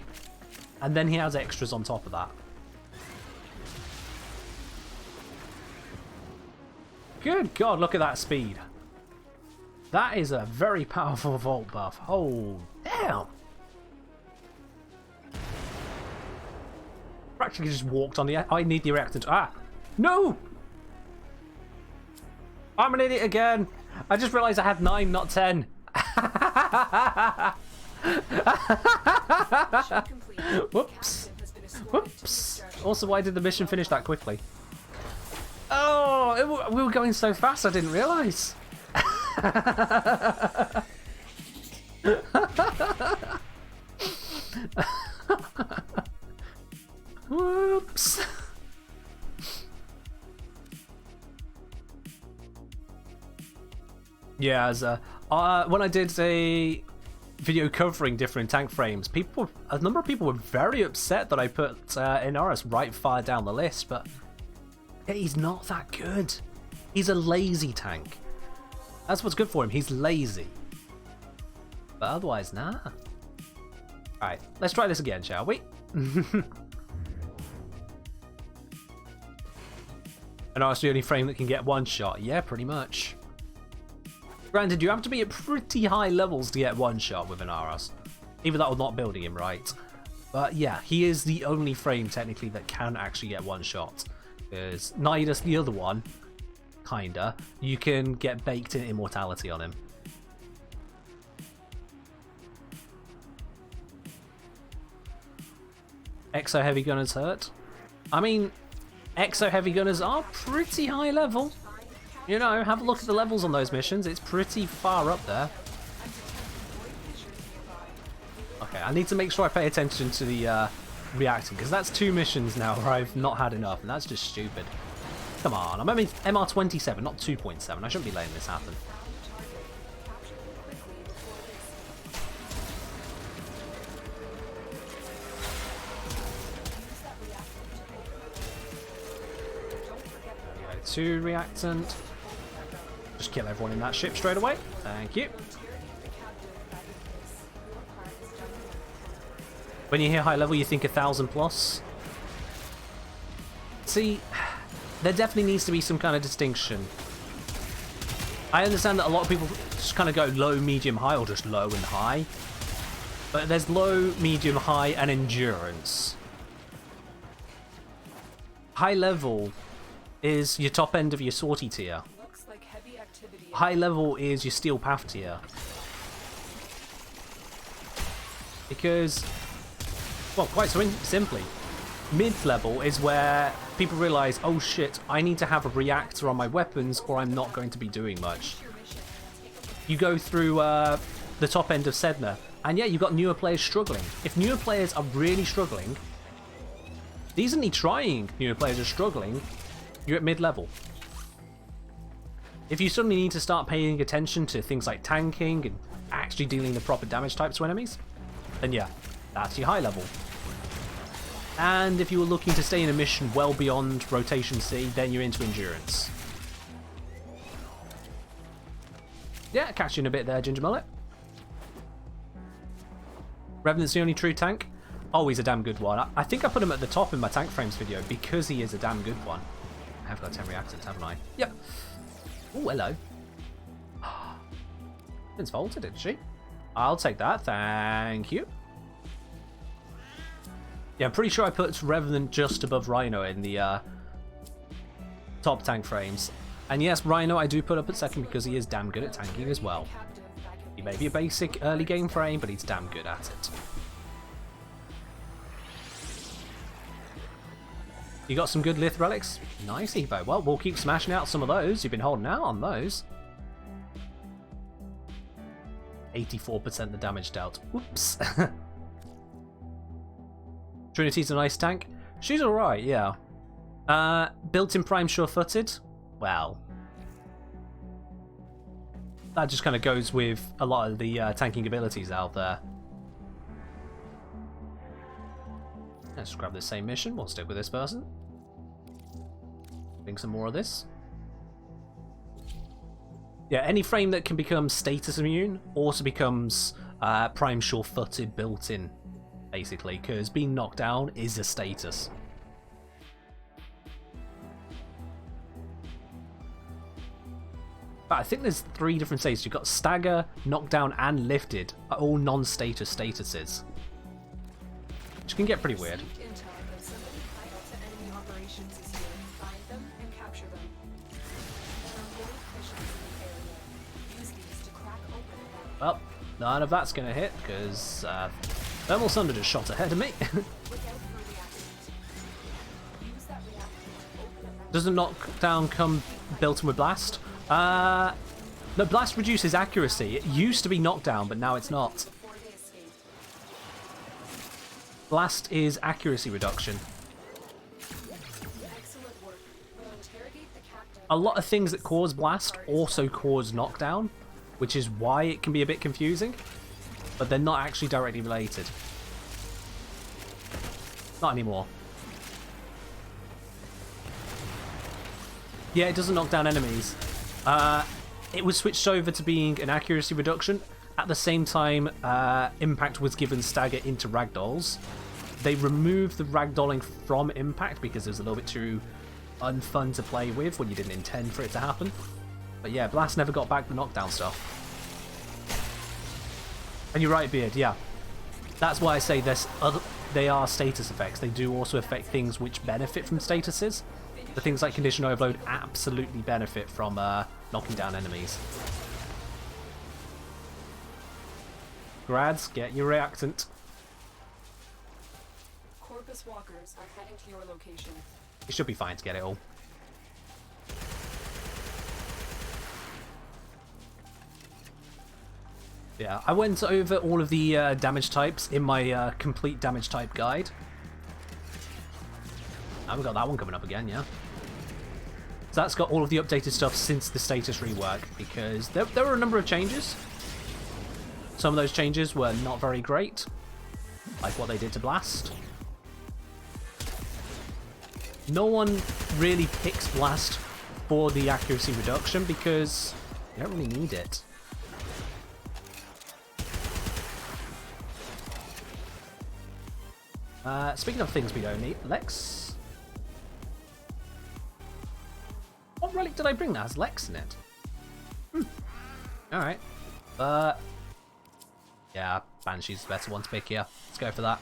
And then he has extras on top of that. Good god, look at that speed. That is a very powerful Volt buff. Oh, damn. Practically just walked on the... I need the reactant. Ah! No! I'm an idiot again. I just realised I had 9, not 10. Whoops. Whoops. Also, why did the mission finish that quickly? Oh, we were going so fast I didn't realise. Whoops. Yeah, as when I did a video covering different tank frames, a number of people were very upset that I put Inaros right far down the list, but he's not that good. He's a lazy tank. That's what's good for him. He's lazy. But otherwise, nah. Alright, let's try this again, shall we? Inaros the only frame that can get one shot. Yeah, pretty much. Granted, you have to be at pretty high levels to get one shot with Inaros. Either that or not building him right. But yeah, he is the only frame technically that can actually get one shot. Because Nidus, the other one, kinda, you can get baked in immortality on him. Exo heavy gunners hurt. I mean, exo heavy gunners are pretty high level. You know, have a look at the levels on those missions. It's pretty far up there. Okay, I need to make sure I pay attention to the reacting, because that's 2 missions now where I've not had enough, and that's just stupid. Come on, I'm only MR27, not 2.7. I shouldn't be letting this happen. Okay, 2 reactant. Just kill everyone in that ship straight away. Thank you. When you hear high level, you think 1,000 plus. See, there definitely needs to be some kind of distinction. I understand that a lot of people just kind of go low, medium, high, or just low and high. But there's low, medium, high, and endurance. High level is your top end of your sortie tier. High level is your steel path tier. Because, well, quite simply, mid-level is where people realise, oh shit, I need to have a reactor on my weapons or I'm not going to be doing much. You go through the top end of Sedna, and yeah, you've got newer players struggling. If newer players are really struggling, decently trying newer players are struggling, you're at mid-level. If you suddenly need to start paying attention to things like tanking and actually dealing the proper damage types to enemies, then yeah, that's your high level. And if you were looking to stay in a mission well beyond Rotation C, then you're into Endurance. Yeah, catch you in a bit there, Ginger Mullet. Revenant's the only true tank. Oh, he's a damn good one. I think I put him at the top in my tank frames video because he is a damn good one. I have got 10 reactors, haven't I? Yep. Oh, hello. Vince vaulted, didn't she? I'll take that, thank you. Yeah, I'm pretty sure I put Revenant just above Rhino in the top tank frames. And yes, Rhino I do put up at second because he is damn good at tanking as well. He may be a basic early game frame, but he's damn good at it. You got some good Lith relics? Nice, Evo. Well, we'll keep smashing out some of those. You've been holding out on those. 84% the damage dealt. Whoops. Trinity's a nice tank. She's alright, yeah. Built-in Prime sure-footed? Well, that just kind of goes with a lot of the tanking abilities out there. Let's grab this same mission. We'll stick with this person. Doing some more of this. Yeah, any frame that can become status immune also becomes Prime sure-footed built-in, basically, because being knocked down is a status. But I think there's 3 different states. You've got stagger, knockdown, and lifted, are all non-status statuses, which can get pretty weird. Well, none of that's going to hit because Thermal Sunder just shot ahead of me. Doesn't knockdown come built in with Blast? No, Blast reduces accuracy. It used to be knockdown, but now it's not. Blast is accuracy reduction. A lot of things that cause Blast also cause knockdown, which is why it can be a bit confusing, but they're not actually directly related. Not anymore. Yeah, it doesn't knock down enemies. It was switched over to being an accuracy reduction. At the same time, Impact was given stagger into ragdolls. They removed the ragdolling from Impact because it was a little bit too unfun to play with when you didn't intend for it to happen. But yeah, Blast never got back the knockdown stuff. And you're right, Beard, yeah. That's why I say they are status effects. They do also affect things which benefit from statuses. The things like Condition Overload absolutely benefit from knocking down enemies. Grads, get your reactant. Corpus walkers are heading to your location. It should be fine to get it all. Yeah, I went over all of the damage types in my complete damage type guide. And we got that one coming up again, yeah. So that's got all of the updated stuff since the status rework, because there were a number of changes. Some of those changes were not very great, like what they did to Blast. No one really picks Blast for the accuracy reduction because you don't really need it. Speaking of things we don't need, Lex. What relic did I bring that has Lex in it? Alright. Yeah, Banshee's the better one to pick here. Let's go for that.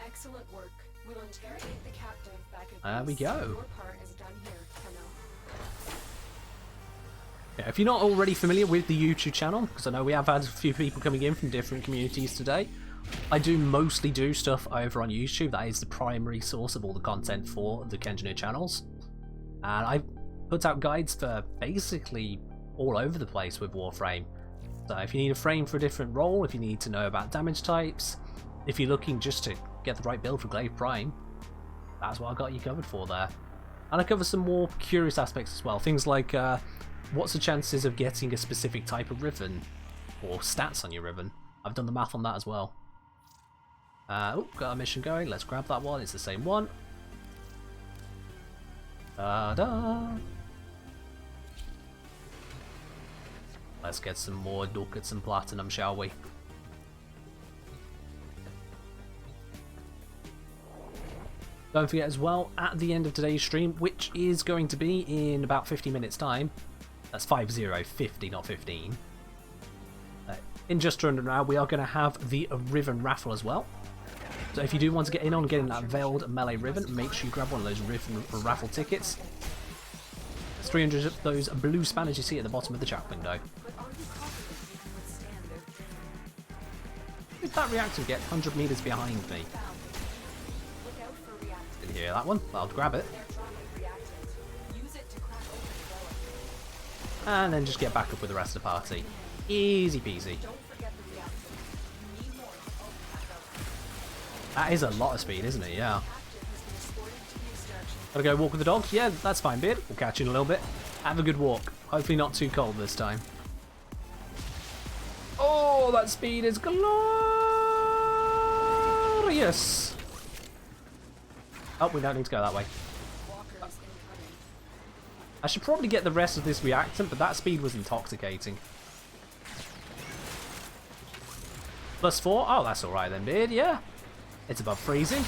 Excellent work. We'll interrogate the captive back at There we go. Your part is done here, Tenno. Yeah, if you're not already familiar with the YouTube channel, because I know we have had a few people coming in from different communities today, I do mostly do stuff over on YouTube. That is the primary source of all the content for the Kenjiner channels. And I put out guides for basically all over the place with Warframe. So if you need a frame for a different role, if you need to know about damage types, if you're looking just to get the right build for Glaive Prime, that's what I got you covered for there. And I cover some more curious aspects as well. Things like what's the chances of getting a specific type of Riven, or stats on your Riven. I've done the math on that as well. Oh, got a mission going. Let's grab that one. It's the same one. Da-da. Let's get some more ducats and platinum, shall we? Don't forget as well, at the end of today's stream, which is going to be in about 50 minutes time, that's 50, not 15. In just under an hour, we are going to have the Riven raffle as well. So if you do want to get in on getting that Veiled Melee Riven, make sure you grab one of those Riven raffle tickets. There's 300 of those blue spanners you see at the bottom of the chat window. Did that reactor get 100 meters behind me? Didn't hear that one. I'll grab it. And then just get back up with the rest of the party. Easy peasy. That is a lot of speed, isn't it? Yeah. Gotta go walk with the dog? Yeah, that's fine, Beard. We'll catch you in a little bit. Have a good walk. Hopefully not too cold this time. Oh, that speed is glorious. Oh, we don't need to go that way. I should probably get the rest of this reactant, but that speed was intoxicating. +4? Oh, that's alright then, Beard, yeah. It's above freezing.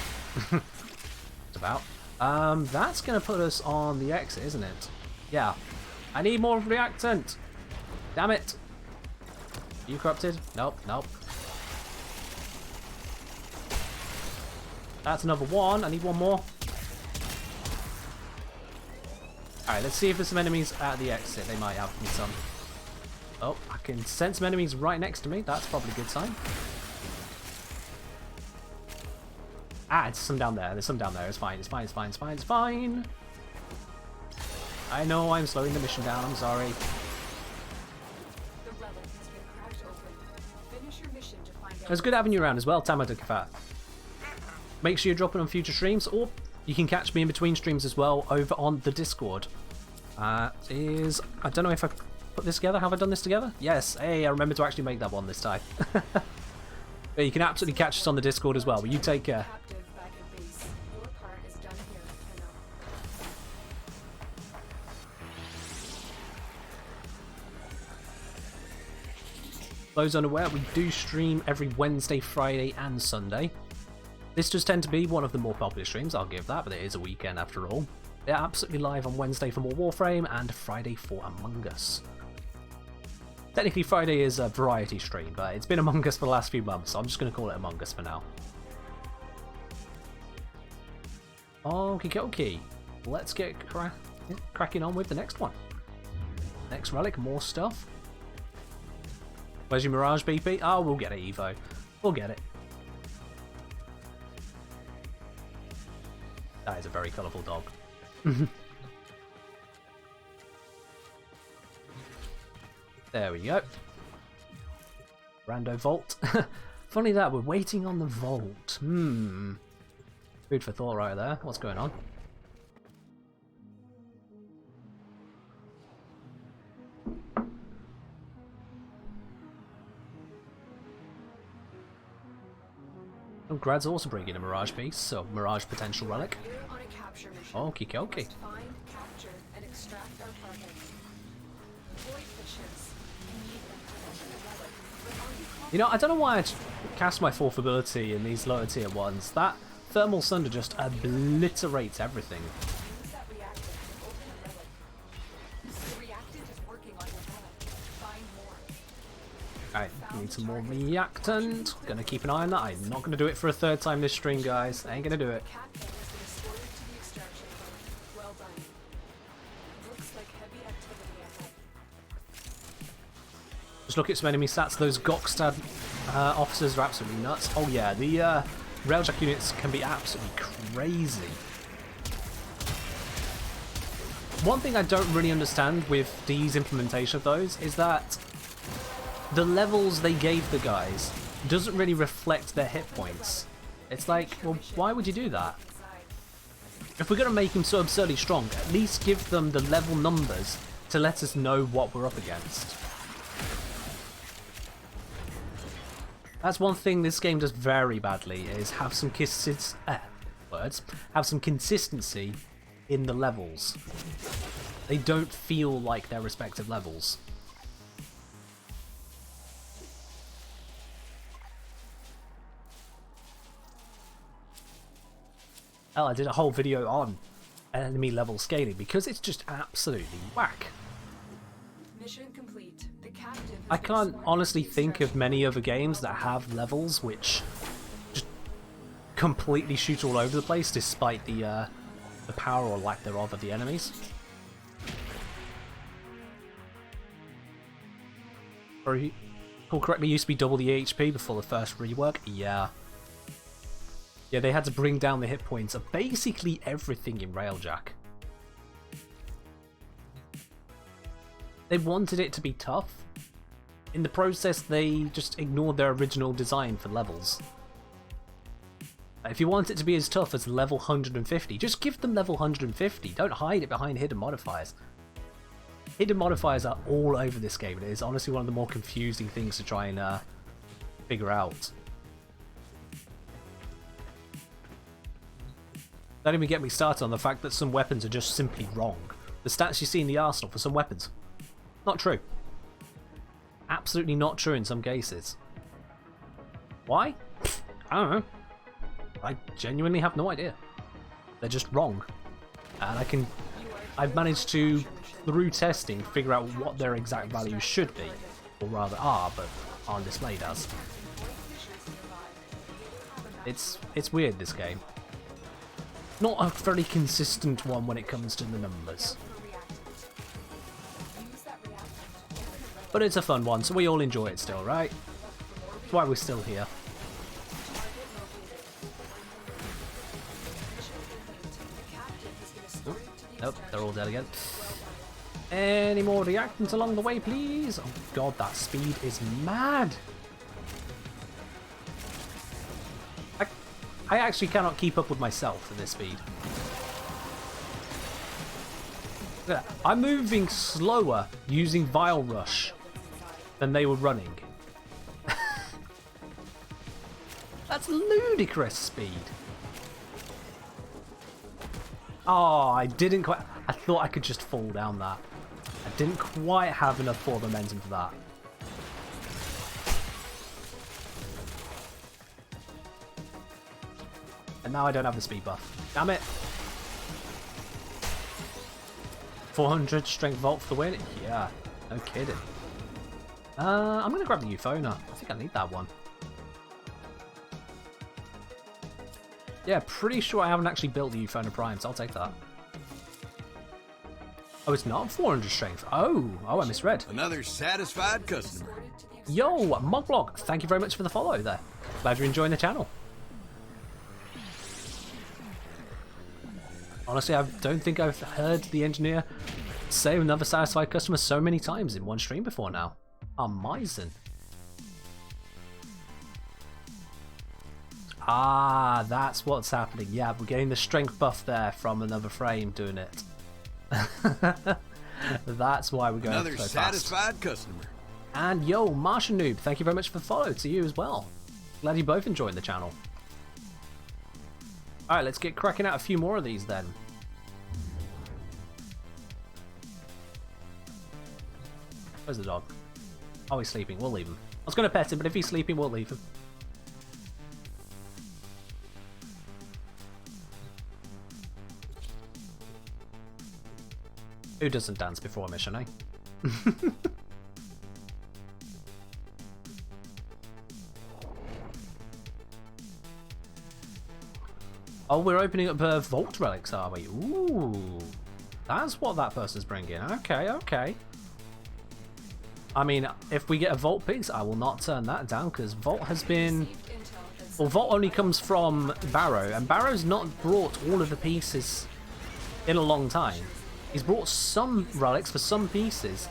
It's about. That's going to put us on the exit, isn't it? Yeah. I need more reactant. Damn it. Are you corrupted? Nope, nope. That's another one. I need one more. Alright, let's see if there's some enemies at the exit. They might have me some. Oh, I can sense some enemies right next to me. That's probably a good sign. Ah, it's some down there. There's some down there. It's fine. It's fine. It's fine. It's fine. It's fine. I know I'm slowing the mission down. I'm sorry. It was good having you around as well, Tamadukafat. Make sure you're dropping on future streams, or you can catch me in between streams as well over on the Discord. I don't know if I put this together. Have I done this together? Yes. Hey, I remember to actually make that one this time. But you can absolutely catch us on the Discord as well. But you take care. Those unaware, we do stream every Wednesday, Friday, and Sunday. This does tend to be one of the more popular streams, I'll give that, but it is a weekend after all. They're absolutely live on Wednesday for more Warframe, and Friday for Among Us. Technically, Friday is a variety stream, but it's been Among Us for the last few months, so I'm just going to call it Among Us for now. Okie dokie. Let's get cracking on with the next one. Next relic, more stuff. Where's your Mirage BP? Oh, we'll get it, Evo. We'll get it. That is a very colourful dog. There we go. Rando Vault. Funny that, we're waiting on the Vault. Food for thought right there. What's going on? Oh, Grad's also bringing a Mirage piece, so Mirage potential relic. Okie dokie. You know, I don't know why I cast my 4th ability in these lower tier ones. That Thermal Sunder just obliterates everything. Alright, need some more reactant. Gonna keep an eye on that. I'm not gonna do it for a 3rd time this stream, guys. I ain't gonna do it. Just look at some enemy stats. Those Gokstad officers are absolutely nuts. Oh yeah, the Railjack units can be absolutely crazy. One thing I don't really understand with D's implementation of those is that the levels they gave the guys doesn't really reflect their hit points. It's like, well, why would you do that? If we're going to make them so absurdly strong, at least give them the level numbers to let us know what we're up against. That's one thing this game does very badly, is have some have some consistency in the levels. They don't feel like their respective levels. Hell, I did a whole video on enemy level scaling because it's just absolutely whack. Mission complete. The captain I can't honestly think of many other games that have levels which just completely shoot all over the place despite the power or lack thereof of the enemies. Or, recall correctly, used to be double the HP before the first rework. Yeah. Yeah, they had to bring down the hit points of basically everything in Railjack. They wanted it to be tough. In the process, they just ignored their original design for levels. If you want it to be as tough as level 150, just give them level 150. Don't hide it behind hidden modifiers. Hidden modifiers are all over this game. It is honestly one of the more confusing things to try and figure out. Don't even get me started on the fact that some weapons are just simply wrong. The stats you see in the arsenal for some weapons, not true. Absolutely not true in some cases. Why? I don't know. I genuinely have no idea. They're just wrong. And I've managed to, through testing, figure out what their exact values should be. Or rather are, but aren't displayed as. It's weird, this game. Not a very consistent one when it comes to the numbers. But it's a fun one, so we all enjoy it still, right? That's why we're still here. Oh, nope, they're all dead again. Any more reactants along the way, please? Oh god, that speed is mad! I actually cannot keep up with myself at this speed. Look at that. I'm moving slower using Vile Rush than they were running. That's ludicrous speed. Oh, I didn't quite... I thought I could just fall down that. I didn't quite have enough forward momentum for that. And now I don't have the speed buff. Damn it! 400 strength vault for the win? Yeah, no kidding. I'm gonna grab the Euphona. I think I need that one. Yeah, pretty sure I haven't actually built the Euphona Prime, so I'll take that. Oh, it's not 400 strength. Oh, I misread. Another satisfied customer. Yo, Mogblock, thank you very much for the follow there. Glad you're enjoying the channel. Honestly, I don't think I've heard the engineer say another satisfied customer so many times in one stream before now. Amazing. Ah, that's what's happening. Yeah, we're getting the strength buff there from another frame doing it. That's why we're going another so satisfied fast. customer. And yo, Martian Noob, thank you very much for the follow to you as well. Glad you both enjoyed the channel. Alright, let's get cracking out a few more of these then. Where's the dog? Oh, he's sleeping. We'll leave him. I was going to pet him, but if he's sleeping, we'll leave him. Who doesn't dance before a mission, eh? Oh, we're opening up vault relics, are we? Ooh, that's what that person's bringing. Okay, okay. I mean, if we get a vault piece, I will not turn that down because vault has been... Well, vault only comes from Baro, and Baro's not brought all of the pieces in a long time. He's brought some relics for some pieces,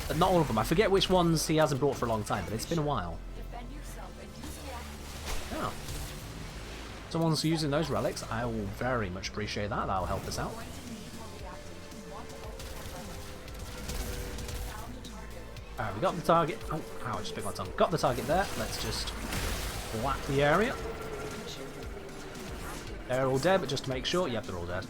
but not all of them. I forget which ones he hasn't brought for a long time, but it's been a while. Yeah. Someone's using those relics. I will very much appreciate that. That'll help us out. Alright, we got the target. Oh, ow, I just bit my tongue. Got the target there. Let's just whack the area. They're all dead, but just to make sure, yep, they're all dead.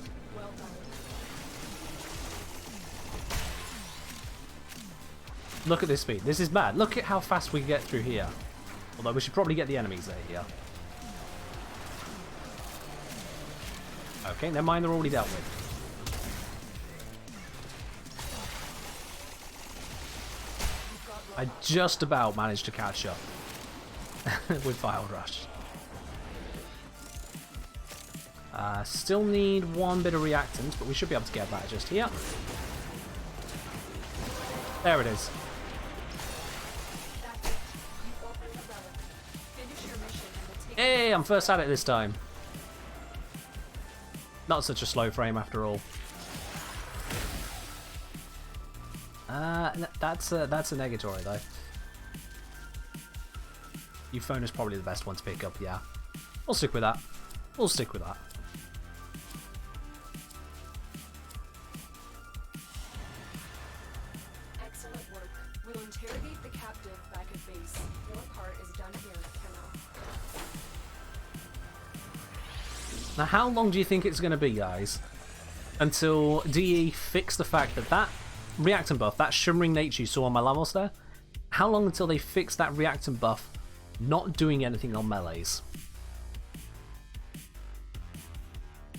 Look at this speed. This is bad. Look at how fast we get through here. Although we should probably get the enemies there here. Okay, never mind, they're already dealt with. I just about managed to catch up with Vile Rush. Still need one bit of reactant, but we should be able to get that just here. There it is. Hey, I'm first at it this time. Not such a slow frame after all. That's a negatory though. Euphone is probably the best one to pick up, yeah. We'll stick with that. We'll stick with that. Excellent work. We'll interrogate the captive back at base. Your part is done here, Colonel. Now, how long do you think it's going to be, guys, until DE fix the fact that that reactant buff, that shimmering nature you saw on my Lamos there, how long until they fix that reactant buff not doing anything on melees?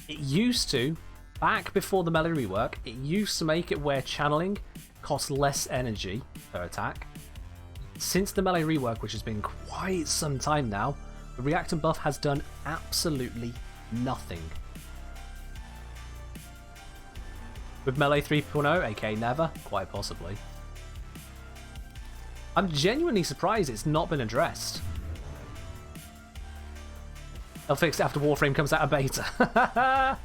It used to, back before the melee rework, it used to make it where channeling costs less energy per attack. Since the melee rework, which has been quite some time now, the reactant buff has done absolutely nothing. With Melee 3.0, aka never, quite possibly. I'm genuinely surprised it's not been addressed. They'll fix it after Warframe comes out of beta.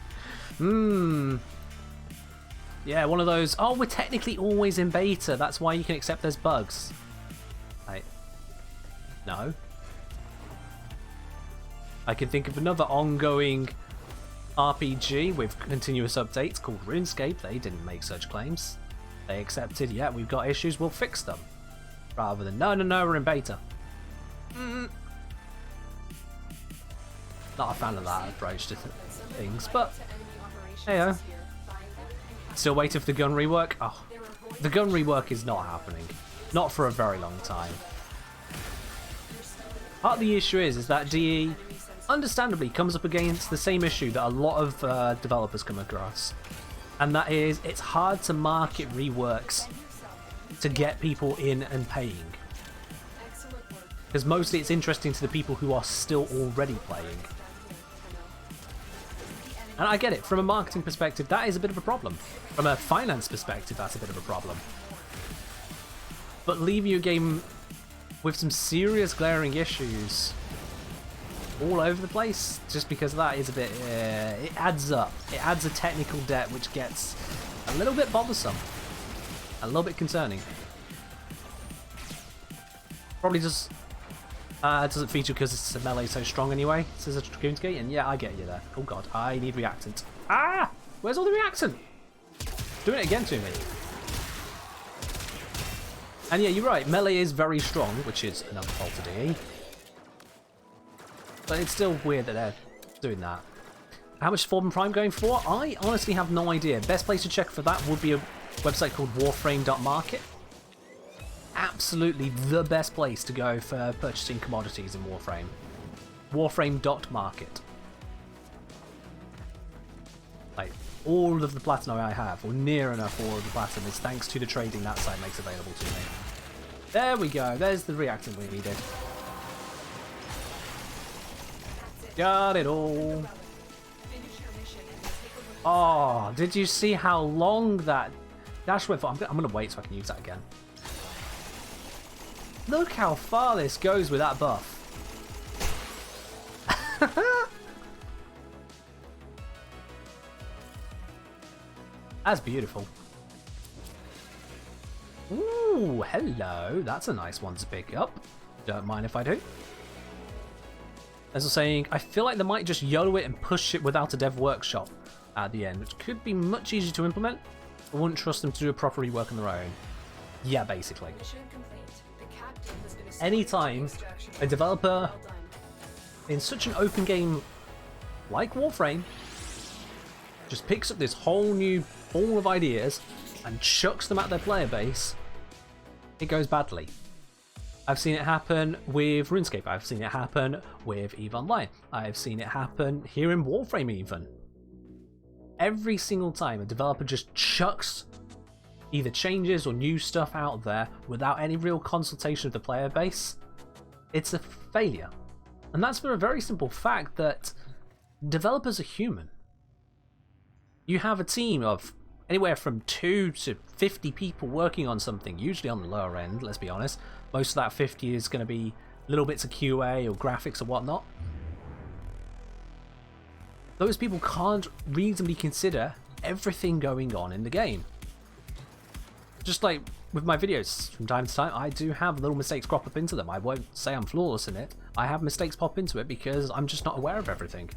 Yeah, one of those, oh, we're technically always in beta, that's why you can accept there's bugs. Right. No. I can think of another ongoing RPG with continuous updates called RuneScape. They didn't make such claims. They accepted, yeah, we've got issues, we'll fix them. Rather than, no, we're in beta. Not a fan of that approach to things, but hey-o. Still waiting for the gun rework? Oh, the gun rework is not happening. Not for a very long time. Part of the issue is that DE understandably comes up against the same issue that a lot of developers come across, and that is it's hard to market reworks to get people in and paying, because mostly it's interesting to the people who are still already playing. And I get it, from a marketing perspective that is a bit of a problem, from a finance perspective that's a bit of a problem, but leaving your game with some serious glaring issues all over the place just because of that is a bit it adds up. It adds a technical debt which gets a little bit bothersome, a little bit concerning. Probably just doesn't feature because it's a melee so strong anyway, says a Dragoon's Gate, and yeah, I get you there. Oh god, I need reactant. Ah, where's all the reactant? Doing it again to me. And yeah, you're right, melee is very strong, which is another fault to DE. But it's still weird that they're doing that. How much is Forbidden Prime going for? I honestly have no idea. Best place to check for that would be a website called Warframe.market. Absolutely the best place to go for purchasing commodities in Warframe. Warframe.market. Like, all of the platinum I have, or near enough all of the platinum, is thanks to the trading that site makes available to me. There we go, there's the reactant we needed. Got it all. Oh, did you see how long that dash went for? I'm going to wait so I can use that again. Look how far this goes with that buff. That's beautiful. Ooh, hello. That's a nice one to pick up. Don't mind if I do. As I was saying, I feel like they might just YOLO it and push it without a dev workshop at the end, which could be much easier to implement. I wouldn't trust them to do a proper rework on their own. Yeah, basically. Mission complete. The captain has been assigned to Anytime extraction. a developer Well done. in such an open game like Warframe just picks up this whole new ball of ideas and chucks them at their player base, it goes badly. I've seen it happen with RuneScape, I've seen it happen with EVE Online, I've seen it happen here in Warframe even. Every single time a developer just chucks either changes or new stuff out there without any real consultation of the player base, it's a failure. And that's for a very simple fact that developers are human. You have a team of anywhere from 2 to 50 people working on something, usually on the lower end, let's be honest. Most of that 50 is going to be little bits of QA or graphics or whatnot. Those people can't reasonably consider everything going on in the game. Just like with my videos, from time to time, I do have little mistakes crop up into them. I won't say I'm flawless in it. I have mistakes pop into it because I'm just not aware of everything.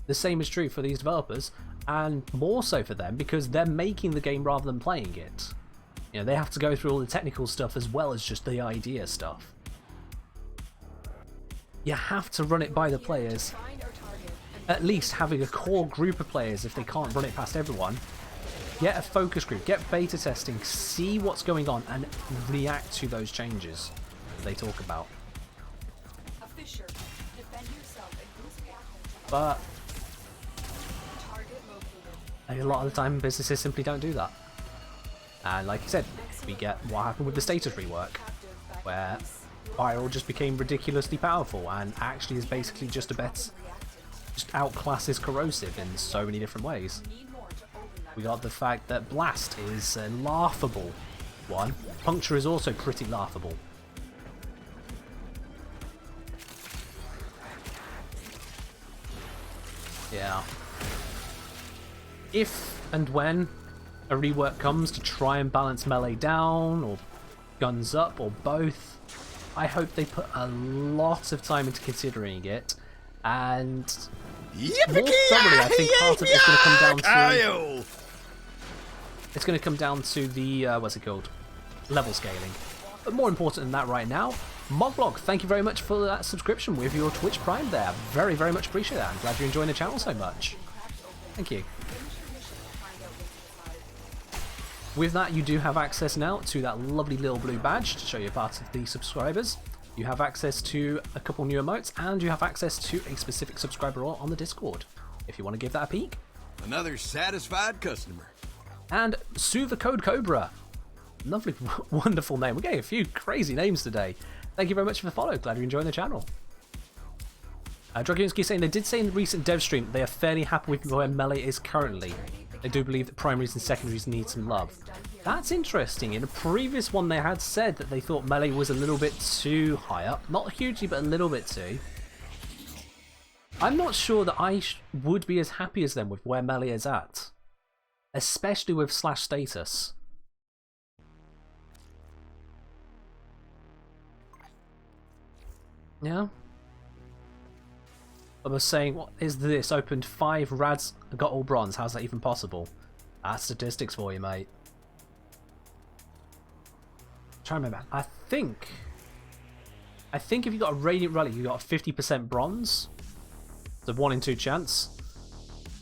The same is true for these developers, and more so for them because they're making the game rather than playing it. You know, they have to go through all the technical stuff as well as just the idea stuff. You have to run it by the players. Find our target and At least having a core group of players if they can't run it past everyone. Get a focus group, get beta testing, see what's going on and react to those changes they talk about. a fissure. Defend yourself and use reactant. But Target located. a lot of the time businesses simply don't do that. And like I said, we get what happened with the status rework, Captive back where in place. Baro just became ridiculously powerful and actually is basically just Reactant. just outclasses Corrosive in so many different ways. Need more to open that. We got the fact that Blast is a laughable one. Puncture is also pretty laughable. Yeah. If and when a rework comes to try and balance melee down, or guns up, or both, I hope they put a lot of time into considering it, and more thoroughly, I think part of it's going to come down to it's going to come down to the what's it called, level scaling. But more important than that right now, Mogblock, thank you very much for that subscription with your Twitch Prime there. Very, very much appreciate that. I'm glad you're enjoying the channel so much. Thank you. With that, you do have access now to that lovely little blue badge to show you're part of the subscribers. You have access to a couple new emotes, and you have access to a specific subscriber role on the Discord, if you want to give that a peek. Another satisfied customer. And Sue the Code Cobra. Lovely, wonderful name. We're getting a few crazy names today. Thank you very much for the follow. Glad you're enjoying the channel. Dragunski saying they did say in the recent dev stream they are fairly happy with where Melee is currently. They do believe that primaries and secondaries need some love. That's interesting. In a previous one they had said that they thought Melee was a little bit too high up. Not hugely, but a little bit too. I'm not sure that I would be as happy as them with where Melee is at. Especially with slash status. Yeah? I was saying, what is this? Opened 5 rads, got all bronze. How's that even possible? That's statistics for you, mate. Try to remember. I think if you got a Radiant Relic, you got a 50% bronze. It's a 1 in 2 chance.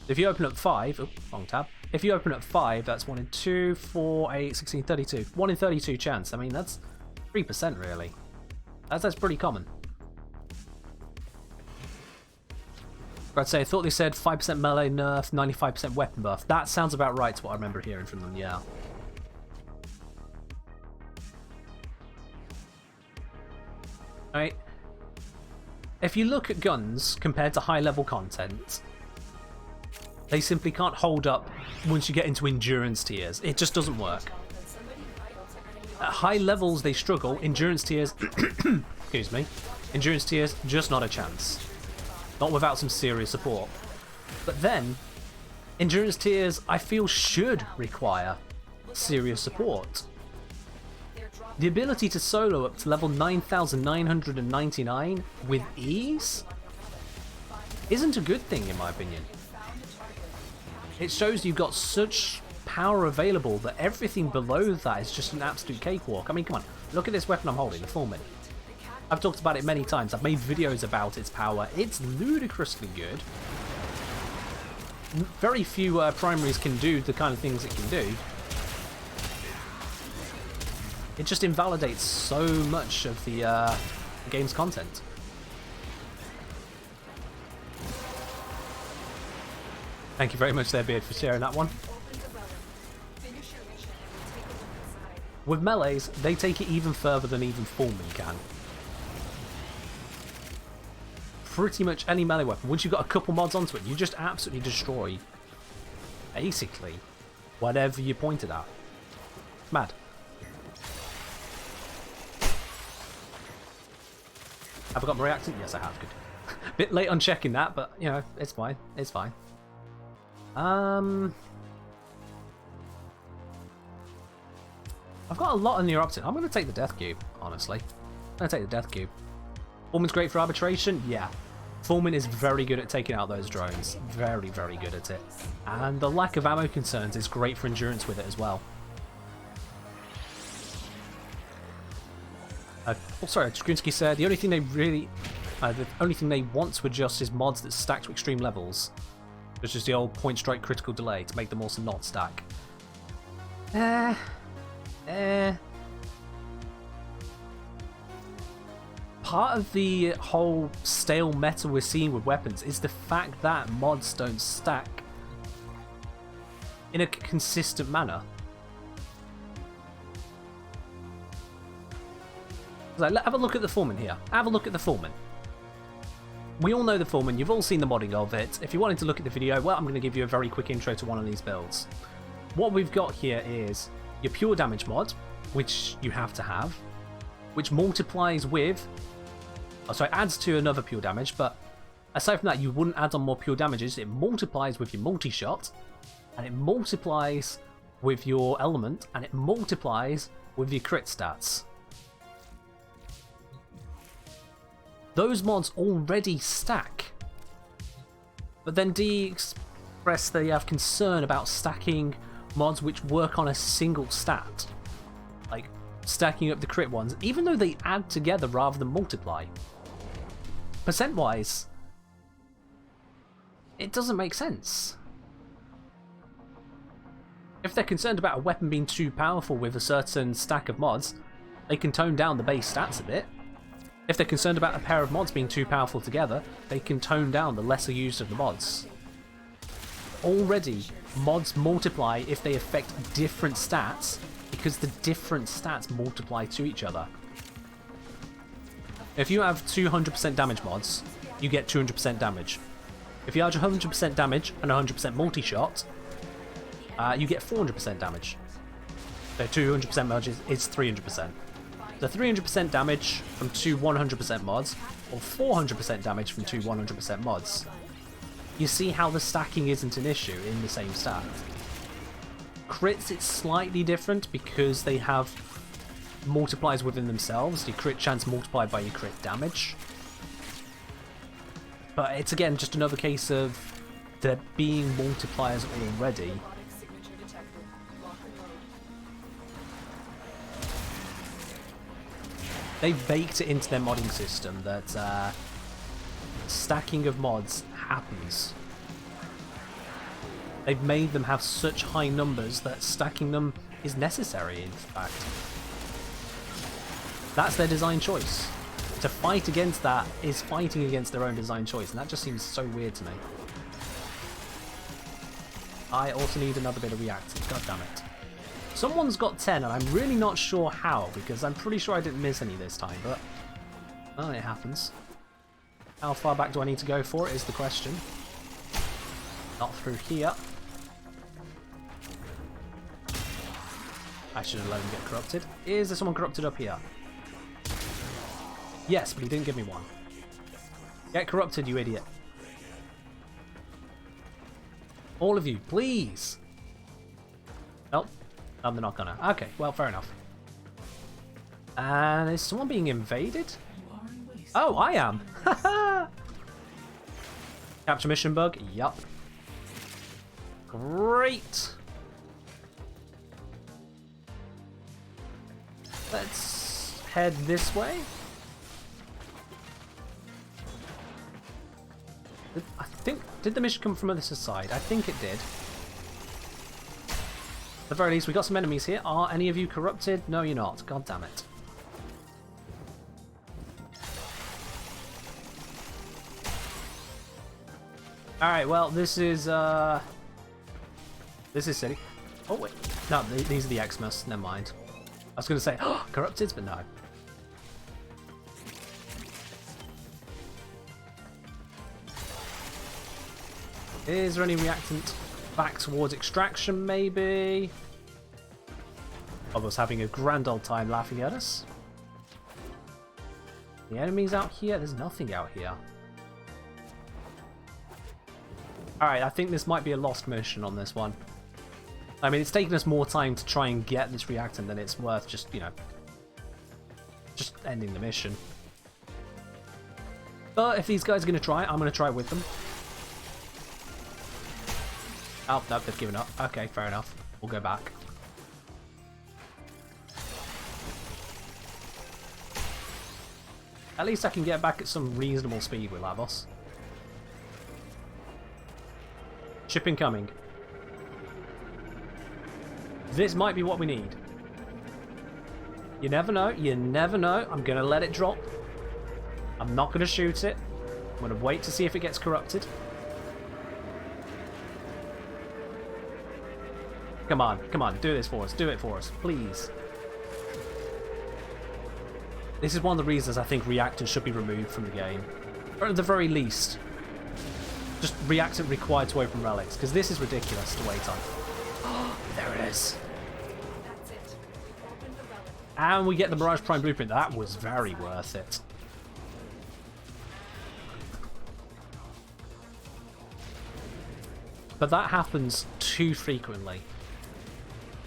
If you open up 5, oh, wrong tab. If you open up 5, that's 1 in 2, 4, 8, 16, 32. 1 in 32 chance. I mean, that's 3% really. That's pretty common. I'd say I thought they said 5% melee nerf, 95% weapon buff. That sounds about right to what I remember hearing from them, yeah. Right. If you look at guns compared to high level content, they simply can't hold up once you get into endurance tiers. It just doesn't work. At high levels they struggle, endurance tiers, excuse me, endurance tiers, just not a chance. Not without some serious support. But then, endurance tiers I feel should require serious support. The ability to solo up to level 9,999 with ease isn't a good thing in my opinion. It shows you've got such power available that everything below that is just an absolute cakewalk. I mean, come on, look at this weapon I'm holding, the Foreman. I've talked about it many times. I've made videos about its power. It's ludicrously good. Very few primaries can do the kind of things it can do. It just invalidates so much of the game's content. Thank you very much there, Beard, for sharing that one. With melees, they take it even further than even Foreman can. Pretty much any melee weapon, once you've got a couple mods onto it, you just absolutely destroy, basically, whatever you pointed at. Mad. Have I got my reactant? Yes, I have. Good. Bit late on checking that, but, you know, it's fine. It's fine. I've got a lot of Neuroptin. I'm going to take the Death Cube, honestly. I'm going to take the Death Cube. Foreman's great for arbitration? Yeah. Foreman is very good at taking out those drones. Very, very good at it. And the lack of ammo concerns is great for endurance with it as well. Oh, sorry, Skrinsky said the only thing they want to adjust is mods that stack to extreme levels. Such as the old point strike critical delay to make them also not stack. Part of the whole stale meta we're seeing with weapons is the fact that mods don't stack in a consistent manner. Like, have a look at the Foreman here. Have a look at the Foreman. We all know the Foreman. You've all seen the modding of it. If you wanted to look at the video, well, I'm going to give you a very quick intro to one of these builds. What we've got here is your pure damage mod, which you have to have, which multiplies with... Oh, sorry, adds to another pure damage, but aside from that, you wouldn't add on more pure damages. It multiplies with your multi-shot, and it multiplies with your element, and it multiplies with your crit stats. Those mods already stack. But then D expressed they have concern about stacking mods which work on a single stat. Like stacking up the crit ones, even though they add together rather than multiply. Percent-wise, it doesn't make sense. If they're concerned about a weapon being too powerful with a certain stack of mods, they can tone down the base stats a bit. If they're concerned about a pair of mods being too powerful together, they can tone down the lesser use of the mods. Already, mods multiply if they affect different stats, because the different stats multiply to each other. If you have 200% damage mods, you get 200% damage. If you have 100% damage and 100% multi-shot, you get 400% damage. So 200% damage is 300%. So 300% damage from two 100% mods, or 400% damage from two 100% mods. You see how the stacking isn't an issue in the same stat. Crits, it's slightly different because they have multipliers within themselves. Your crit chance multiplied by your crit damage. But it's again just another case of there being multipliers already. They've baked it into their modding system that stacking of mods happens. They've made them have such high numbers that stacking them is necessary, in fact. That's their design choice. To fight against that is fighting against their own design choice, and that just seems so weird to me. I also need another bit of reactant, god damn it. Someone's got 10, and I'm really not sure how, because I'm pretty sure I didn't miss any this time, but... well, it happens. How far back do I need to go for it is the question. Not through here. I should have let him get corrupted. Is there someone corrupted up here? Yes, but he didn't give me one. Get corrupted, you idiot. All of you, please! Nope. No, they're not gonna. Okay, well, fair enough. And is someone being invaded? Oh, I am! Capture mission bug? Yup. Great! Let's head this way. Did the mission come from this side? I think it did. At the very least, we got some enemies here. Are any of you corrupted? No, you're not. God damn it. Alright, well, this is silly. Oh, wait. No, these are the Xmas. Never mind. I was going to say, oh, corrupted, but no. Is there any reactant back towards extraction, maybe? Of us having a grand old time laughing at us. The enemies out here? There's nothing out here. Alright, I think this might be a lost mission on this one. I mean, it's taken us more time to try and get this reactant than it's worth just, you know, just ending the mission. But if these guys are going to try it, I'm going to try it with them. Oh, no, they've given up. Okay, fair enough. We'll go back. At least I can get back at some reasonable speed with Lavos. Ship incoming. This might be what we need. You never know. You never know. I'm going to let it drop. I'm not going to shoot it. I'm going to wait to see if it gets corrupted. Come on, come on, do this for us, do it for us, please. This is one of the reasons I think reactants should be removed from the game. Or at the very least, just reactant required to open relics, because this is ridiculous to wait on. Oh, there it is. That's it. We've opened the relic. And we get the Mirage Prime Blueprint. That was very worth it. But that happens too frequently.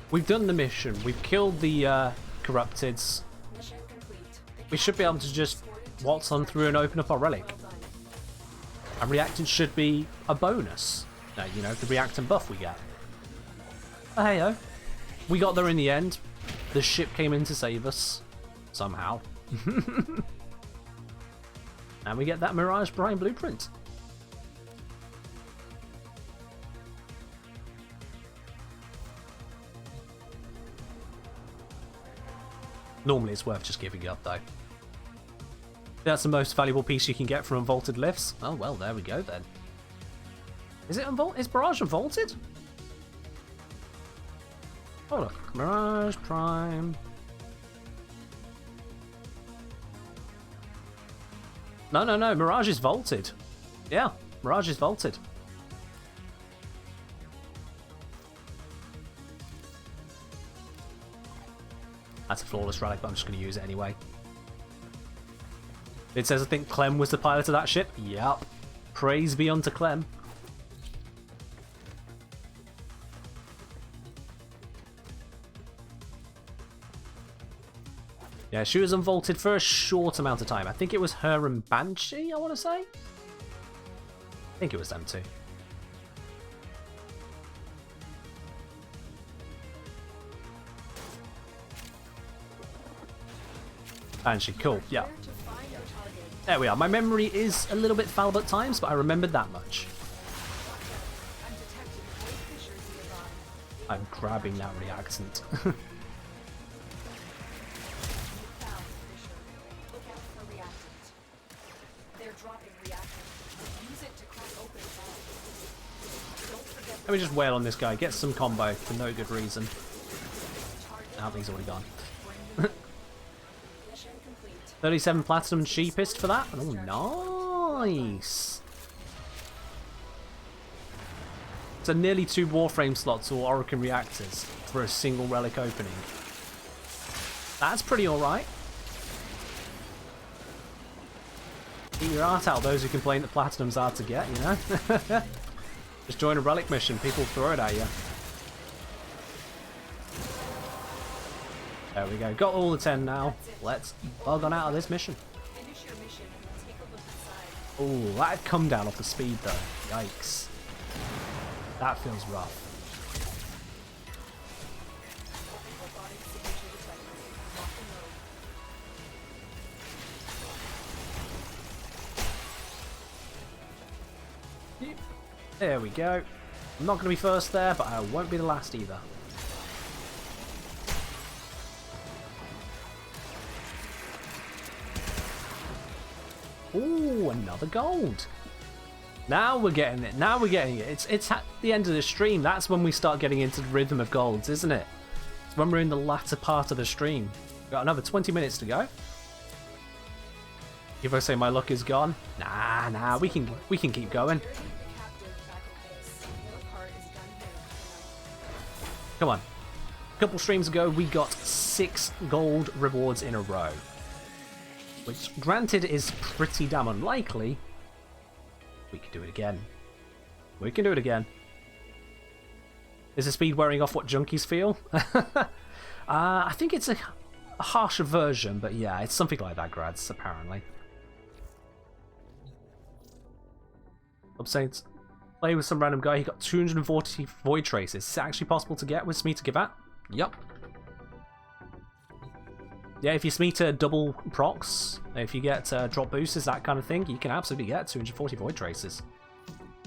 We've done the mission. We've killed the corrupteds. Mission complete. We should be able to just waltz on through and open up our relic. And reactant should be a bonus. Now, you know, the reactant buff we get. But hey-ho. We got there in the end. The ship came in to save us. Somehow. And we get that Mirage Prime Blueprint. Normally it's worth just giving up, though. That's the most valuable piece you can get from unvaulted lifts. Oh, well, there we go, then. Is it unvaulted? Is Barrage unvaulted? Hold on. Mirage Prime. No, no, no. Mirage is vaulted. Yeah, Mirage is vaulted. That's a flawless relic, but I'm just going to use it anyway. It says I think Clem was the pilot of that ship. Yep. Praise be unto Clem. Yeah, she was unvaulted for a short amount of time. I think it was her and Banshee, I want to say. I think it was them two. Banshee, cool, yeah. There we are. My memory is a little bit fallible at times, but I remembered that much. I'm grabbing that reactant. Let me just wail on this guy. Get some combo for no good reason. I think he's already gone. 37 platinum cheapest for that. Oh, nice. So nearly 2 Warframe slots or Orokin reactors for a single relic opening. That's pretty alright. Keep your heart out, those who complain that platinum's hard to get, you know? Just join a relic mission, people throw it at you. There we go, got all the 10 now. Let's bug on out of this mission. Oh, that'd come down off the speed though. Yikes. That feels rough. you. There we go. I'm not going to be first there, but I won't be the last either. Ooh, another gold. Now we're getting it. Now we're getting it. It's at the end of the stream. That's when we start getting into the rhythm of golds, isn't it? It's when we're in the latter part of the stream. We've got another 20 minutes to go. If I say my luck is gone, nah, we can keep going. Come on. A couple streams ago, we got 6 gold rewards in a row. Which, granted, is pretty damn unlikely. We can do it again. We can do it again. Is the speed wearing off what junkies feel? I think it's a harsher version, but yeah, it's something like that, grads, apparently. I'm saying, play with some random guy, he got 240 void traces. Is it actually possible to get with Smee to give out? Yup. Yeah, if you Smee to double procs, if you get drop boosters, that kind of thing, you can absolutely get 240 void traces.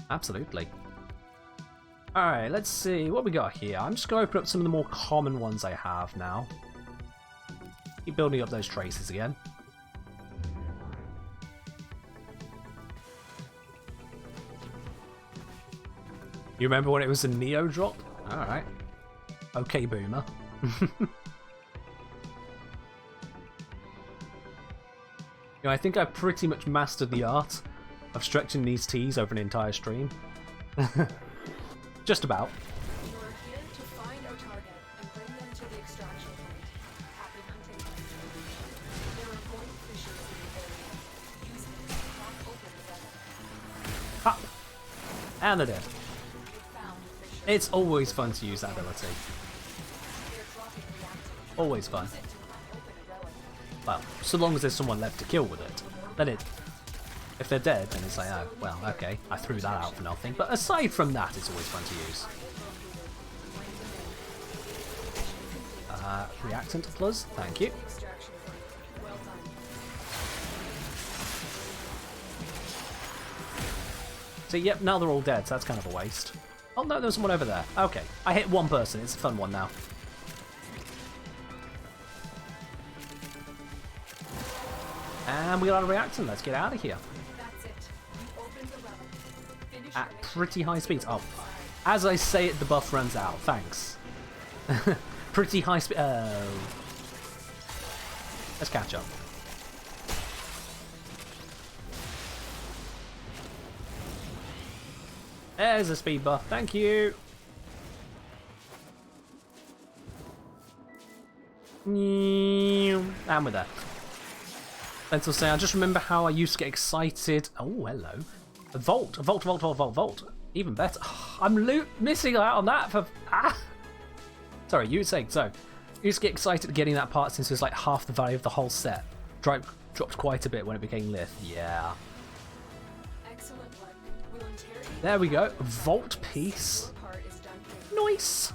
Absolutely. Alright, let's see what we got here. I'm just going to open up some of the more common ones I have now. Keep building up those traces again. You remember when it was a Neo drop? Alright. Okay, boomer. You know, I think I've pretty much mastered the art of stretching these T's over an entire stream. Just about. You are here to find our target and bring them to the extraction point. Happy hunting. There are void fissures in the area. Use them to crack open the relic. Ha! And they're dead. You found fissures. It's always fun to use that ability. They're dropping reactants. Always fun. Use it to crack open a relic. Well, so long as there's someone left to kill with it. Then it... If they're dead, then it's like, oh, well, okay, I threw that out for nothing. But aside from that, it's always fun to use. Reactant plus, thank you. Extraction point. Well done. So, yep, now they're all dead, so that's kind of a waste. Oh, no, there's one over there. Okay, I hit one person, it's a fun one now. And we got a reactant, let's get out of here. That's it. You opened the relic. Finish At your pretty high speeds. Oh, as I say it, the buff runs out. Thanks. Pretty high speed. Oh. Let's catch up. There's a speed buff. Thank you. And we're there. Lentil say, I just remember how I used to get excited. Oh, hello. A vault. A vault, vault, vault, vault, vault. Even better. Oh, I'm missing out on that for... Ah! Sorry, you were saying, so. I used to get excited at getting that part since it was like half the value of the whole set. Dropped quite a bit when it became Lith. Yeah. excellent work. We'll interrogate There we go. Vault piece. part is done here. Nice.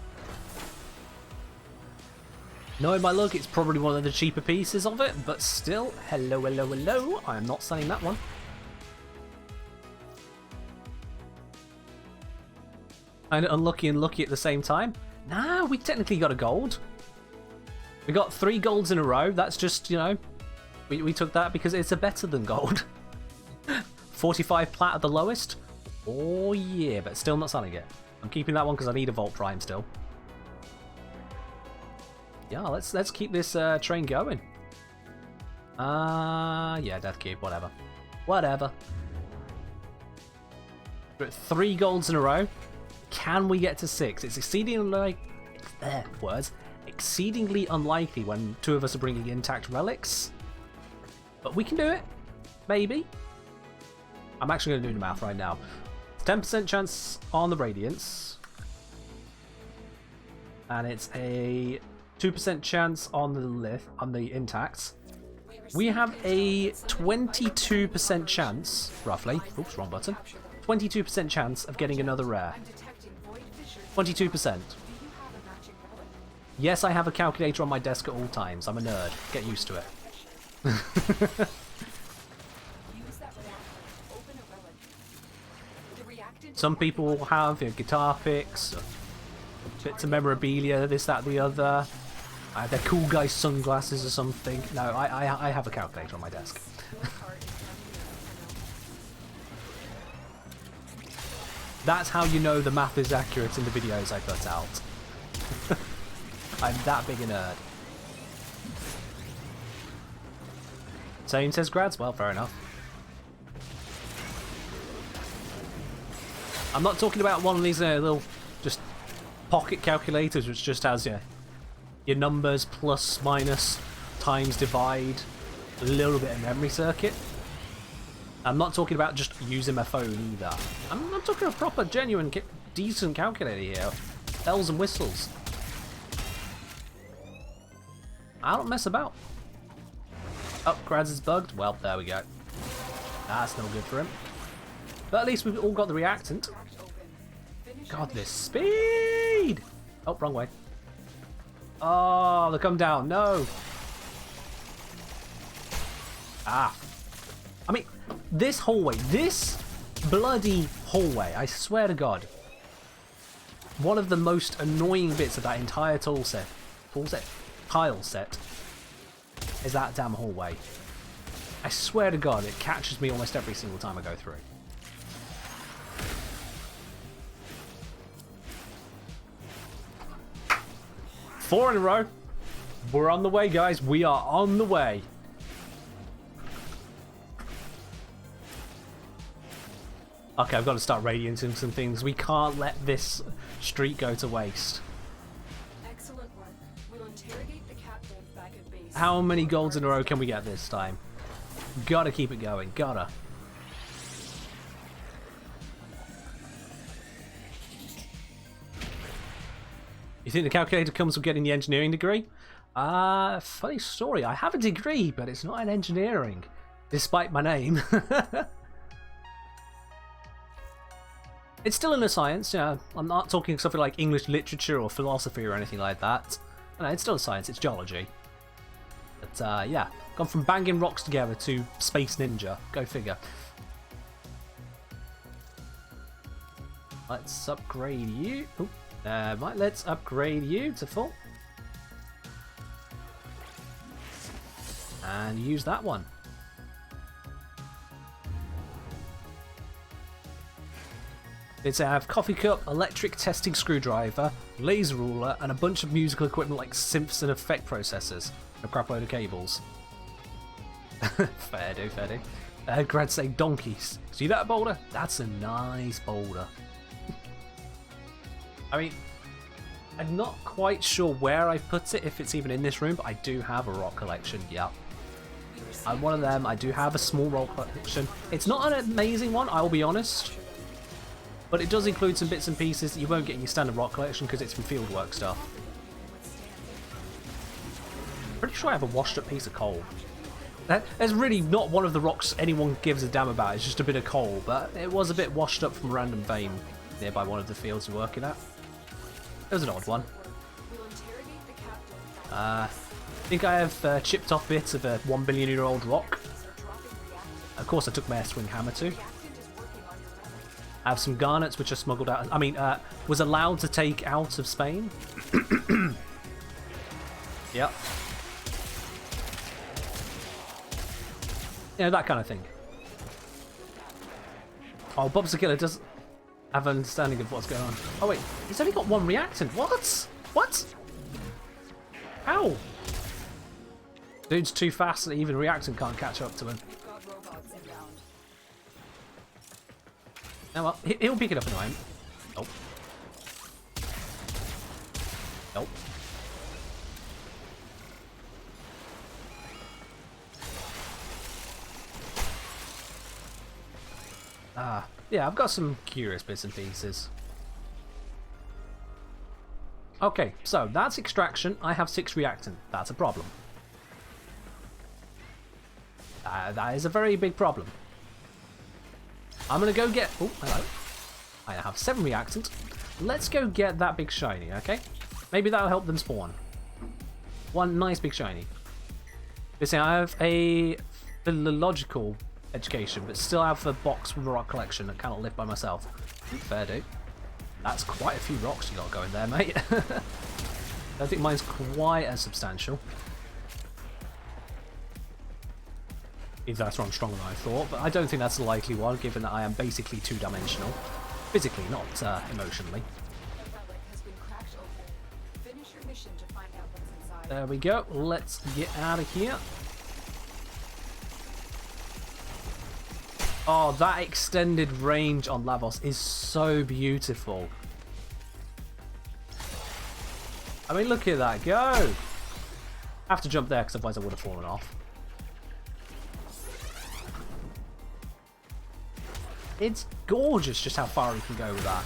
Knowing my luck, it's probably one of the cheaper pieces of it, but still, hello, hello, hello. I am not selling that one. And unlucky and lucky at the same time. Nah, we technically got a gold. We got 3 golds in a row. That's just, you know, we took that because it's a better than gold. 45 plat at the lowest. Oh yeah, but still not selling it. I'm keeping that one because I need a Vault Prime still. Yeah, let's keep this train going. Yeah, Death Cube, whatever. Whatever. We're at 3 golds in a row. Can we get to 6? It's exceedingly exceedingly unlikely when 2 of us are bringing intact relics. But we can do it. Maybe. I'm actually going to do the math right now. 10% chance on the Radiance. And it's a 2% chance on the intacts. We have a 22% chance, roughly. Oops, wrong button. 22% chance of getting another rare. 22%. Yes, I have a calculator on my desk at all times. I'm a nerd. Get used to it. Use that reactor to open a relic. The reactant Some people will have guitar picks, bits of memorabilia, this, that, the other. They're cool guy sunglasses or something. No, I have a calculator on my desk. That's how you know the math is accurate in the videos I put out. I'm that big a nerd. Same says grads? Well, fair enough. I'm not talking about one of these little just pocket calculators which just has your numbers plus, minus, times, divide, a little bit of memory circuit. I'm not talking about just using my phone either. I'm talking a proper, genuine, decent calculator here. Bells and whistles. I don't mess about. Oh, Grads is bugged. Well, there we go. That's no good for him. But at least we've all got the reactant. God, this speed! Oh, wrong way. Oh, they come down. No. Ah. I mean, this hallway, this bloody hallway, I swear to God, one of the most annoying bits of that entire tile set is that damn hallway. I swear to God, it catches me almost every single time I go through. Four in a row. We're on the way, guys. We are on the way. Okay, I've got to start radiating some things. We can't let this streak go to waste. Excellent work. We'll interrogate the captain back at base. How many golds in a row can we get this time? Gotta keep it going. Gotta. You think the calculator comes with getting the engineering degree? Funny story. I have a degree, but it's not in engineering, despite my name. It's still in a science, yeah. I'm not talking something like English literature or philosophy or anything like that. No, it's still a science, it's geology. But yeah, gone from banging rocks together to space ninja. Go figure. Let's upgrade you. Ooh, right, let's upgrade you to full. And use that one. It's a coffee cup, electric testing screwdriver, laser ruler, and a bunch of musical equipment like synths and effect processors. A crap load of cables. Fair do, fair do. Grad say donkeys. See that boulder? That's a nice boulder. I mean, I'm not quite sure where I put it, if it's even in this room, but I do have a rock collection, yeah. I'm one of them, I do have a small rock collection. It's not an amazing one, I'll be honest. But it does include some bits and pieces that you won't get in your standard rock collection because it's from fieldwork stuff. Pretty sure I have a washed up piece of coal. That's really not one of the rocks anyone gives a damn about, it's just a bit of coal, but it was a bit washed up from a random vein nearby one of the fields we're working at. It was an odd one. I think I have chipped off bits of a 1 billion year old rock. Of course I took my S-Wing hammer too. I have some garnets which are smuggled out. I mean, was allowed to take out of Spain. Yep. You know, that kind of thing. Oh, Bob's the Killer does have an understanding of what's going on. Oh wait, he's only got one reactant. What? What? How? Dude's too fast that even reactant can't catch up to him. Oh well, he'll pick it up in a moment. Nope. Nope. Yeah, I've got some curious bits and pieces. Okay, so that's extraction. I have 6 reactant. That's a problem. That is a very big problem. I'm gonna go get... Oh, hello. I have 7 reactant. Let's go get that big shiny, okay? Maybe that'll help them spawn. One nice big shiny. Listen, I have a philological education, but still have a box with a rock collection that cannot live by myself. Fair dude. That's quite a few rocks you got going there, mate. I think mine's quite as substantial. Either that's wrong stronger than I thought, but I don't think that's a likely one, given that I am basically two-dimensional. Physically, not emotionally. The relic has been cracked open. Finish your mission to find out what's inside. There we go. Let's get out of here. Oh, that extended range on Lavos is so beautiful. I mean, look at that go. I have to jump there because otherwise I would have fallen off. It's gorgeous just how far you can go with that.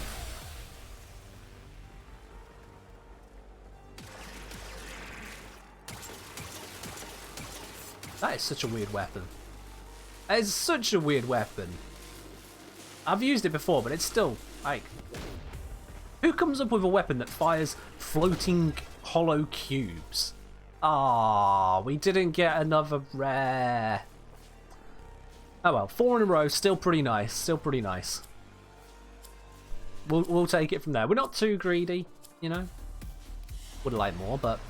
That is such a weird weapon. That is such a weird weapon. I've used it before, but it's still, like... Who comes up with a weapon that fires floating hollow cubes? Ah, we didn't get another rare. Oh well, 4 in a row, still pretty nice, still pretty nice. We'll take it from there. We're not too greedy, you know. Would like more, but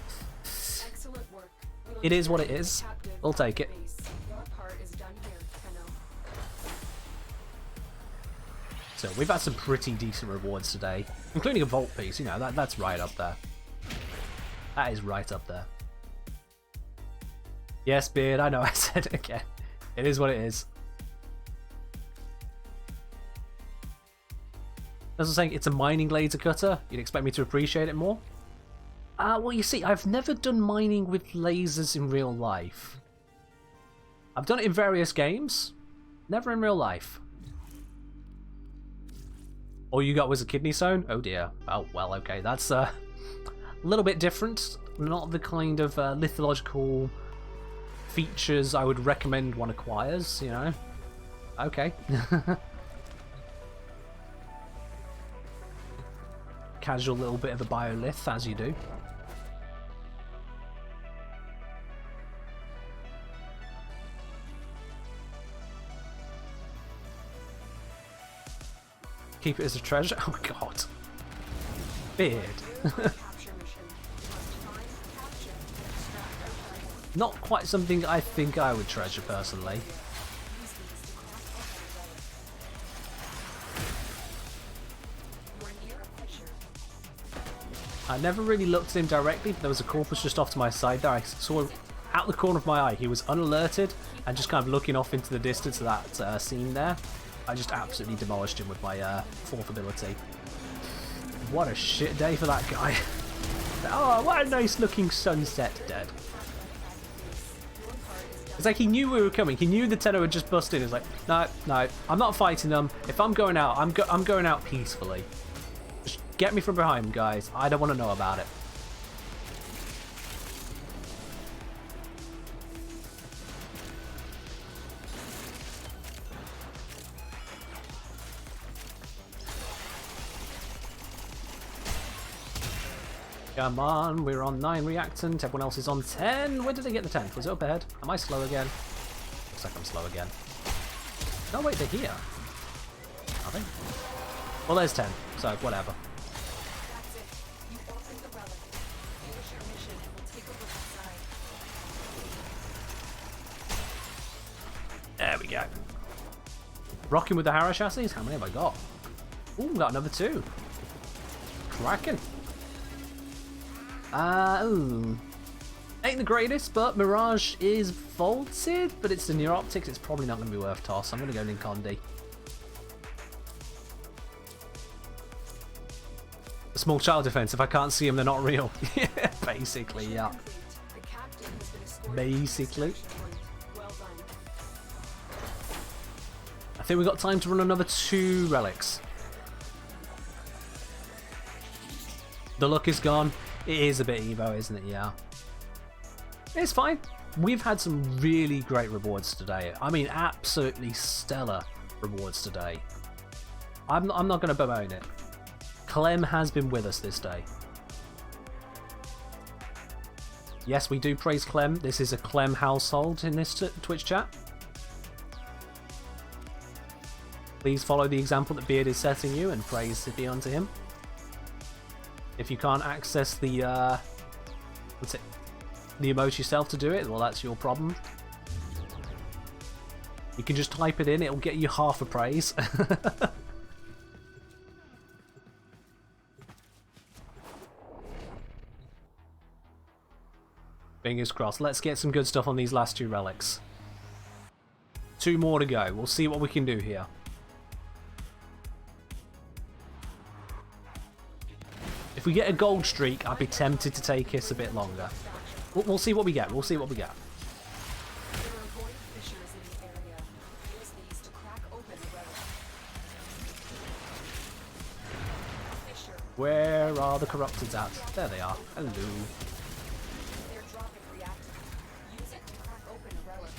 Excellent work. it is what it is. We'll take it. Your part is done here, Tenno. So we've had some pretty decent rewards today, including a vault piece. You know, that's right up there. That is right up there. Yes, Beard, I know I said it again. It is what it is. As I was saying, it's a mining laser cutter. You'd expect me to appreciate it more? Well, you see, I've never done mining with lasers in real life. I've done it in various games, never in real life. All you got was a kidney stone? Oh dear. Oh, well, okay, that's a little bit different. Not the kind of lithological features I would recommend one acquires, you know. Okay. Casual little bit of a biolith, as you do. Keep it as a treasure. Oh god. Beard. Capture mission. You must find, capture, and extract our target. Not quite something I think I would treasure personally. Use these to crack open the relic. We're near a fissure. I never really looked at him directly, but there was a corpus just off to my side there. I saw out the corner of my eye. He was unalerted and just kind of looking off into the distance of that scene there. I just absolutely demolished him with my 4th ability. What a shit day for that guy. Oh, what a nice looking sunset dead. It's like he knew we were coming. He knew the Tenno had just busted. He's like, no, no, I'm not fighting them. If I'm going out, I'm going out peacefully. Just get me from behind, guys. I don't want to know about it. Come on, we're on 9 reactant, everyone else is on 10. Where did they get the 10th? Was it up ahead? Am I slow again? Looks like I'm slow again. No, wait, they're here. Are they? Well, there's 10, so whatever. That's it. You opened the relic. Finish your mission and we'll take a look inside. There we go. Rocking with the Harrow chassis? How many have I got? Ooh, got another 2. Cracking. Ooh. Ain't the greatest, but Mirage is vaulted, but it's the near optics. It's probably not going to be worth toss. I'm going to go Ninkondi. A small child defense. If I can't see them, they're not real. Yeah, basically, yeah. The captain has been escorted Basically. to the extraction point. Well done. I think we've got time to run another 2 relics. The luck is gone. It is a bit Evo, isn't it? Yeah. It's fine. We've had some really great rewards today. I mean, absolutely stellar rewards today. I'm not going to bemoan it. Clem has been with us this day. Yes, we do praise Clem. This is a Clem household in this Twitch chat. Please follow the example that Beard is setting you, and praise be unto him. If you can't access the what's it, the emote yourself to do it, well, that's your problem. You can just type it in; it'll get you half a praise. Fingers crossed. Let's get some good stuff on these last 2 relics. 2 more to go. We'll see what we can do here. If we get a gold streak, I'd be tempted to take us a bit longer. We'll see what we get. We'll see what we get. There are void fissures in the area. Use these to crack open the relic. Fissure. Where are the corrupteds at? There they are. Hello. They're dropping reactant. Use it to crack open a relic.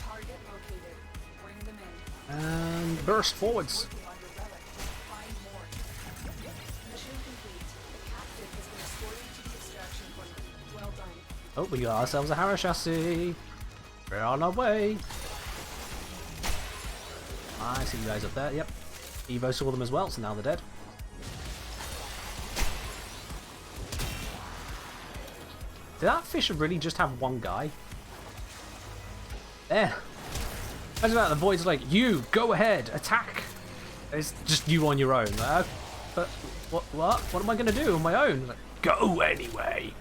Target located. Bring them in. And burst forwards. Working on your relic. Find more. Mission complete. The captain has been escorted to the extraction point. Well done. Oh, we got ourselves a Harrow chassis. We're on our way. I see you guys up there. Yep. Evo saw them as well, so now they're dead. Did that fisher really just have one guy? There. Imagine that, the void's like, you, go ahead, attack. It's just you on your own. But what? What am I going to do on my own? Like, go anyway.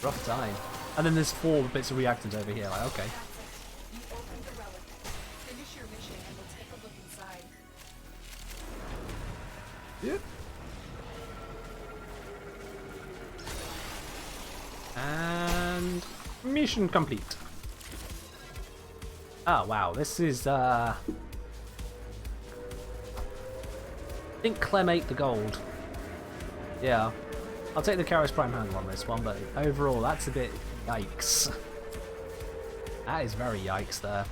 Rough time. And then there's 4 bits of reactants over here. Like, okay. You opened the relic. Finish your mission and we'll take a look inside. Yep. And mission complete. Oh wow, this is I think Clem ate the gold. Yeah. I'll take the Karos Prime handle on this one, but overall that's a bit yikes. That is very yikes there.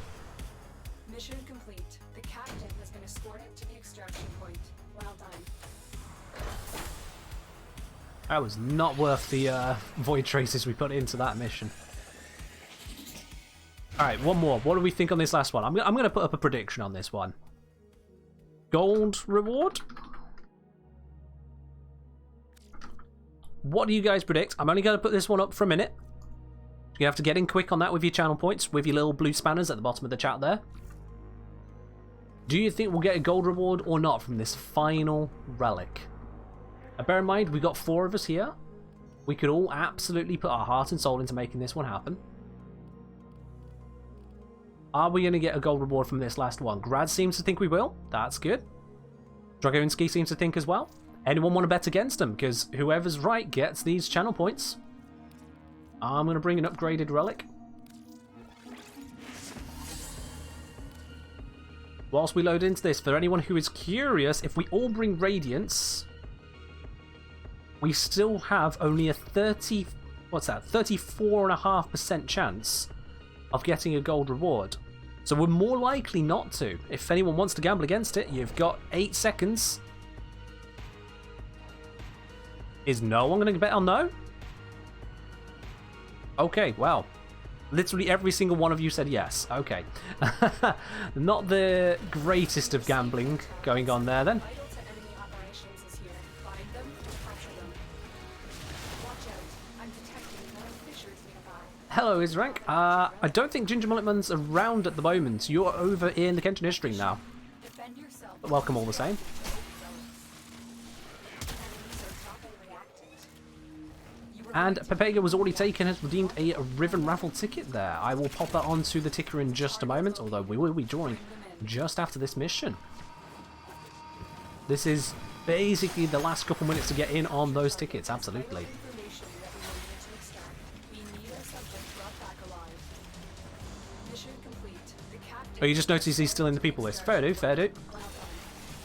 Mission complete. The captain has been escorted to the extraction point. Well done. That was not worth the void traces we put into that mission. Alright, one more. What do we think on this last one? I'm going to put up a prediction on this one. Gold reward? What do you guys predict? I'm only going to put this one up for a minute. You have to get in quick on that with your channel points, with your little blue spanners at the bottom of the chat there. Do you think we'll get a gold reward or not from this final relic? Now, bear in mind, we've got 4 of us here. We could all absolutely put our heart and soul into making this one happen. Are we going to get a gold reward from this last one? Grad seems to think we will. That's good. Dragoinski seems to think as well. Anyone want to bet against them? Because whoever's right gets these channel points. I'm going to bring an upgraded relic. Whilst we load into this, for anyone who is curious, if we all bring Radiance, we still have only a 34.5% chance of getting a gold reward. So we're more likely not to. If anyone wants to gamble against it, you've got 8 seconds. Is no one going to bet on no? Okay, well, literally every single one of you said yes. Okay. Not the greatest of gambling going on there then. Vital to enemy operations is here. Find them and capture them. Watch out. I'm detecting more fissures nearby. Hello, Isrank. I don't think Ginger Mulletman's around at the moment. You're over in the Kentish stream now. Defend yourself. But welcome all the same. And Pepega was already taken, has redeemed a Riven raffle ticket there. I will pop that onto the ticker in just a moment, although we will be drawing just after this mission. This is basically the last couple minutes to get in on those tickets, absolutely. Oh, you just noticed he's still in the people list. Fair do, fair do.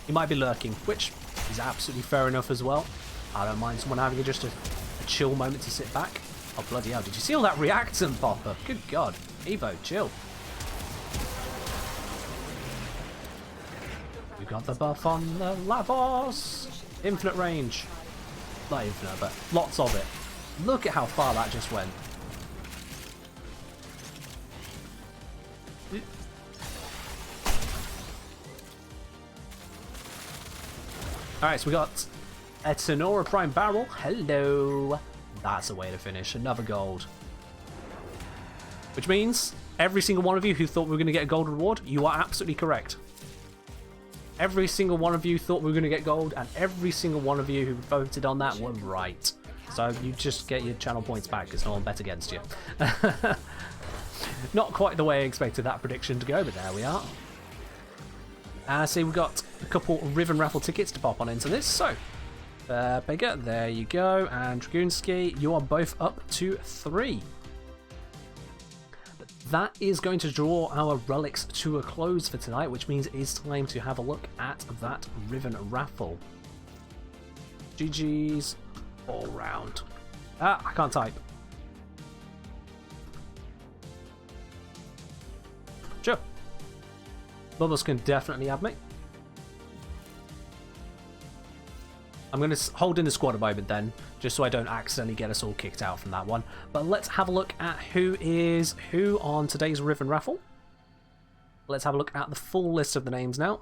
He might be lurking, which is absolutely fair enough as well. I don't mind someone having just a chill moment to sit back. Oh, bloody hell. Did you see all that reactant pop up? Good God. Evo, chill. We got the buff on the Lavos. Infinite range. Not infinite, but lots of it. Look at how far that just went. Alright, so we got a Tenora Prime Barrel. Hello. That's a way to finish. Another gold. Which means every single one of you who thought we were going to get a gold reward, you are absolutely correct. Every single one of you thought we were going to get gold, and every single one of you who voted on that were right. So you just get your channel points back because no one bet against you. Not quite the way I expected that prediction to go, but there we are. See, we've got a couple Riven raffle tickets to pop on into this. So, Bigger, there you go, and Dragoonski, you are both up to 3. That is going to draw our relics to a close for tonight, which means it is time to have a look at that Riven raffle. GG's all round. Ah, I can't type. Sure. Bubbles can definitely have me. I'm going to hold in the squad a moment then, just so I don't accidentally get us all kicked out from that one. But let's have a look at who is who on today's Riven raffle. Let's have a look at the full list of the names now.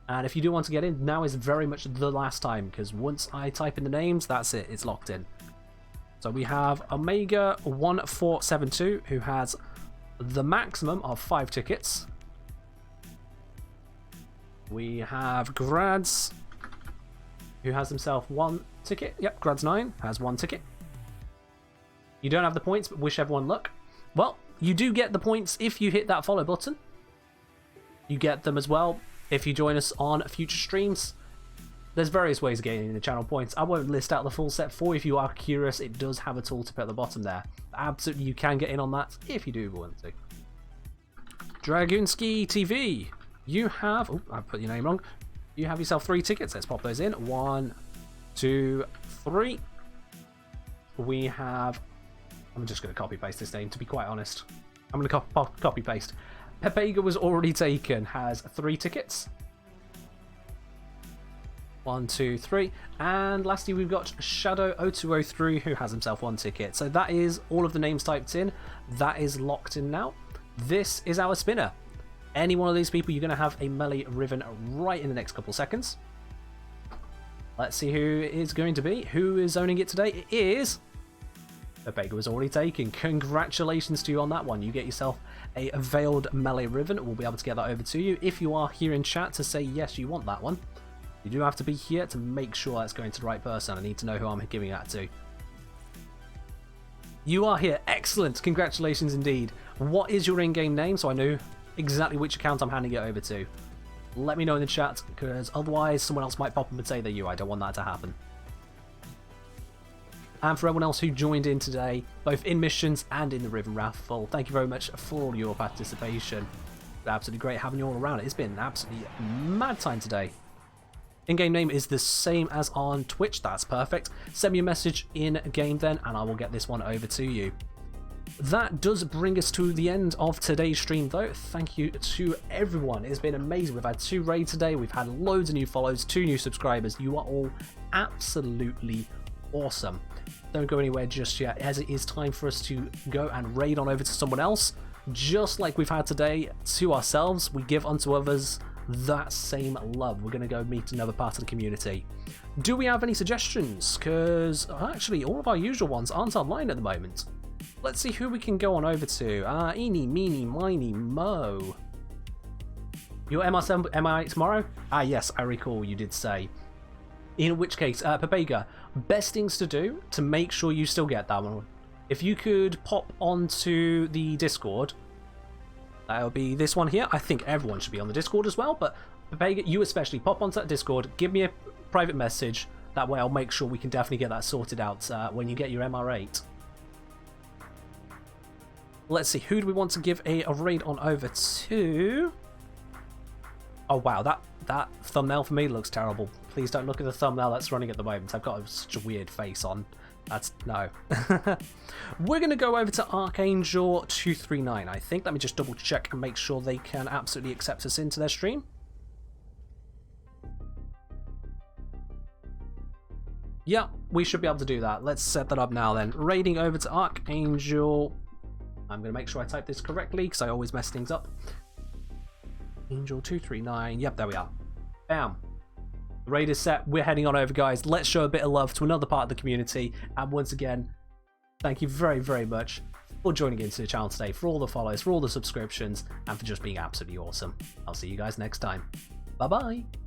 And if you do want to get in, now is very much the last time, because once I type in the names, that's it, it's locked in. So we have Omega1472, who has the maximum of 5 tickets. We have Grads, who has himself 1 ticket. Yep, Grads9 has 1 ticket. You don't have the points, but wish everyone luck. Well, you do get the points if you hit that follow button. You get them as well if you join us on future streams. There's various ways of getting the channel points. I won't list out the full set for you. If you are curious, it does have a tooltip at the bottom there. Absolutely, you can get in on that if you do want to. Dragoonski TV, you have... Oh, I put your name wrong. You have yourself 3 tickets. Let's pop those in. 1, 2, 3. We have... I'm just going to copy paste this name, to be quite honest. I'm going to copy paste. Pepega was already taken, has 3 tickets. 1, 2, 3. And lastly, we've got Shadow0203, who has himself 1 ticket. So that is all of the names typed in. That is locked in now. This is our spinner. Any one of these people, you're going to have a melee Riven right in the next couple seconds. Let's see who it is going to be. Who is owning it today? It is... Pepega was already taken. Congratulations to you on that one. You get yourself a veiled melee Riven. We'll be able to get that over to you. If you are here in chat to say yes, you want that one, you do have to be here to make sure that's going to the right person. I need to know who I'm giving that to. You are here. Excellent. Congratulations indeed. What is your in-game name so I know exactly which account I'm handing it over to? Let me know in the chat, because otherwise someone else might pop up and say they're you. I don't want that to happen. And for everyone else who joined in today, both in missions and in the Riven raffle, thank you very much for all your participation. It's absolutely great having you all around. It's been an absolutely mad time today. In-game name is the same as on Twitch. That's perfect. Send me a message in-game then, and I will get this one over to you. That does bring us to the end of today's stream, though. Thank you to everyone. It's been amazing. We've had 2 raids today. We've had loads of new follows, 2 new subscribers. You are all absolutely awesome. Don't go anywhere just yet, as it is time for us to go and raid on over to someone else. Just like we've had today to ourselves, we give unto others that same love. We're going to go meet another part of the community. Do we have any suggestions? Because actually all of our usual ones aren't online at the moment. Let's see who we can go on over to. Eeny, meeny, miny, mo. Your MI tomorrow? Ah, yes, I recall you did say. In which case, Pepega, best things to do to make sure you still get that one. If you could pop onto the Discord, that would be this one here. I think everyone should be on the Discord as well, but Pepega, you especially, pop onto that Discord, give me a private message. That way I'll make sure we can definitely get that sorted out when you get your MR8. Let's see, who do we want to give a raid on over to? Oh wow, that thumbnail for me looks terrible. Please don't look at the thumbnail that's running at the moment. I've got such a weird face on. That's... no. We're going to go over to Archangel239, I think. Let me just double check and make sure they can absolutely accept us into their stream. Yeah, we should be able to do that. Let's set that up now then. Raiding over to Archangel... I'm going to make sure I type this correctly because I always mess things up. Angel239. Yep, there we are. Bam. raid is set. We're heading on over, guys. Let's show a bit of love to another part of the community. And once again, thank you very, very much for joining into the channel today, for all the follows, for all the subscriptions, and for just being absolutely awesome. I'll see you guys next time. Bye-bye.